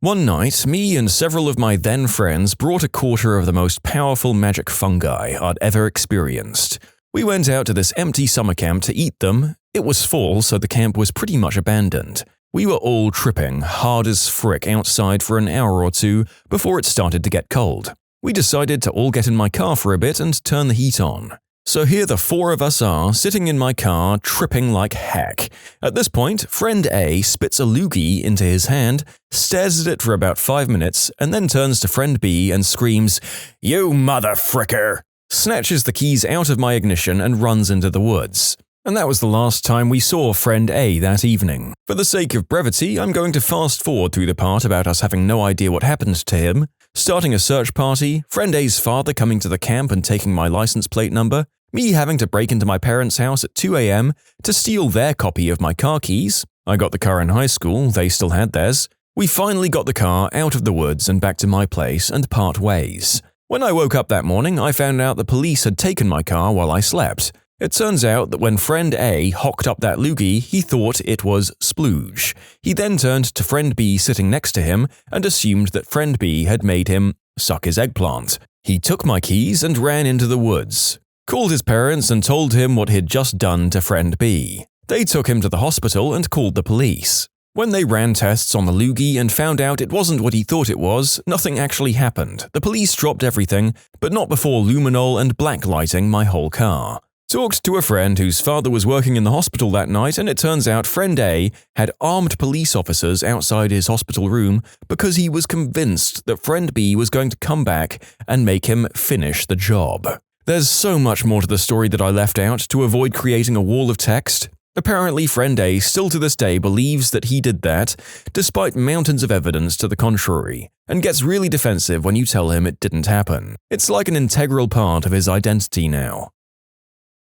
[SPEAKER 1] One night, me and several of my then friends brought a quarter of the most powerful magic fungi I'd ever experienced. We went out to this empty summer camp to eat them. It was fall, so the camp was pretty much abandoned. We were all tripping hard as frick outside for an hour or two before it started to get cold. We decided to all get in my car for a bit and turn the heat on. So here the four of us are, sitting in my car, tripping like heck. At this point, friend A spits a loogie into his hand, stares at it for about 5 minutes, and then turns to friend B and screams, "You motherfricker!" snatches the keys out of my ignition and runs into the woods. And that was the last time we saw friend A that evening. For the sake of brevity, I'm going to fast forward through the part about us having no idea what happened to him, starting a search party, friend A's father coming to the camp and taking my license plate number, me having to break into my parents' house at 2 a.m. to steal their copy of my car keys. I got the car in high school, they still had theirs. We finally got the car out of the woods and back to my place and part ways. When I woke up that morning, I found out the police had taken my car while I slept. It turns out that when friend A hocked up that loogie, he thought it was splooge. He then turned to friend B sitting next to him and assumed that friend B had made him suck his eggplant. He took my keys and ran into the woods. Called his parents and told him what he'd just done to friend B. They took him to the hospital and called the police. When they ran tests on the loogie and found out it wasn't what he thought it was, nothing actually happened. The police dropped everything, but not before luminol and blacklighting my whole car. Talked to a friend whose father was working in the hospital that night, and it turns out friend A had armed police officers outside his hospital room because he was convinced that friend B was going to come back and make him finish the job. There's so much more to the story that I left out to avoid creating a wall of text. Apparently, friend A still to this day believes that he did that, despite mountains of evidence to the contrary, and gets really defensive when you tell him it didn't happen. It's like an integral part of his identity now.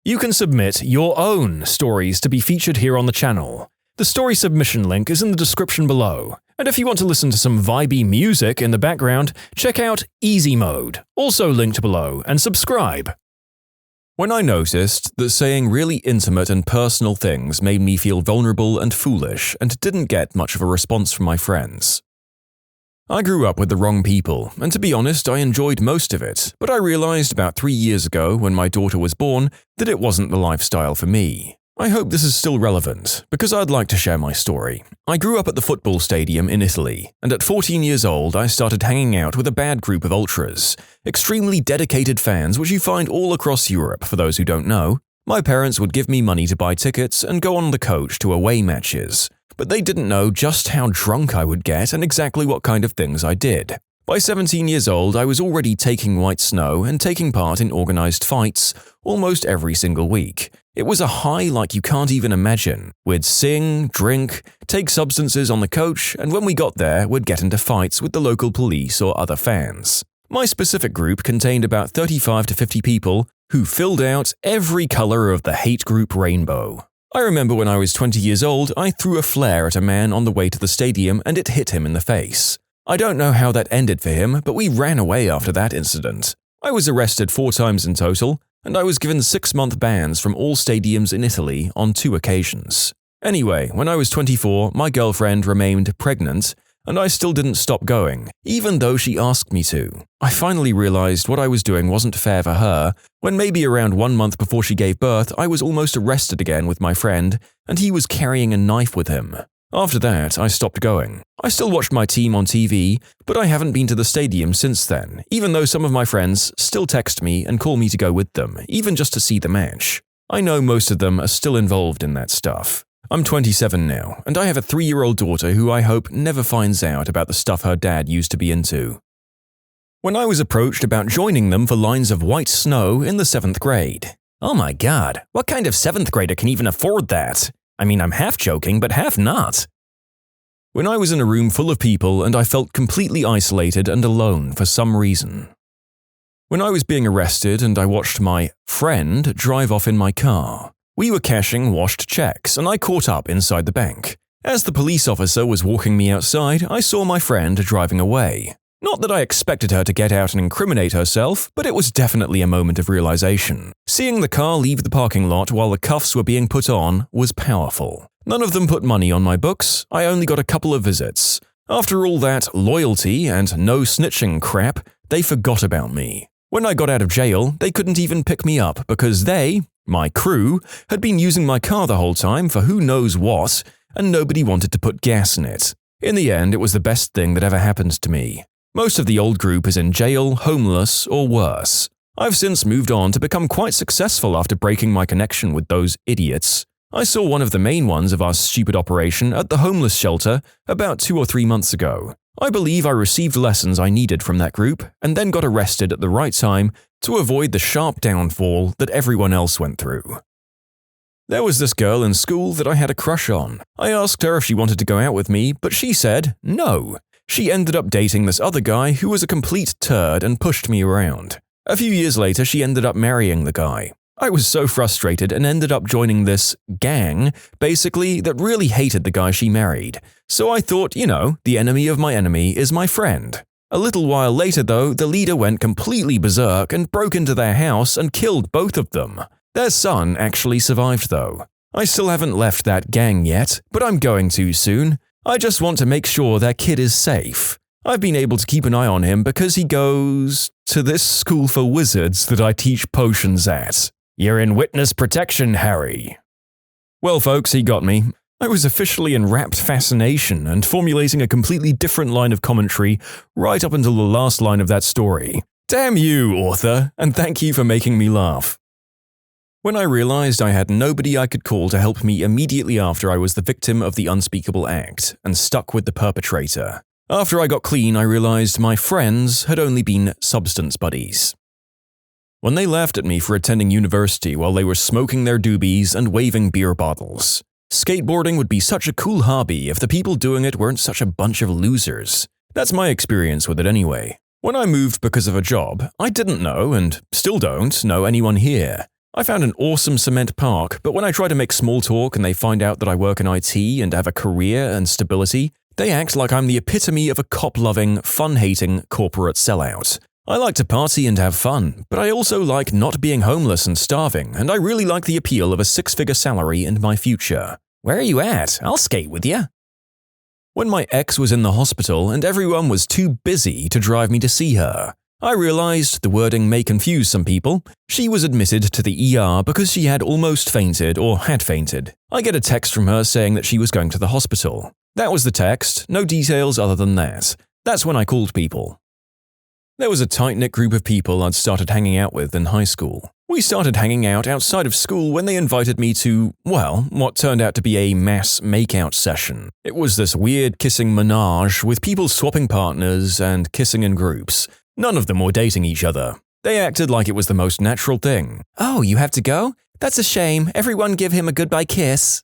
[SPEAKER 1] You can submit your own stories to be featured here on the channel. The story submission link is in the description below. And if you want to listen to some vibey music in the background, check out easymode, also linked below, and subscribe. When I noticed that saying really intimate and personal things made me feel vulnerable and foolish and didn't get much of a response from my friends. I grew up with the wrong people, and to be honest, I enjoyed most of it, but I realized about 3 years ago when my daughter was born that it wasn't the lifestyle for me. I hope this is still relevant, because I'd like to share my story. I grew up at the football stadium in Italy, and at 14 years old I started hanging out with a bad group of ultras, extremely dedicated fans which you find all across Europe for those who don't know. My parents would give me money to buy tickets and go on the coach to away matches, but they didn't know just how drunk I would get and exactly what kind of things I did. By 17 years old, I was already taking white snow and taking part in organized fights almost every single week. It was a high like you can't even imagine. We'd sing, drink, take substances on the coach, and when we got there, we'd get into fights with the local police or other fans. My specific group contained about 35 to 50 people who filled out every color of the hate group rainbow. I remember when I was 20 years old, I threw a flare at a man on the way to the stadium and it hit him in the face. I don't know how that ended for him, but we ran away after that incident. I was arrested 4 times in total, and I was given 6-month bans from all stadiums in Italy on 2 occasions. Anyway, when I was 24, my girlfriend remained pregnant, and I still didn't stop going, even though she asked me to. I finally realized what I was doing wasn't fair for her, when maybe around 1 month before she gave birth, I was almost arrested again with my friend, and he was carrying a knife with him. After that, I stopped going. I still watched my team on TV, but I haven't been to the stadium since then, even though some of my friends still text me and call me to go with them, even just to see the match. I know most of them are still involved in that stuff. I'm 27 now, and I have a 3-year-old daughter who I hope never finds out about the stuff her dad used to be into. When I was approached about joining them for lines of white snow in the 7th grade. Oh my god, what kind of 7th grader can even afford that? I mean, I'm half joking, but half not. When I was in a room full of people and I felt completely isolated and alone for some reason. When I was being arrested and I watched my friend drive off in my car. We were cashing washed checks and I caught up inside the bank. As the police officer was walking me outside, I saw my friend driving away. Not that I expected her to get out and incriminate herself, but it was definitely a moment of realization. Seeing the car leave the parking lot while the cuffs were being put on was powerful. None of them put money on my books, I only got a couple of visits. After all that loyalty and no snitching crap, they forgot about me. When I got out of jail, they couldn't even pick me up because they, my crew, had been using my car the whole time for who knows what, and nobody wanted to put gas in it. In the end, it was the best thing that ever happened to me. Most of the old group is in jail, homeless, or worse. I've since moved on to become quite successful after breaking my connection with those idiots. I saw one of the main ones of our stupid operation at the homeless shelter about 2 or 3 months ago. I believe I received lessons I needed from that group and then got arrested at the right time to avoid the sharp downfall that everyone else went through. There was this girl in school that I had a crush on. I asked her if she wanted to go out with me, but she said no. She ended up dating this other guy who was a complete turd and pushed me around. A few years later, she ended up marrying the guy. I was so frustrated and ended up joining this gang, basically, that really hated the guy she married. So I thought, the enemy of my enemy is my friend. A little while later, though, the leader went completely berserk and broke into their house and killed both of them. Their son actually survived, though. I still haven't left that gang yet, but I'm going to soon. I just want to make sure their kid is safe. I've been able to keep an eye on him because he goes to this school for wizards that I teach potions at. You're in witness protection, Harry. Well, folks, he got me. I was officially in rapt fascination and formulating a completely different line of commentary right up until the last line of that story. Damn you, author, and thank you for making me laugh. When I realized I had nobody I could call to help me immediately after I was the victim of the unspeakable act and stuck with the perpetrator. After I got clean, I realized my friends had only been substance buddies. When they laughed at me for attending university while they were smoking their doobies and waving beer bottles. Skateboarding would be such a cool hobby if the people doing it weren't such a bunch of losers. That's my experience with it anyway. When I moved because of a job, I didn't know, and still don't, know anyone here. I found an awesome cement park, but when I try to make small talk and they find out that I work in IT and have a career and stability, they act like I'm the epitome of a cop-loving, fun-hating corporate sellout. I like to party and have fun, but I also like not being homeless and starving, and I really like the appeal of a 6-figure salary in my future. Where are you at? I'll skate with you. When my ex was in the hospital and everyone was too busy to drive me to see her, I realized the wording may confuse some people. She was admitted to the ER because she had almost fainted or had fainted. I get a text from her saying that she was going to the hospital. That was the text, no details other than that. That's when I called people. There was a tight-knit group of people I'd started hanging out with in high school. We started hanging out outside of school when they invited me to, what turned out to be a mass makeout session. It was this weird kissing menage with people swapping partners and kissing in groups. None of them were dating each other. They acted like it was the most natural thing. Oh, you have to go? That's a shame. Everyone give him a goodbye kiss.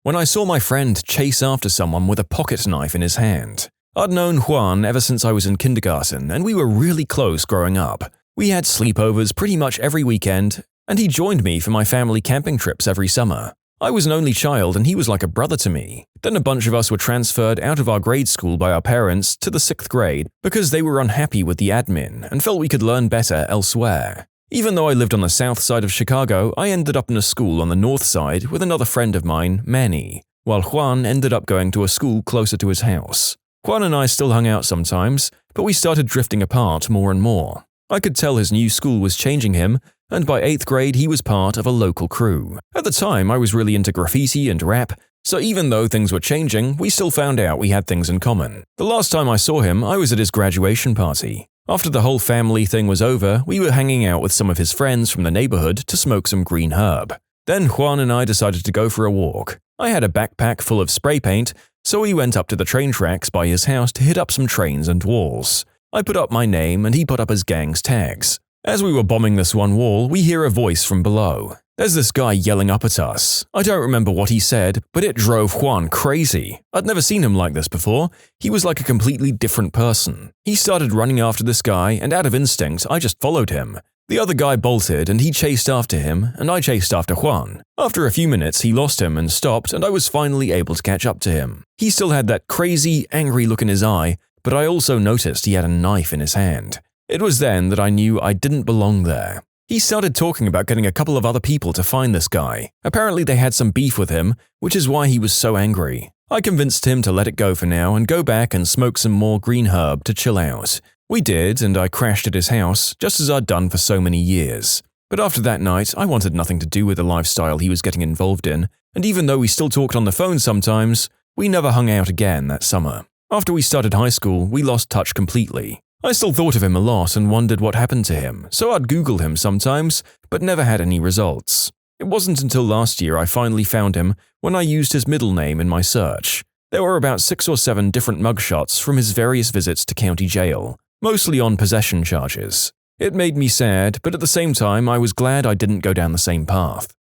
[SPEAKER 1] When I saw my friend chase after someone with a pocket knife in his hand. I'd known Juan ever since I was in kindergarten, and we were really close growing up. We had sleepovers pretty much every weekend, and he joined me for my family camping trips every summer. I was an only child and he was like a brother to me. Then a bunch of us were transferred out of our grade school by our parents to the 6th grade because they were unhappy with the admin and felt we could learn better elsewhere. Even though I lived on the south side of Chicago, I ended up in a school on the north side with another friend of mine, Manny, while Juan ended up going to a school closer to his house. Juan and I still hung out sometimes, but we started drifting apart more and more. I could tell his new school was changing him, and by 8th grade he was part of a local crew. At the time, I was really into graffiti and rap, so even though things were changing, we still found out we had things in common. The last time I saw him, I was at his graduation party. After the whole family thing was over, we were hanging out with some of his friends from the neighborhood to smoke some green herb. Then Juan and I decided to go for a walk. I had a backpack full of spray paint, so we went up to the train tracks by his house to hit up some trains and walls. I put up my name and he put up his gang's tags. As we were bombing this one wall, we hear a voice from below. There's this guy yelling up at us. I don't remember what he said, but it drove Juan crazy. I'd never seen him like this before. He was like a completely different person. He started running after this guy, and out of instinct, I just followed him. The other guy bolted, and he chased after him, and I chased after Juan. After a few minutes, he lost him and stopped, and I was finally able to catch up to him. He still had that crazy, angry look in his eye, but I also noticed he had a knife in his hand. It was then that I knew I didn't belong there. He started talking about getting a couple of other people to find this guy. Apparently they had some beef with him, which is why he was so angry. I convinced him to let it go for now and go back and smoke some more green herb to chill out. We did, and I crashed at his house, just as I'd done for so many years. But after that night, I wanted nothing to do with the lifestyle he was getting involved in, and even though we still talked on the phone sometimes, we never hung out again that summer. After we started high school, we lost touch completely. I still thought of him a lot and wondered what happened to him, so I'd Google him sometimes, but never had any results. It wasn't until last year I finally found him when I used his middle name in my search. There were about 6 or 7 different mugshots from his various visits to county jail, mostly on possession charges. It made me sad, but at the same time I was glad I didn't go down the same path.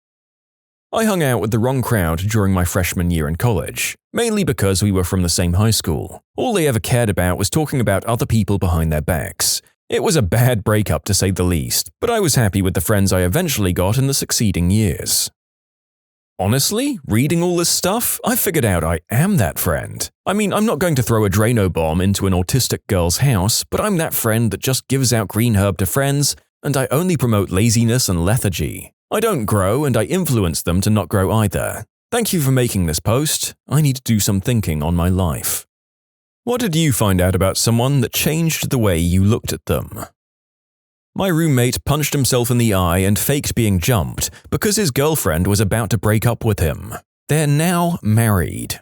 [SPEAKER 1] I hung out with the wrong crowd during my freshman year in college, mainly because we were from the same high school. All they ever cared about was talking about other people behind their backs. It was a bad breakup to say the least, but I was happy with the friends I eventually got in the succeeding years. Honestly, reading all this stuff, I figured out I am that friend. I mean, I'm not going to throw a Drano bomb into an autistic girl's house, but I'm that friend that just gives out green herb to friends, and I only promote laziness and lethargy. I don't grow, and I influence them to not grow either. Thank you for making this post. I need to do some thinking on my life. What did you find out about someone that changed the way you looked at them? My roommate punched himself in the eye and faked being jumped because his girlfriend was about to break up with him. They're now married.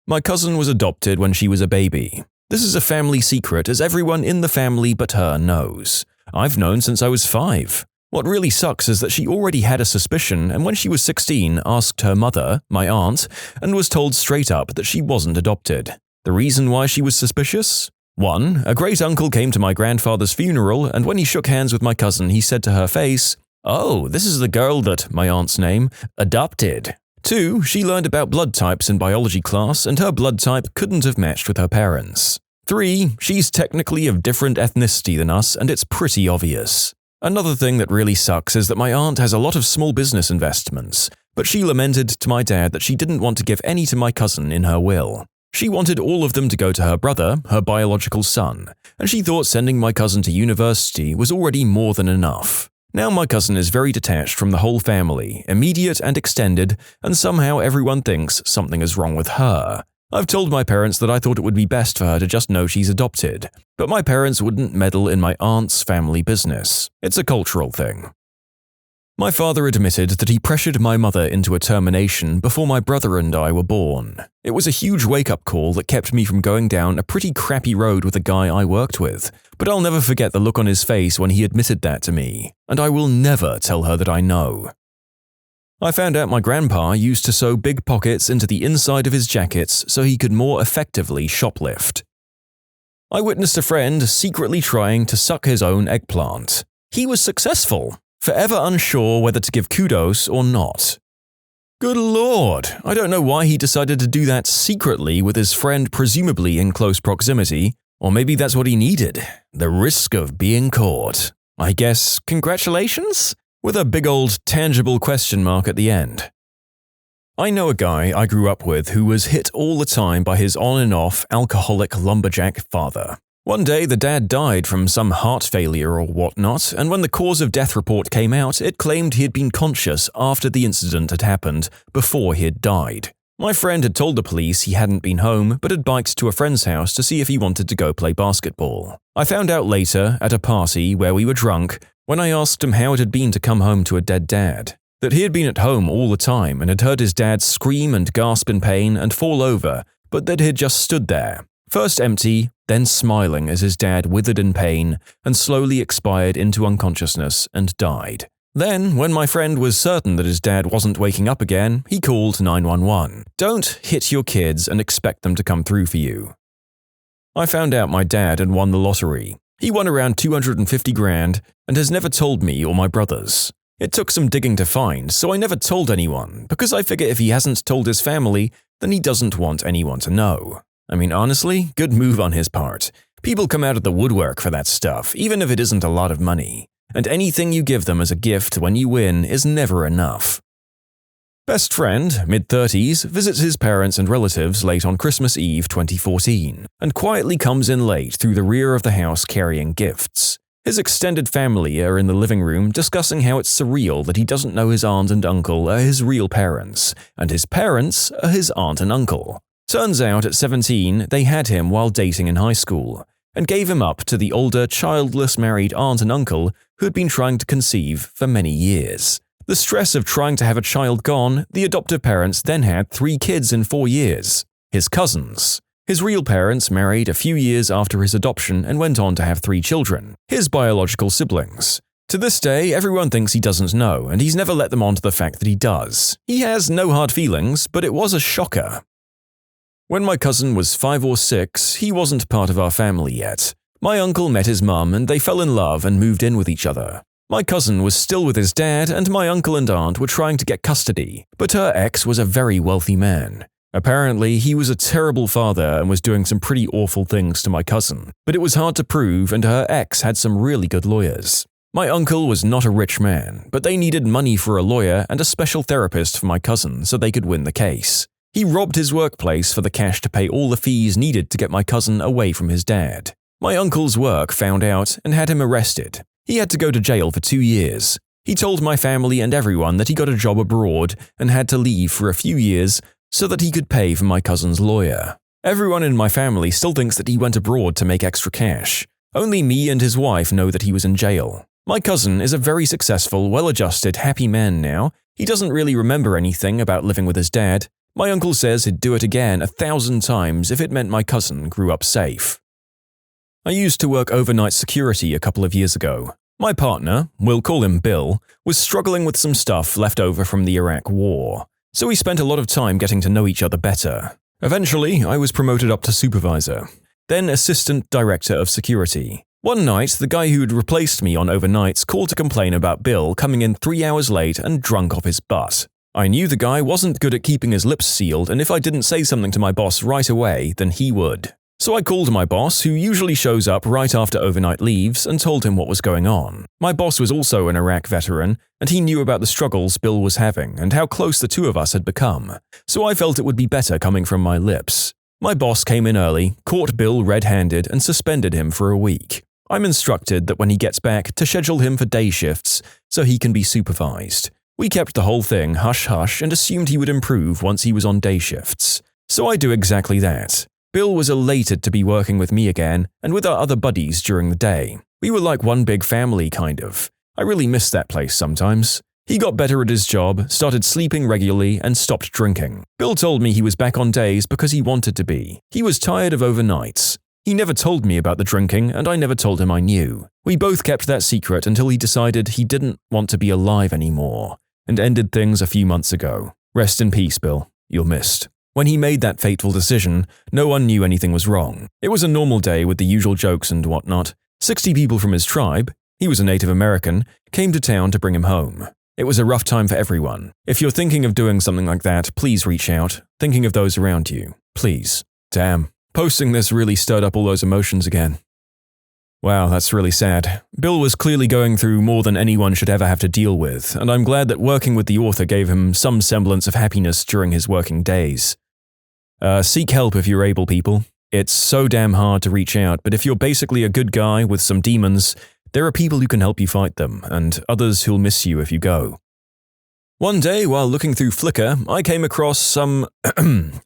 [SPEAKER 1] My cousin was adopted when she was a baby. This is a family secret as everyone in the family but her knows. I've known since I was 5. What really sucks is that she already had a suspicion and when she was 16 asked her mother, my aunt, and was told straight up that she wasn't adopted. The reason why she was suspicious? 1. A great uncle came to my grandfather's funeral and when he shook hands with my cousin he said to her face, "Oh, this is the girl that, my aunt's name, adopted." 2. She learned about blood types in biology class and her blood type couldn't have matched with her parents. 3. She's technically of different ethnicity than us and it's pretty obvious. Another thing that really sucks is that my aunt has a lot of small business investments, but she lamented to my dad that she didn't want to give any to my cousin in her will. She wanted all of them to go to her brother, her biological son, and she thought sending my cousin to university was already more than enough. Now my cousin is very detached from the whole family, immediate and extended, and somehow everyone thinks something is wrong with her. I've told my parents that I thought it would be best for her to just know she's adopted, but my parents wouldn't meddle in my aunt's family business. It's a cultural thing. My father admitted that he pressured my mother into a termination before my brother and I were born. It was a huge wake-up call that kept me from going down a pretty crappy road with a guy I worked with, but I'll never forget the look on his face when he admitted that to me, and I will never tell her that I know. I found out my grandpa used to sew big pockets into the inside of his jackets so he could more effectively shoplift. I witnessed a friend secretly trying to suck his own eggplant. He was successful, forever unsure whether to give kudos or not. Good lord, I don't know why he decided to do that secretly with his friend presumably in close proximity, or maybe that's what he needed, the risk of being caught. I guess congratulations? With a big old tangible question mark at the end. I know a guy I grew up with who was hit all the time by his on and off alcoholic lumberjack father. One day the dad died from some heart failure or whatnot, and when the cause of death report came out, it claimed he had been conscious after the incident had happened, before he had died. My friend had told the police he hadn't been home but had biked to a friend's house to see if he wanted to go play basketball. I found out later, at a party where we were drunk, when I asked him how it had been to come home to a dead dad, that he had been at home all the time and had heard his dad scream and gasp in pain and fall over, but that he had just stood there, first empty, then smiling as his dad withered in pain and slowly expired into unconsciousness and died. Then, when my friend was certain that his dad wasn't waking up again, he called 911. Don't hit your kids and expect them to come through for you. I found out my dad had won the lottery. He won around 250 grand and has never told me or my brothers. It took some digging to find, so I never told anyone, because I figure if he hasn't told his family, then he doesn't want anyone to know. I mean, honestly, good move on his part. People come out of the woodwork for that stuff, even if it isn't a lot of money. And anything you give them as a gift when you win is never enough. Best friend, mid-30s, visits his parents and relatives late on Christmas Eve 2014, and quietly comes in late through the rear of the house carrying gifts. His extended family are in the living room discussing how it's surreal that he doesn't know his aunt and uncle are his real parents, and his parents are his aunt and uncle. Turns out at 17 they had him while dating in high school, and gave him up to the older childless married aunt and uncle who had been trying to conceive for many years. The stress of trying to have a child gone, the adoptive parents then had 3 kids in 4 years. His cousins. His real parents married a few years after his adoption and went on to have 3 children, his biological siblings. To this day, everyone thinks he doesn't know, and he's never let them on to the fact that he does. He has no hard feelings, but it was a shocker. When my cousin was 5 or 6, he wasn't part of our family yet. My uncle met his mum and they fell in love and moved in with each other. My cousin was still with his dad and my uncle and aunt were trying to get custody, but her ex was a very wealthy man. Apparently, he was a terrible father and was doing some pretty awful things to my cousin, but it was hard to prove and her ex had some really good lawyers. My uncle was not a rich man, but they needed money for a lawyer and a special therapist for my cousin so they could win the case. He robbed his workplace for the cash to pay all the fees needed to get my cousin away from his dad. My uncle's work found out and had him arrested. He had to go to jail for 2 years. He told my family and everyone that he got a job abroad and had to leave for a few years so that he could pay for my cousin's lawyer. Everyone in my family still thinks that he went abroad to make extra cash. Only me and his wife know that he was in jail. My cousin is a very successful, well-adjusted, happy man now. He doesn't really remember anything about living with his dad. My uncle says he'd do it again 1,000 times if it meant my cousin grew up safe. I used to work overnight security a couple of years ago. My partner, we'll call him Bill, was struggling with some stuff left over from the Iraq War. So we spent a lot of time getting to know each other better. Eventually, I was promoted up to supervisor, then assistant director of security. One night, the guy who had replaced me on overnights called to complain about Bill coming in 3 hours late and drunk off his butt. I knew the guy wasn't good at keeping his lips sealed, and if I didn't say something to my boss right away, then he would. So I called my boss, who usually shows up right after overnight leaves, and told him what was going on. My boss was also an Iraq veteran, and he knew about the struggles Bill was having and how close the two of us had become, so I felt it would be better coming from my lips. My boss came in early, caught Bill red-handed, and suspended him for a week. I'm instructed that when he gets back to schedule him for day shifts so he can be supervised. We kept the whole thing hush-hush and assumed he would improve once he was on day shifts. So I do exactly that. Bill was elated to be working with me again and with our other buddies during the day. We were like one big family, kind of. I really miss that place sometimes. He got better at his job, started sleeping regularly, and stopped drinking. Bill told me he was back on days because he wanted to be. He was tired of overnights. He never told me about the drinking, and I never told him I knew. We both kept that secret until he decided he didn't want to be alive anymore, and ended things a few months ago. Rest in peace, Bill. You're missed. When he made that fateful decision, no one knew anything was wrong. It was a normal day with the usual jokes and whatnot. 60 people from his tribe, he was a Native American, came to town to bring him home. It was a rough time for everyone. If you're thinking of doing something like that, please reach out. Thinking of those around you. Please. Damn. Posting this really stirred up all those emotions again. Wow, that's really sad. Bill was clearly going through more than anyone should ever have to deal with, and I'm glad that working with the author gave him some semblance of happiness during his working days. Seek help if you're able, people. It's so damn hard to reach out, but if you're basically a good guy with some demons, there are people who can help you fight them, and others who'll miss you if you go. One day, while looking through Flickr, I came across some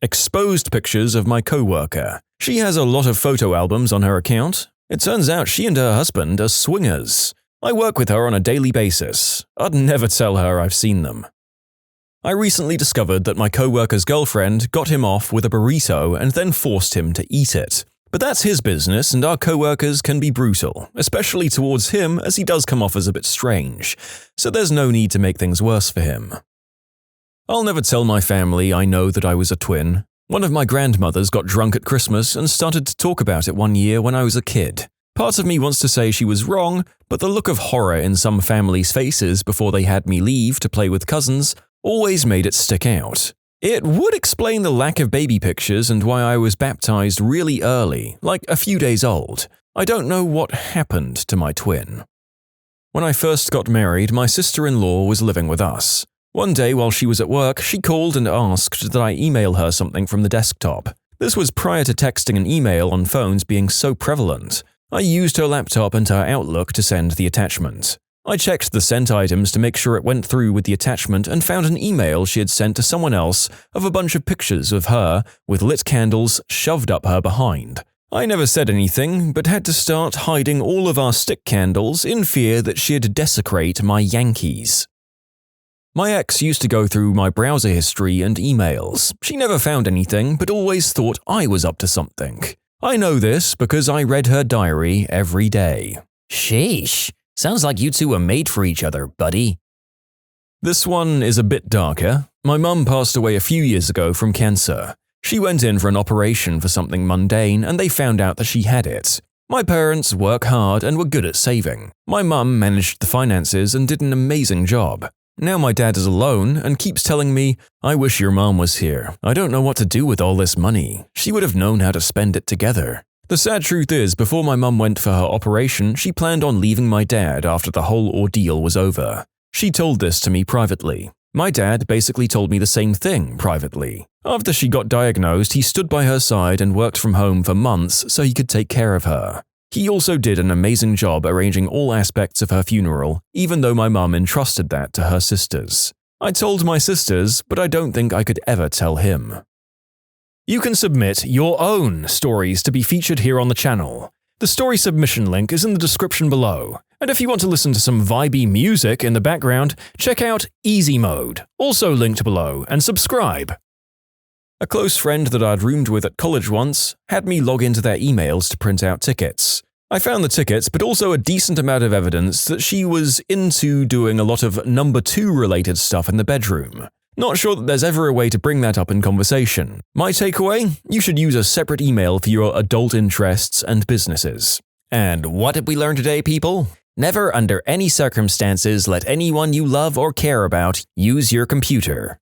[SPEAKER 1] exposed pictures of my coworker. She has a lot of photo albums on her account. It turns out she and her husband are swingers. I work with her on a daily basis. I'd never tell her I've seen them. I recently discovered that my coworker's girlfriend got him off with a burrito and then forced him to eat it. But that's his business, and our coworkers can be brutal, especially towards him as he does come off as a bit strange, so there's no need to make things worse for him. I'll never tell my family I know that I was a twin. One of my grandmothers got drunk at Christmas and started to talk about it one year when I was a kid. Part of me wants to say she was wrong, but the look of horror in some families' faces before they had me leave to play with cousins always made it stick out. It would explain the lack of baby pictures and why I was baptized really early, like a few days old. I don't know what happened to my twin. When I first got married, my sister-in-law was living with us. One day while she was at work, she called and asked that I email her something from the desktop. This was prior to texting and email on phones being so prevalent. I used her laptop and her Outlook to send the attachment. I checked the sent items to make sure it went through with the attachment and found an email she had sent to someone else of a bunch of pictures of her with lit candles shoved up her behind. I never said anything, but had to start hiding all of our stick candles in fear that she'd desecrate my Yankees. My ex used to go through my browser history and emails. She never found anything, but always thought I was up to something. I know this because I read her diary every day.
[SPEAKER 2] Sheesh. Sounds like you two are made for each other, buddy.
[SPEAKER 1] This one is a bit darker. My mum passed away a few years ago from cancer. She went in for an operation for something mundane and they found out that she had it. My parents work hard and were good at saving. My mum managed the finances and did an amazing job. Now my dad is alone and keeps telling me, "I wish your mom was here. I don't know what to do with all this money. She would have known how to spend it together." The sad truth is, before my mum went for her operation, she planned on leaving my dad after the whole ordeal was over. She told this to me privately. My dad basically told me the same thing privately. After she got diagnosed, he stood by her side and worked from home for months so he could take care of her. He also did an amazing job arranging all aspects of her funeral, even though my mum entrusted that to her sisters. I told my sisters, but I don't think I could ever tell him. You can submit your own stories to be featured here on the channel. The story submission link is in the description below. And if you want to listen to some vibey music in the background, check out easymode, also linked below, and subscribe. A close friend that I'd roomed with at college once had me log into their emails to print out tickets. I found the tickets, but also a decent amount of evidence that she was into doing a lot of number 2 related stuff in the bedroom. Not sure that there's ever a way to bring that up in conversation. My takeaway? You should use a separate email for your adult interests and businesses.
[SPEAKER 2] And what did we learn today, people? Never under any circumstances let anyone you love or care about use your computer.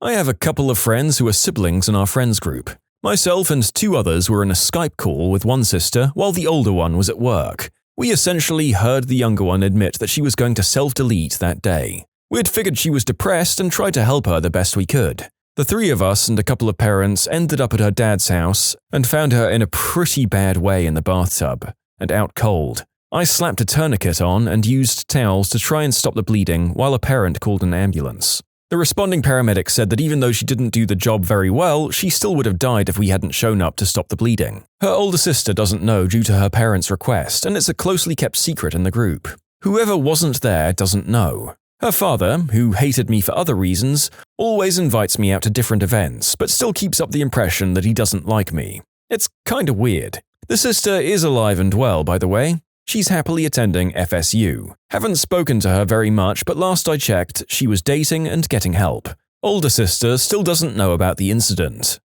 [SPEAKER 1] I have a couple of friends who are siblings in our friends group. Myself and 2 others were in a Skype call with one sister while the older one was at work. We essentially heard the younger one admit that she was going to self-delete that day. We'd figured she was depressed and tried to help her the best we could. The 3 of us and a couple of parents ended up at her dad's house and found her in a pretty bad way in the bathtub and out cold. I slapped a tourniquet on and used towels to try and stop the bleeding while a parent called an ambulance. The responding paramedic said that even though she didn't do the job very well, she still would have died if we hadn't shown up to stop the bleeding. Her older sister doesn't know due to her parents' request, and it's a closely kept secret in the group. Whoever wasn't there doesn't know. Her father, who hated me for other reasons, always invites me out to different events, but still keeps up the impression that he doesn't like me. It's kinda weird. The sister is alive and well, by the way. She's happily attending FSU. Haven't spoken to her very much, but last I checked, she was dating and getting help. Older sister still doesn't know about the incident.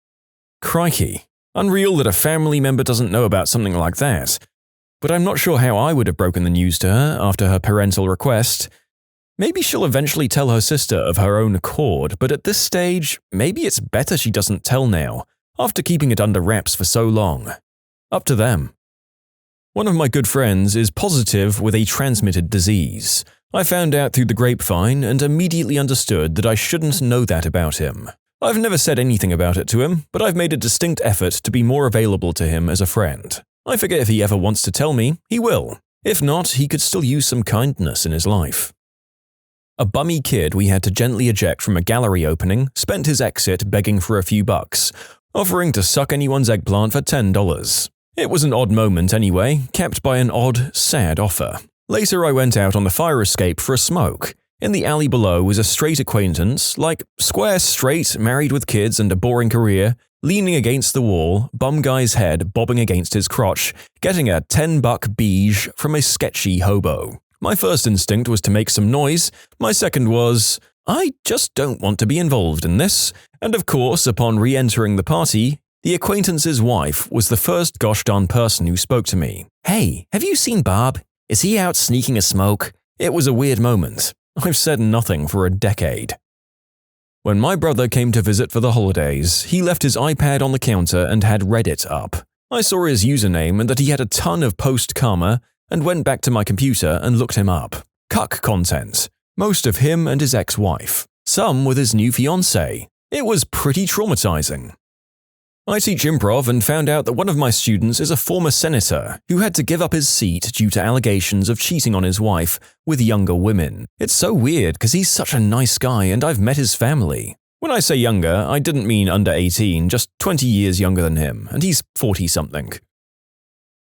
[SPEAKER 1] Crikey. Unreal that a family member doesn't know about something like that. But I'm not sure how I would have broken the news to her after her parental request. Maybe she'll eventually tell her sister of her own accord, but at this stage, maybe it's better she doesn't tell now, after keeping it under wraps for so long. Up to them. One of my good friends is positive with a transmitted disease. I found out through the grapevine and immediately understood that I shouldn't know that about him. I've never said anything about it to him, but I've made a distinct effort to be more available to him as a friend. I figure if he ever wants to tell me, he will. If not, he could still use some kindness in his life. A bummy kid we had to gently eject from a gallery opening spent his exit begging for a few bucks, offering to suck anyone's eggplant for $10. It was an odd moment anyway, capped by an odd, sad offer. Later I went out on the fire escape for a smoke. In the alley below was a straight acquaintance, like square straight, married with kids and a boring career, leaning against the wall, bum guy's head bobbing against his crotch, getting a $10 beige from a sketchy hobo. My first instinct was to make some noise, my second was, I just don't want to be involved in this, and of course, upon re-entering the party, the acquaintance's wife was the first gosh darn person who spoke to me.
[SPEAKER 2] Hey, have you seen Bob? Is he out sneaking a smoke?
[SPEAKER 1] It was a weird moment. I've said nothing for a decade. When my brother came to visit for the holidays, he left his iPad on the counter and had Reddit up. I saw his username and that he had a ton of post-karma and went back to my computer and looked him up. Cuck content. Most of him and his ex-wife. Some with his new fiancée. It was pretty traumatizing. I teach improv and found out that one of my students is a former senator who had to give up his seat due to allegations of cheating on his wife with younger women. It's so weird because he's such a nice guy and I've met his family. When I say younger, I didn't mean under 18, just 20 years younger than him, and he's 40-something.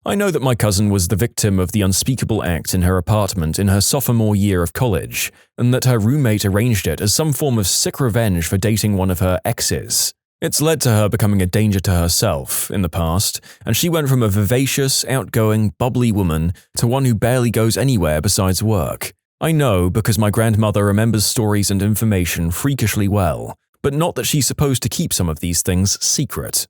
[SPEAKER 1] I know that my cousin was the victim of the unspeakable act in her apartment in her sophomore year of college, and that her roommate arranged it as some form of sick revenge for dating one of her exes. It's led to her becoming a danger to herself in the past, and she went from a vivacious, outgoing, bubbly woman to one who barely goes anywhere besides work. I know because my grandmother remembers stories and information freakishly well, but not that she's supposed to keep some of these things secret.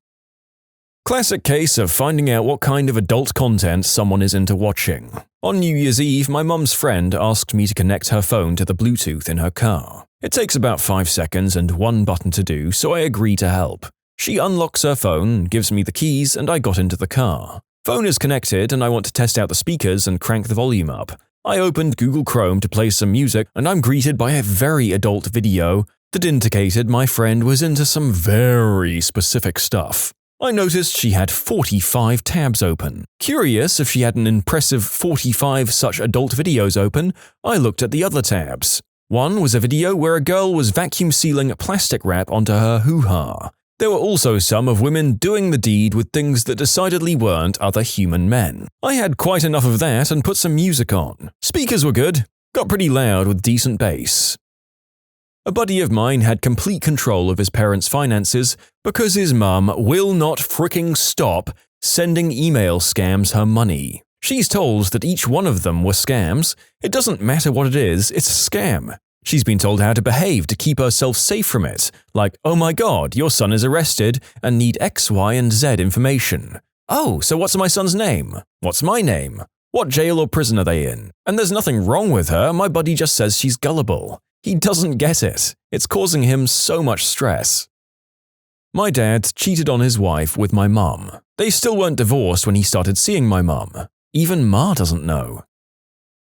[SPEAKER 1] Classic case of finding out what kind of adult content someone is into watching. On New Year's Eve, my mum's friend asked me to connect her phone to the Bluetooth in her car. It takes about 5 seconds and one button to do, so I agree to help. She unlocks her phone, gives me the keys, and I got into the car. Phone is connected and I want to test out the speakers and crank the volume up. I opened Google Chrome to play some music and I'm greeted by a very adult video that indicated my friend was into some very specific stuff. I noticed she had 45 tabs open. Curious if she had an impressive 45 such adult videos open, I looked at the other tabs. One was a video where a girl was vacuum sealing plastic wrap onto her hoo-ha. There were also some of women doing the deed with things that decidedly weren't other human men. I had quite enough of that and put some music on. Speakers were good, got pretty loud with decent bass. A buddy of mine had complete control of his parents' finances because his mum will not fricking stop sending email scams her money. She's told that each one of them were scams. It doesn't matter what it is, it's a scam. She's been told how to behave to keep herself safe from it, like, oh my god, your son is arrested and need X, Y, and Z information. Oh, so what's my son's name? What's my name? What jail or prison are they in? And there's nothing wrong with her, my buddy just says she's gullible. He doesn't get it. It's causing him so much stress. My dad cheated on his wife with my mum. They still weren't divorced when he started seeing my mum. Even Ma doesn't know.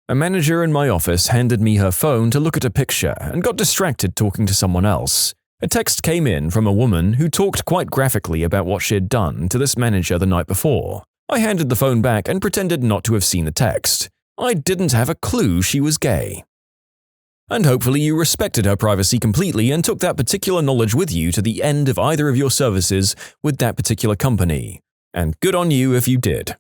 [SPEAKER 1] A manager in my office handed me her phone to look at a picture and got distracted talking to someone else. A text came in from a woman who talked quite graphically about what she had done to this manager the night before. I handed the phone back and pretended not to have seen the text. I didn't have a clue she was gay. And hopefully you respected her privacy completely and took that particular knowledge with you to the end of either of your services with that particular company. And good on you if you did.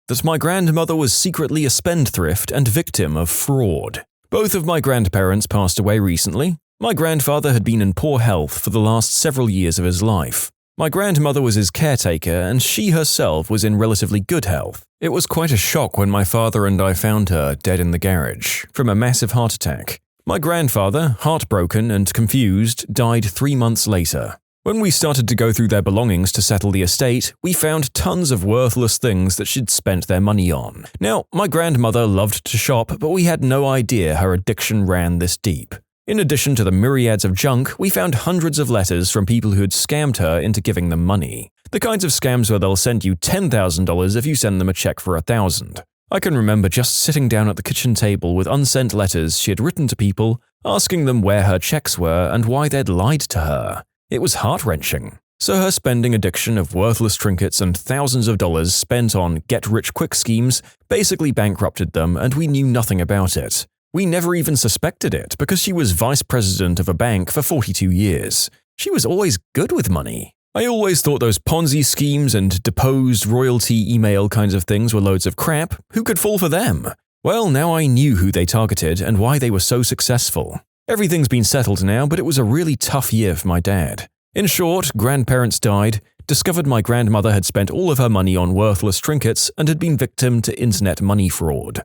[SPEAKER 1] That my grandmother was secretly a spendthrift and victim of fraud. Both of my grandparents passed away recently. My grandfather had been in poor health for the last several years of his life. My grandmother was his caretaker and she herself was in relatively good health. It was quite a shock when my father and I found her dead in the garage from a massive heart attack. My grandfather, heartbroken and confused, died 3 months later. When we started to go through their belongings to settle the estate, we found tons of worthless things that she'd spent their money on. Now, my grandmother loved to shop, but we had no idea her addiction ran this deep. In addition to the myriads of junk, we found hundreds of letters from people who had scammed her into giving them money. The kinds of scams where they'll send you $10,000 if you send them a check for $1,000. I can remember just sitting down at the kitchen table with unsent letters she had written to people, asking them where her checks were and why they'd lied to her. It was heart-wrenching. So her spending addiction of worthless trinkets and thousands of dollars spent on get-rich-quick schemes basically bankrupted them and we knew nothing about it. We never even suspected it because she was vice president of a bank for 42 years. She was always good with money. I always thought those Ponzi schemes and deposed royalty email kinds of things were loads of crap. Who could fall for them? Well, now I knew who they targeted and why they were so successful. Everything's been settled now, but it was a really tough year for my dad. In short, grandparents died, discovered my grandmother had spent all of her money on worthless trinkets and had been victim to internet money fraud.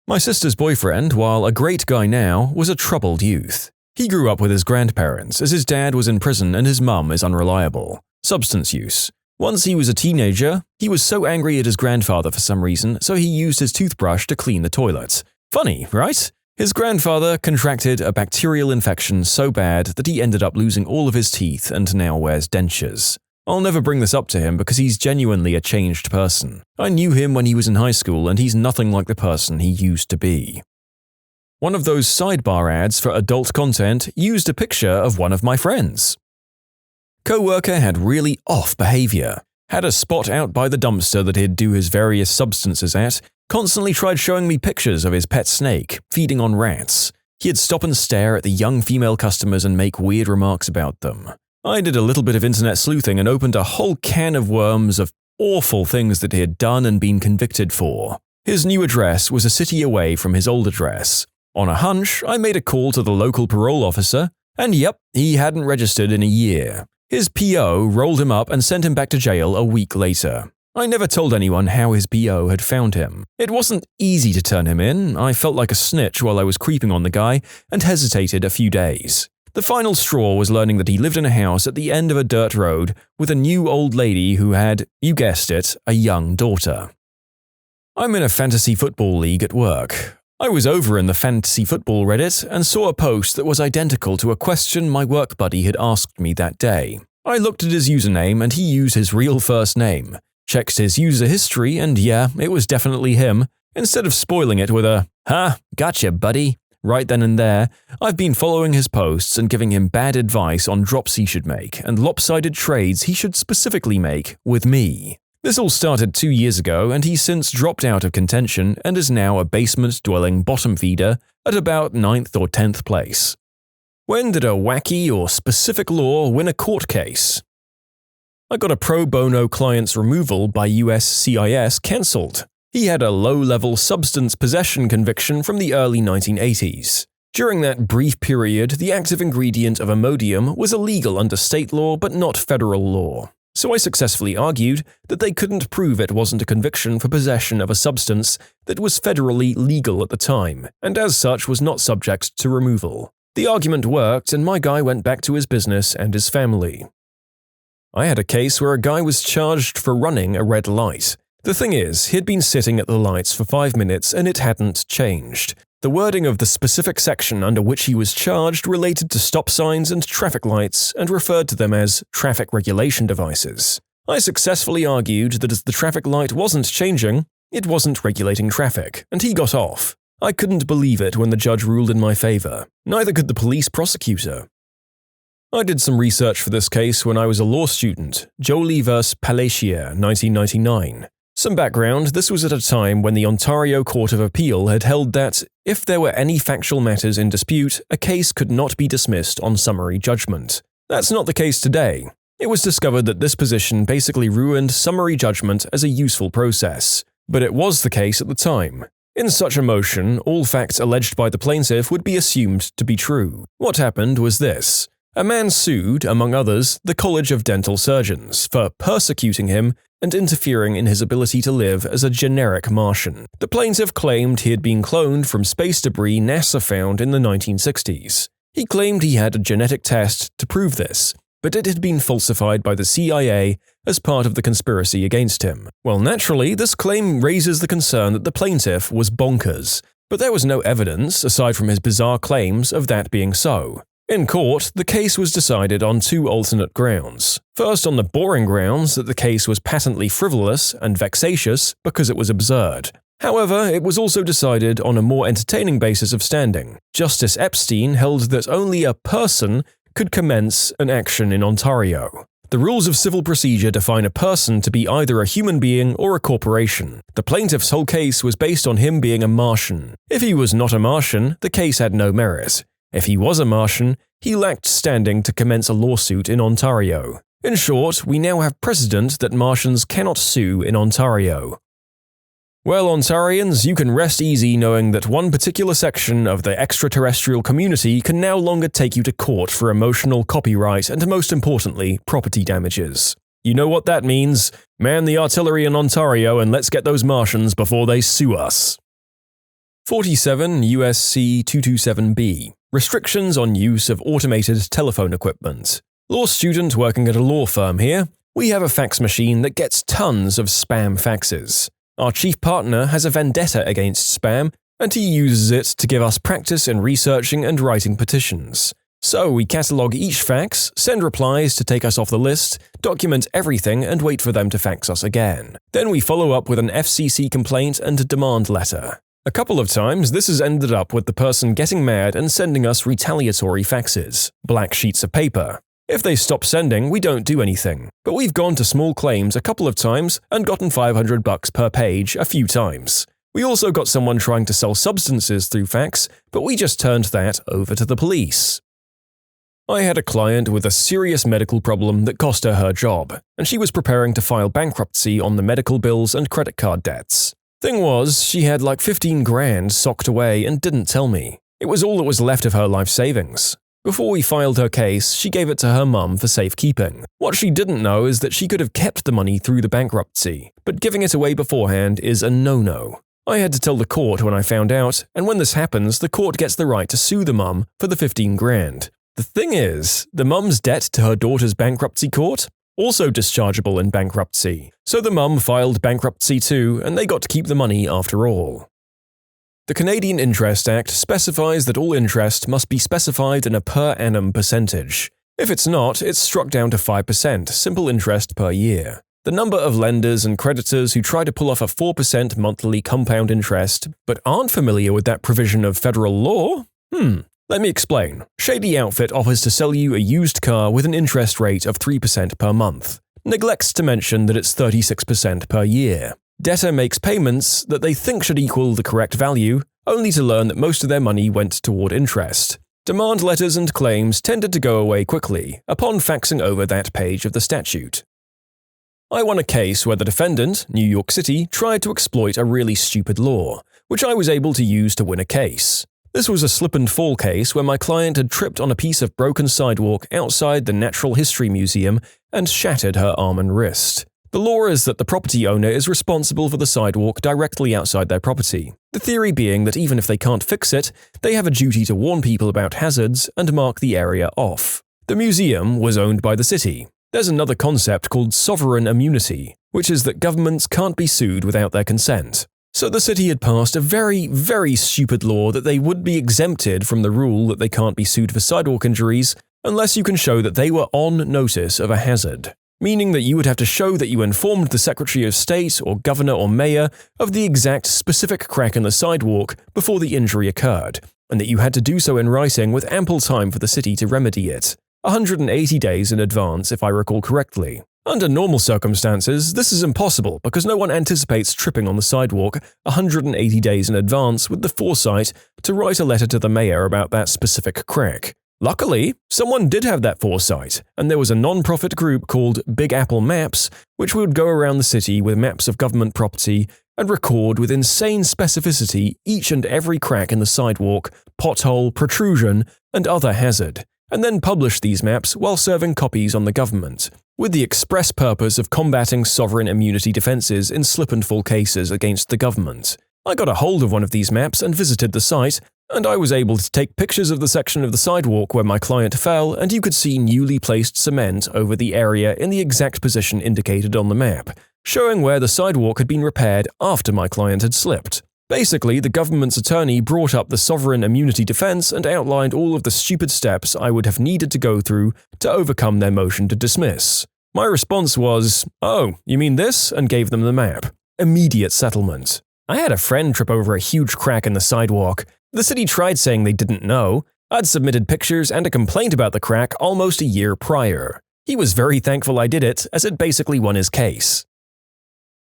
[SPEAKER 1] My sister's boyfriend, while a great guy now, was a troubled youth. He grew up with his grandparents, as his dad was in prison and his mum is unreliable. Substance use. Once he was a teenager, he was so angry at his grandfather for some reason, so he used his toothbrush to clean the toilet. Funny, right? His grandfather contracted a bacterial infection so bad that he ended up losing all of his teeth and now wears dentures. I'll never bring this up to him because he's genuinely a changed person. I knew him when he was in high school and he's nothing like the person he used to be. One of those sidebar ads for adult content used a picture of one of my friends. Co-worker had really off behavior, had a spot out by the dumpster that he'd do his various substances at, constantly tried showing me pictures of his pet snake, feeding on rats.
[SPEAKER 2] He'd stop and stare at the young female customers and make weird remarks about them. I did a little bit of internet sleuthing and opened a whole can of worms of awful things that he had done and been convicted for. His new address was a city away from his old address. On a hunch, I made a call to the local parole officer, and yep, he hadn't registered in a year. His PO rolled him up and sent him back to jail a week later. I never told anyone how his PO had found him. It wasn't easy to turn him in. I felt like a snitch while I was creeping on the guy and hesitated a few days. The final straw was learning that he lived in a house at the end of a dirt road with a new old lady who had, you guessed it, a young daughter. I'm in a fantasy football league at work. I was over in the fantasy football Reddit and saw a post that was identical to a question my work buddy had asked me that day. I looked at his username and he used his real first name. Checked his user history and yeah, it was definitely him. Instead of spoiling it with a, gotcha buddy, right then and there, I've been following his posts and giving him bad advice on drops he should make and lopsided trades he should specifically make with me. This all started 2 years ago and he's since dropped out of contention and is now a basement-dwelling bottom feeder at about 9th or 10th place. When did a wacky or specific law win a court case? I got a pro bono client's removal by USCIS cancelled. He had a low-level substance possession conviction from the early 1980s. During that brief period, the active ingredient of Imodium was illegal under state law but not federal law. So I successfully argued that they couldn't prove it wasn't a conviction for possession of a substance that was federally legal at the time, and as such was not subject to removal. The argument worked and my guy went back to his business and his family. I had a case where a guy was charged for running a red light. The thing is, he'd been sitting at the lights for 5 minutes and it hadn't changed. The wording of the specific section under which he was charged related to stop signs and traffic lights and referred to them as traffic regulation devices. I successfully argued that as the traffic light wasn't changing, it wasn't regulating traffic, and he got off. I couldn't believe it when the judge ruled in my favor. Neither could the police prosecutor. I did some research for this case when I was a law student, Jolie vs. Palacier, 1999. Some background, this was at a time when the Ontario Court of Appeal had held that, if there were any factual matters in dispute, a case could not be dismissed on summary judgment. That's not the case today. It was discovered that this position basically ruined summary judgment as a useful process. But it was the case at the time. In such a motion, all facts alleged by the plaintiff would be assumed to be true. What happened was this. A man sued, among others, the College of Dental Surgeons for persecuting him and interfering in his ability to live as a generic Martian. The plaintiff claimed he had been cloned from space debris NASA found in the 1960s. He claimed he had a genetic test to prove this, but it had been falsified by the CIA as part of the conspiracy against him. Well, naturally, this claim raises the concern that the plaintiff was bonkers, but there was no evidence, aside from his bizarre claims, of that being so. In court, the case was decided on 2 alternate grounds. First, on the boring grounds that the case was patently frivolous and vexatious because it was absurd. However, it was also decided on a more entertaining basis of standing. Justice Epstein held that only a person could commence an action in Ontario. The rules of civil procedure define a person to be either a human being or a corporation. The plaintiff's whole case was based on him being a Martian. If he was not a Martian, the case had no merit. If he was a Martian, he lacked standing to commence a lawsuit in Ontario. In short, we now have precedent that Martians cannot sue in Ontario. Well, Ontarians, you can rest easy knowing that one particular section of the extraterrestrial community can no longer take you to court for emotional copyright and, most importantly, property damages. You know what that means. Man the artillery in Ontario and let's get those Martians before they sue us. 47 USC 227B. Restrictions on use of automated telephone equipment. Law student working at a law firm here. We have a fax machine that gets tons of spam faxes. Our chief partner has a vendetta against spam, and he uses it to give us practice in researching and writing petitions. So we catalog each fax, send replies to take us off the list, document everything and wait for them to fax us again. Then we follow up with an FCC complaint and a demand letter. A couple of times, this has ended up with the person getting mad and sending us retaliatory faxes, black sheets of paper. If they stop sending, we don't do anything. But we've gone to small claims a couple of times and gotten $500 per page a few times.
[SPEAKER 1] We also got someone trying to sell substances through fax, but we just turned that over to the police. I had a client with a serious medical problem that cost her job, and she was preparing to file bankruptcy on the medical bills and credit card debts. Thing was, she had like 15 grand socked away and didn't tell me. It was all that was left of her life savings. Before we filed her case, she gave it to her mum for safekeeping. What she didn't know is that she could have kept the money through the bankruptcy, but giving it away beforehand is a no-no. I had to tell the court when I found out, and when this happens, the court gets the right to sue the mum for the 15 grand. The thing is, the mum's debt to her daughter's bankruptcy court? Also dischargeable in bankruptcy. So the mum filed bankruptcy too, and they got to keep the money after all. The Canadian Interest Act specifies that all interest must be specified in a per annum percentage. If it's not, it's struck down to 5% simple interest per year. The number of lenders and creditors who try to pull off a 4% monthly compound interest but aren't familiar with that provision of federal law? Let me explain. Shady outfit offers to sell you a used car with an interest rate of 3% per month. Neglects to mention that it's 36% per year. Debtor makes payments that they think should equal the correct value, only to learn that most of their money went toward interest. Demand letters and claims tended to go away quickly upon faxing over that page of the statute. I won a case where the defendant, New York City, tried to exploit a really stupid law, which I was able to use to win a case. This was a slip-and-fall case where my client had tripped on a piece of broken sidewalk outside the Natural History Museum and shattered her arm and wrist. The law is that the property owner is responsible for the sidewalk directly outside their property, the theory being that even if they can't fix it, they have a duty to warn people about hazards and mark the area off. The museum was owned by the city. There's another concept called sovereign immunity, which is that governments can't be sued without their consent. So the city had passed a very, very stupid law that they would be exempted from the rule that they can't be sued for sidewalk injuries unless you can show that they were on notice of a hazard, meaning that you would have to show that you informed the Secretary of State or Governor or Mayor of the exact specific crack in the sidewalk before the injury occurred, and that you had to do so in writing with ample time for the city to remedy it. 180 days in advance, if I recall correctly. Under normal circumstances, this is impossible because no one anticipates tripping on the sidewalk 180 days in advance with the foresight to write a letter to the mayor about that specific crack. Luckily, someone did have that foresight, and there was a non-profit group called Big Apple Maps, which would go around the city with maps of government property and record with insane specificity each and every crack in the sidewalk, pothole, protrusion, and other hazard, and then publish these maps while serving copies on the government, with the express purpose of combating sovereign immunity defenses in slip-and-fall cases against the government. I got a hold of one of these maps and visited the site, and I was able to take pictures of the section of the sidewalk where my client fell, and you could see newly placed cement over the area in the exact position indicated on the map, showing where the sidewalk had been repaired after my client had slipped. Basically, the government's attorney brought up the sovereign immunity defense and outlined all of the stupid steps I would have needed to go through to overcome their motion to dismiss. My response was, "Oh, you mean this?" and gave them the map. Immediate settlement. I had a friend trip over a huge crack in the sidewalk. The city tried saying they didn't know. I'd submitted pictures and a complaint about the crack almost a year prior. He was very thankful I did it, as it basically won his case.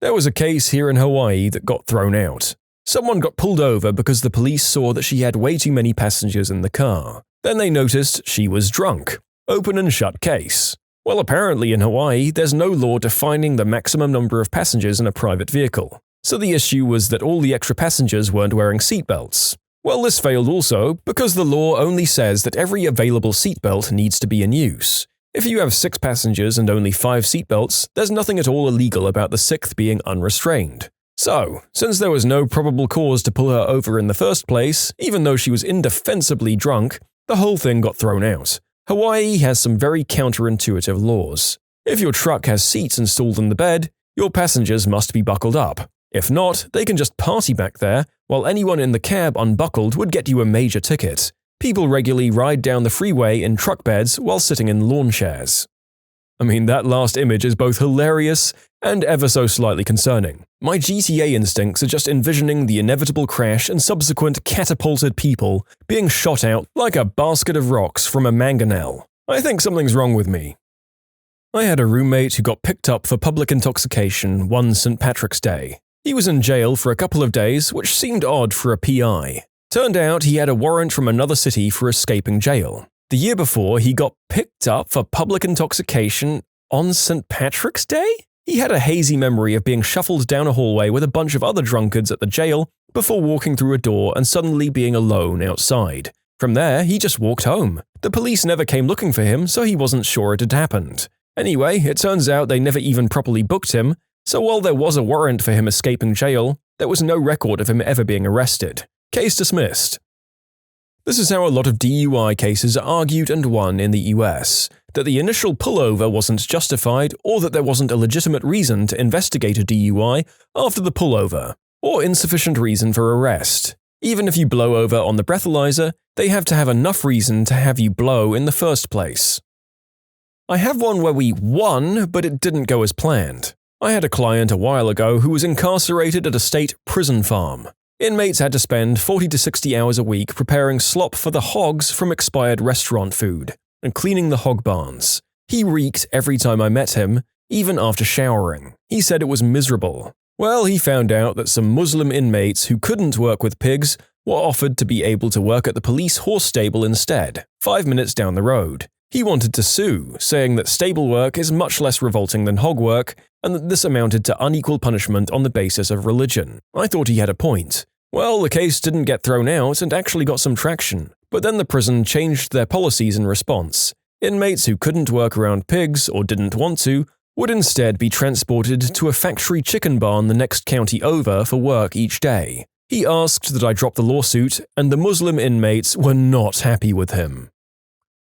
[SPEAKER 1] There was a case here in Hawaii that got thrown out. Someone got pulled over because the police saw that she had way too many passengers in the car. Then they noticed she was drunk. Open and shut case. Well, apparently in Hawaii, there's no law defining the maximum number of passengers in a private vehicle. So the issue was that all the extra passengers weren't wearing seatbelts. Well, this failed also because the law only says that every available seatbelt needs to be in use. If you have 6 passengers and only 5 seatbelts, there's nothing at all illegal about the 6th being unrestrained. So, since there was no probable cause to pull her over in the first place, even though she was indefensibly drunk, the whole thing got thrown out. Hawaii has some very counterintuitive laws. If your truck has seats installed in the bed, your passengers must be buckled up. If not, they can just party back there, while anyone in the cab unbuckled would get you a major ticket. People regularly ride down the freeway in truck beds while sitting in lawn chairs. I mean, that last image is both hilarious and ever so slightly concerning. My GTA instincts are just envisioning the inevitable crash and subsequent catapulted people being shot out like a basket of rocks from a mangonel. I think something's wrong with me. I had a roommate who got picked up for public intoxication one St. Patrick's Day. He was in jail for a couple of days, which seemed odd for a PI. Turned out he had a warrant from another city for escaping jail. The year before, he got picked up for public intoxication on St. Patrick's Day? He had a hazy memory of being shuffled down a hallway with a bunch of other drunkards at the jail before walking through a door and suddenly being alone outside. From there, he just walked home. The police never came looking for him, so he wasn't sure it had happened. Anyway, it turns out they never even properly booked him, so while there was a warrant for him escaping jail, there was no record of him ever being arrested. Case dismissed. This is how a lot of DUI cases are argued and won in the US, that the initial pullover wasn't justified or that there wasn't a legitimate reason to investigate a DUI after the pullover, or insufficient reason for arrest. Even if you blow over on the breathalyzer, they have to have enough reason to have you blow in the first place. I have one where we won, but it didn't go as planned. I had a client a while ago who was incarcerated at a state prison farm. Inmates had to spend 40 to 60 hours a week preparing slop for the hogs from expired restaurant food and cleaning the hog barns. He reeked every time I met him, even after showering. He said it was miserable. Well, he found out that some Muslim inmates who couldn't work with pigs were offered to be able to work at the police horse stable instead, 5 minutes down the road. He wanted to sue, saying that stable work is much less revolting than hog work, and that this amounted to unequal punishment on the basis of religion. I thought he had a point. Well, the case didn't get thrown out and actually got some traction, but then the prison changed their policies in response. Inmates who couldn't work around pigs or didn't want to would instead be transported to a factory chicken barn the next county over for work each day. He asked that I drop the lawsuit, and the Muslim inmates were not happy with him.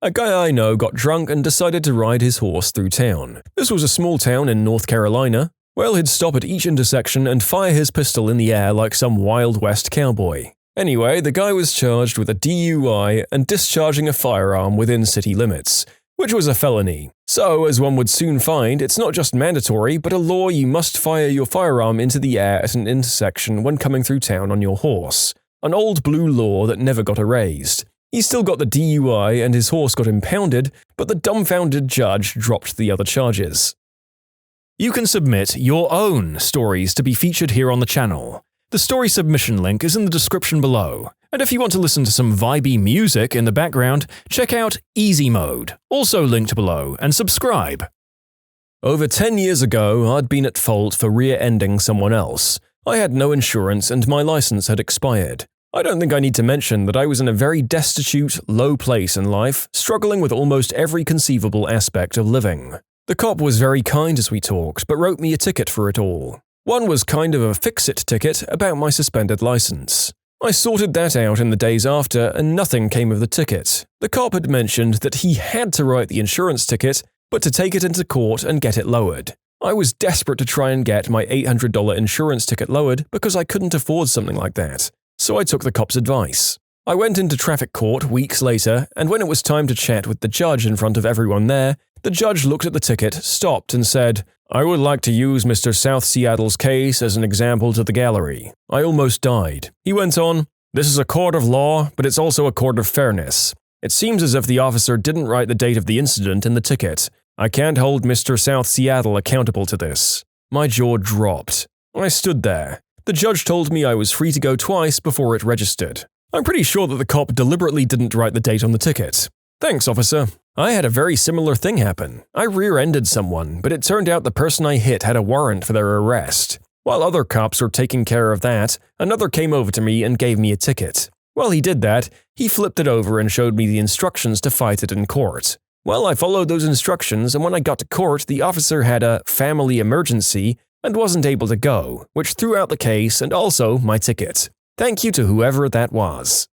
[SPEAKER 1] A guy I know got drunk and decided to ride his horse through town. This was a small town in North Carolina. Well, he'd stop at each intersection and fire his pistol in the air like some Wild West cowboy. Anyway, the guy was charged with a DUI and discharging a firearm within city limits, which was a felony. So, as one would soon find, it's not just mandatory, but a law you must fire your firearm into the air at an intersection when coming through town on your horse. An old blue law that never got erased. He still got the DUI and his horse got impounded, but the dumbfounded judge dropped the other charges. You can submit your own stories to be featured here on the channel. The story submission link is in the description below. And if you want to listen to some vibey music in the background, check out easymode, also linked below, and subscribe. Over 10 years ago, I'd been at fault for rear-ending someone else. I had no insurance and my license had expired. I don't think I need to mention that I was in a very destitute, low place in life, struggling with almost every conceivable aspect of living. The cop was very kind as we talked, but wrote me a ticket for it all. One was kind of a fix-it ticket about my suspended license. I sorted that out in the days after, and nothing came of the ticket. The cop had mentioned that he had to write the insurance ticket, but to take it into court and get it lowered. I was desperate to try and get my $800 insurance ticket lowered because I couldn't afford something like that. So I took the cop's advice. I went into traffic court weeks later, and when it was time to chat with the judge in front of everyone there, the judge looked at the ticket, stopped, and said, "I would like to use Mr. South Seattle's case as an example to the gallery." I almost died. He went on, "This is a court of law, but it's also a court of fairness. It seems as if the officer didn't write the date of the incident in the ticket. I can't hold Mr. South Seattle accountable to this." My jaw dropped. I stood there. The judge told me I was free to go twice before it registered. I'm pretty sure that the cop deliberately didn't write the date on the ticket. Thanks, officer. I had a very similar thing happen. I rear-ended someone, but it turned out the person I hit had a warrant for their arrest. While other cops were taking care of that, another came over to me and gave me a ticket. While he did that, he flipped it over and showed me the instructions to fight it in court. Well, I followed those instructions, and when I got to court, the officer had a family emergency and wasn't able to go, which threw out the case and also my ticket. Thank you to whoever that was.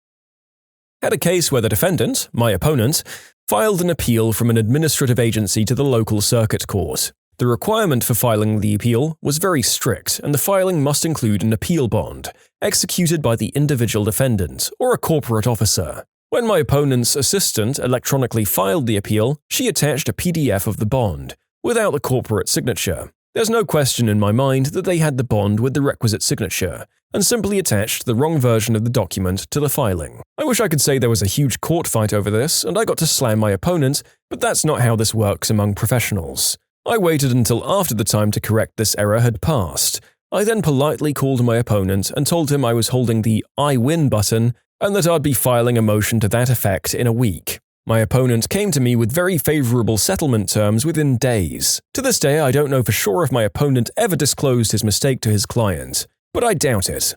[SPEAKER 1] Had a case where the defendant, my opponent, filed an appeal from an administrative agency to the local circuit court. The requirement for filing the appeal was very strict, and the filing must include an appeal bond, executed by the individual defendant or a corporate officer. When my opponent's assistant electronically filed the appeal, she attached a PDF of the bond, without the corporate signature. There's no question in my mind that they had the bond with the requisite signature, and simply attached the wrong version of the document to the filing. I wish I could say there was a huge court fight over this, and I got to slam my opponent, but that's not how this works among professionals. I waited until after the time to correct this error had passed. I then politely called my opponent and told him I was holding the I win button and that I'd be filing a motion to that effect in a week. My opponent came to me with very favorable settlement terms within days. To this day, I don't know for sure if my opponent ever disclosed his mistake to his client, but I doubt it.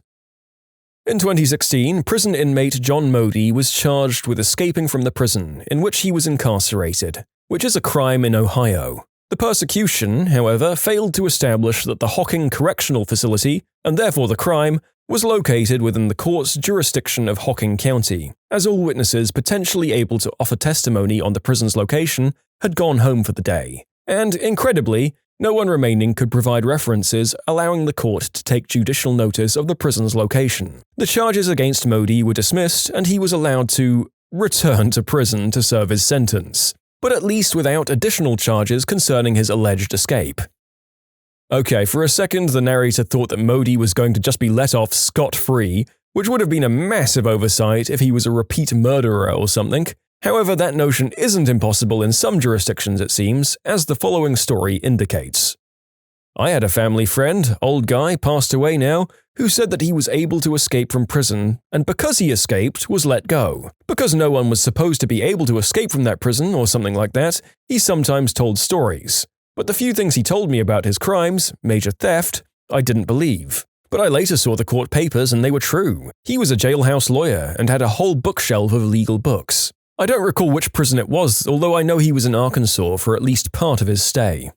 [SPEAKER 1] In 2016, prison inmate John Modi was charged with escaping from the prison in which he was incarcerated, which is a crime in Ohio. The prosecution, however, failed to establish that the Hocking Correctional Facility, and therefore the crime, was located within the court's jurisdiction of Hocking County, as all witnesses potentially able to offer testimony on the prison's location had gone home for the day. And, incredibly, no one remaining could provide references allowing the court to take judicial notice of the prison's location. The charges against Modi were dismissed and he was allowed to return to prison to serve his sentence, but at least without additional charges concerning his alleged escape. Okay, for a second the narrator thought that Modi was going to just be let off scot-free, which would have been a massive oversight if he was a repeat murderer or something. However, that notion isn't impossible in some jurisdictions it seems, as the following story indicates. I had a family friend, old guy, passed away now, who said that he was able to escape from prison, and because he escaped, was let go. Because no one was supposed to be able to escape from that prison or something like that, he sometimes told stories. But the few things he told me about his crimes, major theft, I didn't believe. But I later saw the court papers and they were true. He was a jailhouse lawyer and had a whole bookshelf of legal books. I don't recall which prison it was, although I know he was in Arkansas for at least part of his stay.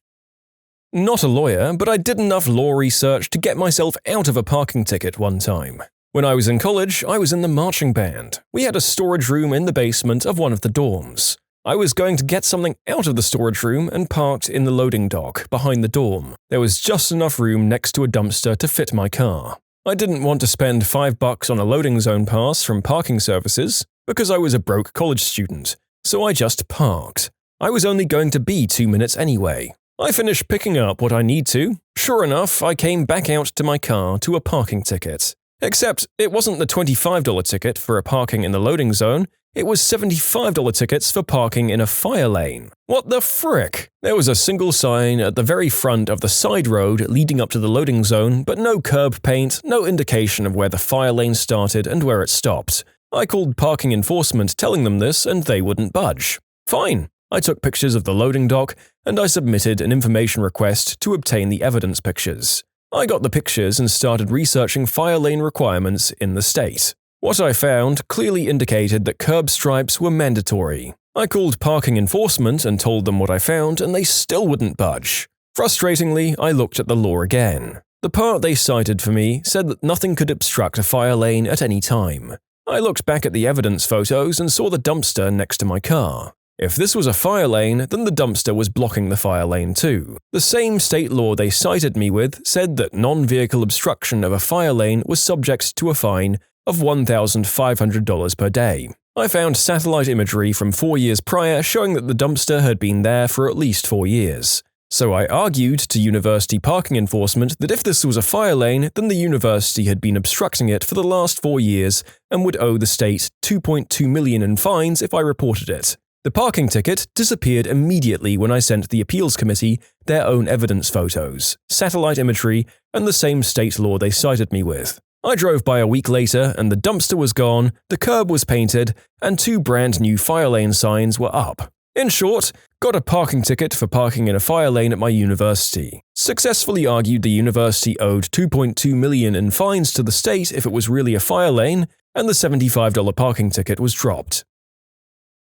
[SPEAKER 1] Not a lawyer, but I did enough law research to get myself out of a parking ticket one time. When I was in college, I was in the marching band. We had a storage room in the basement of one of the dorms. I was going to get something out of the storage room and parked in the loading dock behind the dorm. There was just enough room next to a dumpster to fit my car. I didn't want to spend $5 on a loading zone pass from parking services because I was a broke college student, so I just parked. I was only going to be 2 minutes anyway. I finished picking up what I need to. Sure enough, I came back out to my car to a parking ticket. Except it wasn't the $25 ticket for a parking in the loading zone, it was $75 tickets for parking in a fire lane. What the frick? There was a single sign at the very front of the side road leading up to the loading zone, but no curb paint, no indication of where the fire lane started and where it stopped. I called parking enforcement telling them this and they wouldn't budge. Fine. I took pictures of the loading dock and I submitted an information request to obtain the evidence pictures. I got the pictures and started researching fire lane requirements in the state. What I found clearly indicated that curb stripes were mandatory. I called parking enforcement and told them what I found and they still wouldn't budge. Frustratingly, I looked at the law again. The part they cited for me said that nothing could obstruct a fire lane at any time. I looked back at the evidence photos and saw the dumpster next to my car. If this was a fire lane, then the dumpster was blocking the fire lane too. The same state law they cited me with said that non-vehicle obstruction of a fire lane was subject to a fine of $1,500 per day. I found satellite imagery from 4 years prior showing that the dumpster had been there for at least 4 years. So I argued to university parking enforcement that if this was a fire lane, then the university had been obstructing it for the last 4 years and would owe the state $2.2 million in fines if I reported it. The parking ticket disappeared immediately when I sent the appeals committee their own evidence photos, satellite imagery, and the same state law they cited me with. I drove by a week later and the dumpster was gone, the curb was painted, and 2 brand new fire lane signs were up. In short, got a parking ticket for parking in a fire lane at my university. Successfully argued the university owed $2.2 million in fines to the state if it was really a fire lane, and the $75 parking ticket was dropped.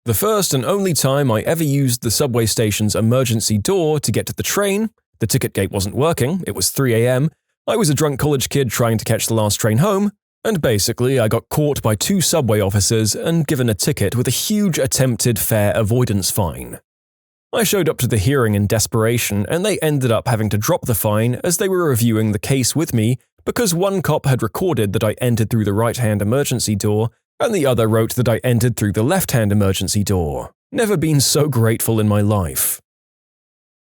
[SPEAKER 1] The first and only time I ever used the subway station's emergency door to get to the train, the ticket gate wasn't working, it was 3 a.m., I was a drunk college kid trying to catch the last train home, and basically I got caught by 2 subway officers and given a ticket with a huge attempted fare avoidance fine. I showed up to the hearing in desperation and they ended up having to drop the fine as they were reviewing the case with me because one cop had recorded that I entered through the right-hand emergency door and the other wrote that I entered through the left-hand emergency door. Never been so grateful in my life.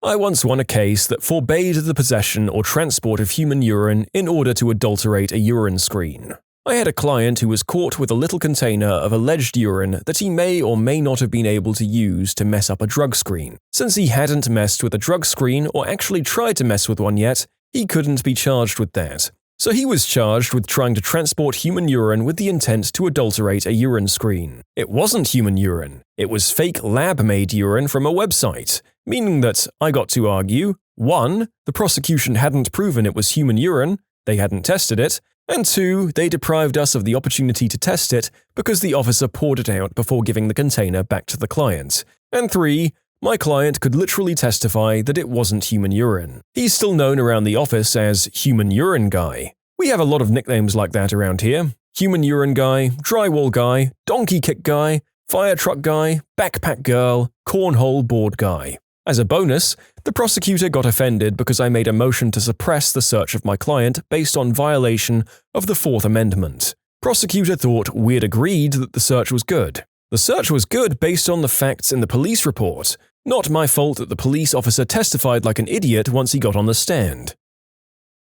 [SPEAKER 1] I once won a case that forbade the possession or transport of human urine in order to adulterate a urine screen. I had a client who was caught with a little container of alleged urine that he may or may not have been able to use to mess up a drug screen. Since he hadn't messed with a drug screen or actually tried to mess with one yet, He couldn't be charged with that. So he was charged with trying to transport human urine with the intent to adulterate a urine screen. It wasn't human urine. It was fake lab-made urine from a website, meaning that I got to argue, 1, the prosecution hadn't proven it was human urine, they hadn't tested it, and 2, they deprived us of the opportunity to test it because the officer poured it out before giving the container back to the client, and 3, my client could literally testify that it wasn't human urine. He's still known around the office as Human Urine Guy. We have a lot of nicknames like that around here. Human Urine Guy, Drywall Guy, Donkey Kick Guy, Fire Truck Guy, Backpack Girl, Cornhole Board Guy. As a bonus, the prosecutor got offended because I made a motion to suppress the search of my client based on violation of the Fourth Amendment. Prosecutor thought we'd agreed that the search was good. The search was good based on the facts in the police report. Not my fault that the police officer testified like an idiot once he got on the stand.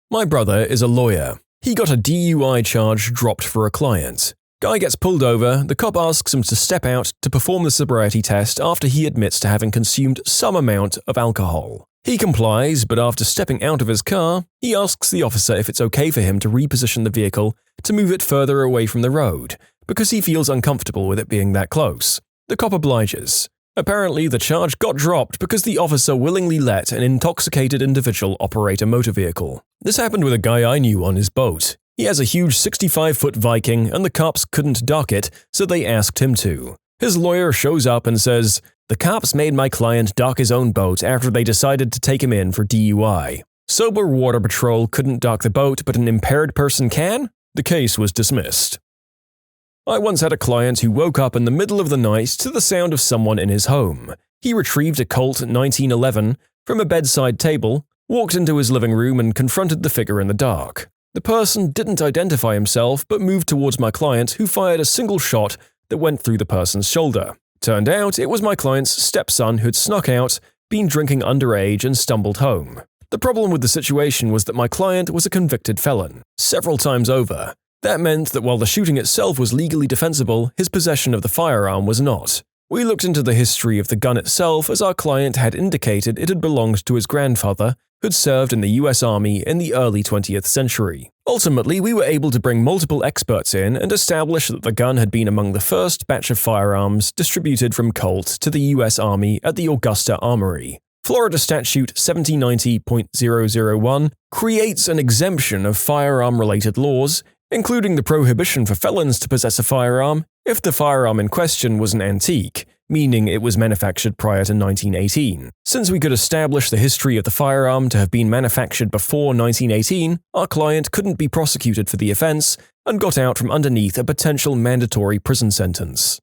[SPEAKER 1] My brother is a lawyer. He got a DUI charge dropped for a client. Guy gets pulled over, the cop asks him to step out to perform the sobriety test after he admits to having consumed some amount of alcohol. He complies, but after stepping out of his car, he asks the officer if it's okay for him to reposition the vehicle to move it further away from the road, because he feels uncomfortable with it being that close. The cop obliges. Apparently, the charge got dropped because the officer willingly let an intoxicated individual operate a motor vehicle. This happened with a guy I knew on his boat. He has a huge 65-foot Viking, and the cops couldn't dock it, so they asked him to. His lawyer shows up and says, "The cops made my client dock his own boat after they decided to take him in for DUI. Sober Water Patrol couldn't dock the boat, but an impaired person can?" The case was dismissed. I once had a client who woke up in the middle of the night to the sound of someone in his home. He retrieved a Colt 1911 from a bedside table, walked into his living room and confronted the figure in the dark. The person didn't identify himself but moved towards my client, who fired a single shot that went through the person's shoulder. Turned out it was my client's stepson who'd snuck out, been drinking underage and stumbled home. The problem with the situation was that my client was a convicted felon, several times over. That meant that while the shooting itself was legally defensible, his possession of the firearm was not. We looked into the history of the gun itself, as our client had indicated it had belonged to his grandfather, who'd served in the US Army in the early 20th century. Ultimately, we were able to bring multiple experts in and establish that the gun had been among the first batch of firearms distributed from Colt to the US Army at the Augusta Armory. Florida Statute 7090.001 creates an exemption of firearm-related laws, including the prohibition for felons to possess a firearm if the firearm in question was an antique, meaning it was manufactured prior to 1918. Since we could establish the history of the firearm to have been manufactured before 1918, our client couldn't be prosecuted for the offense and got out from underneath a potential mandatory prison sentence.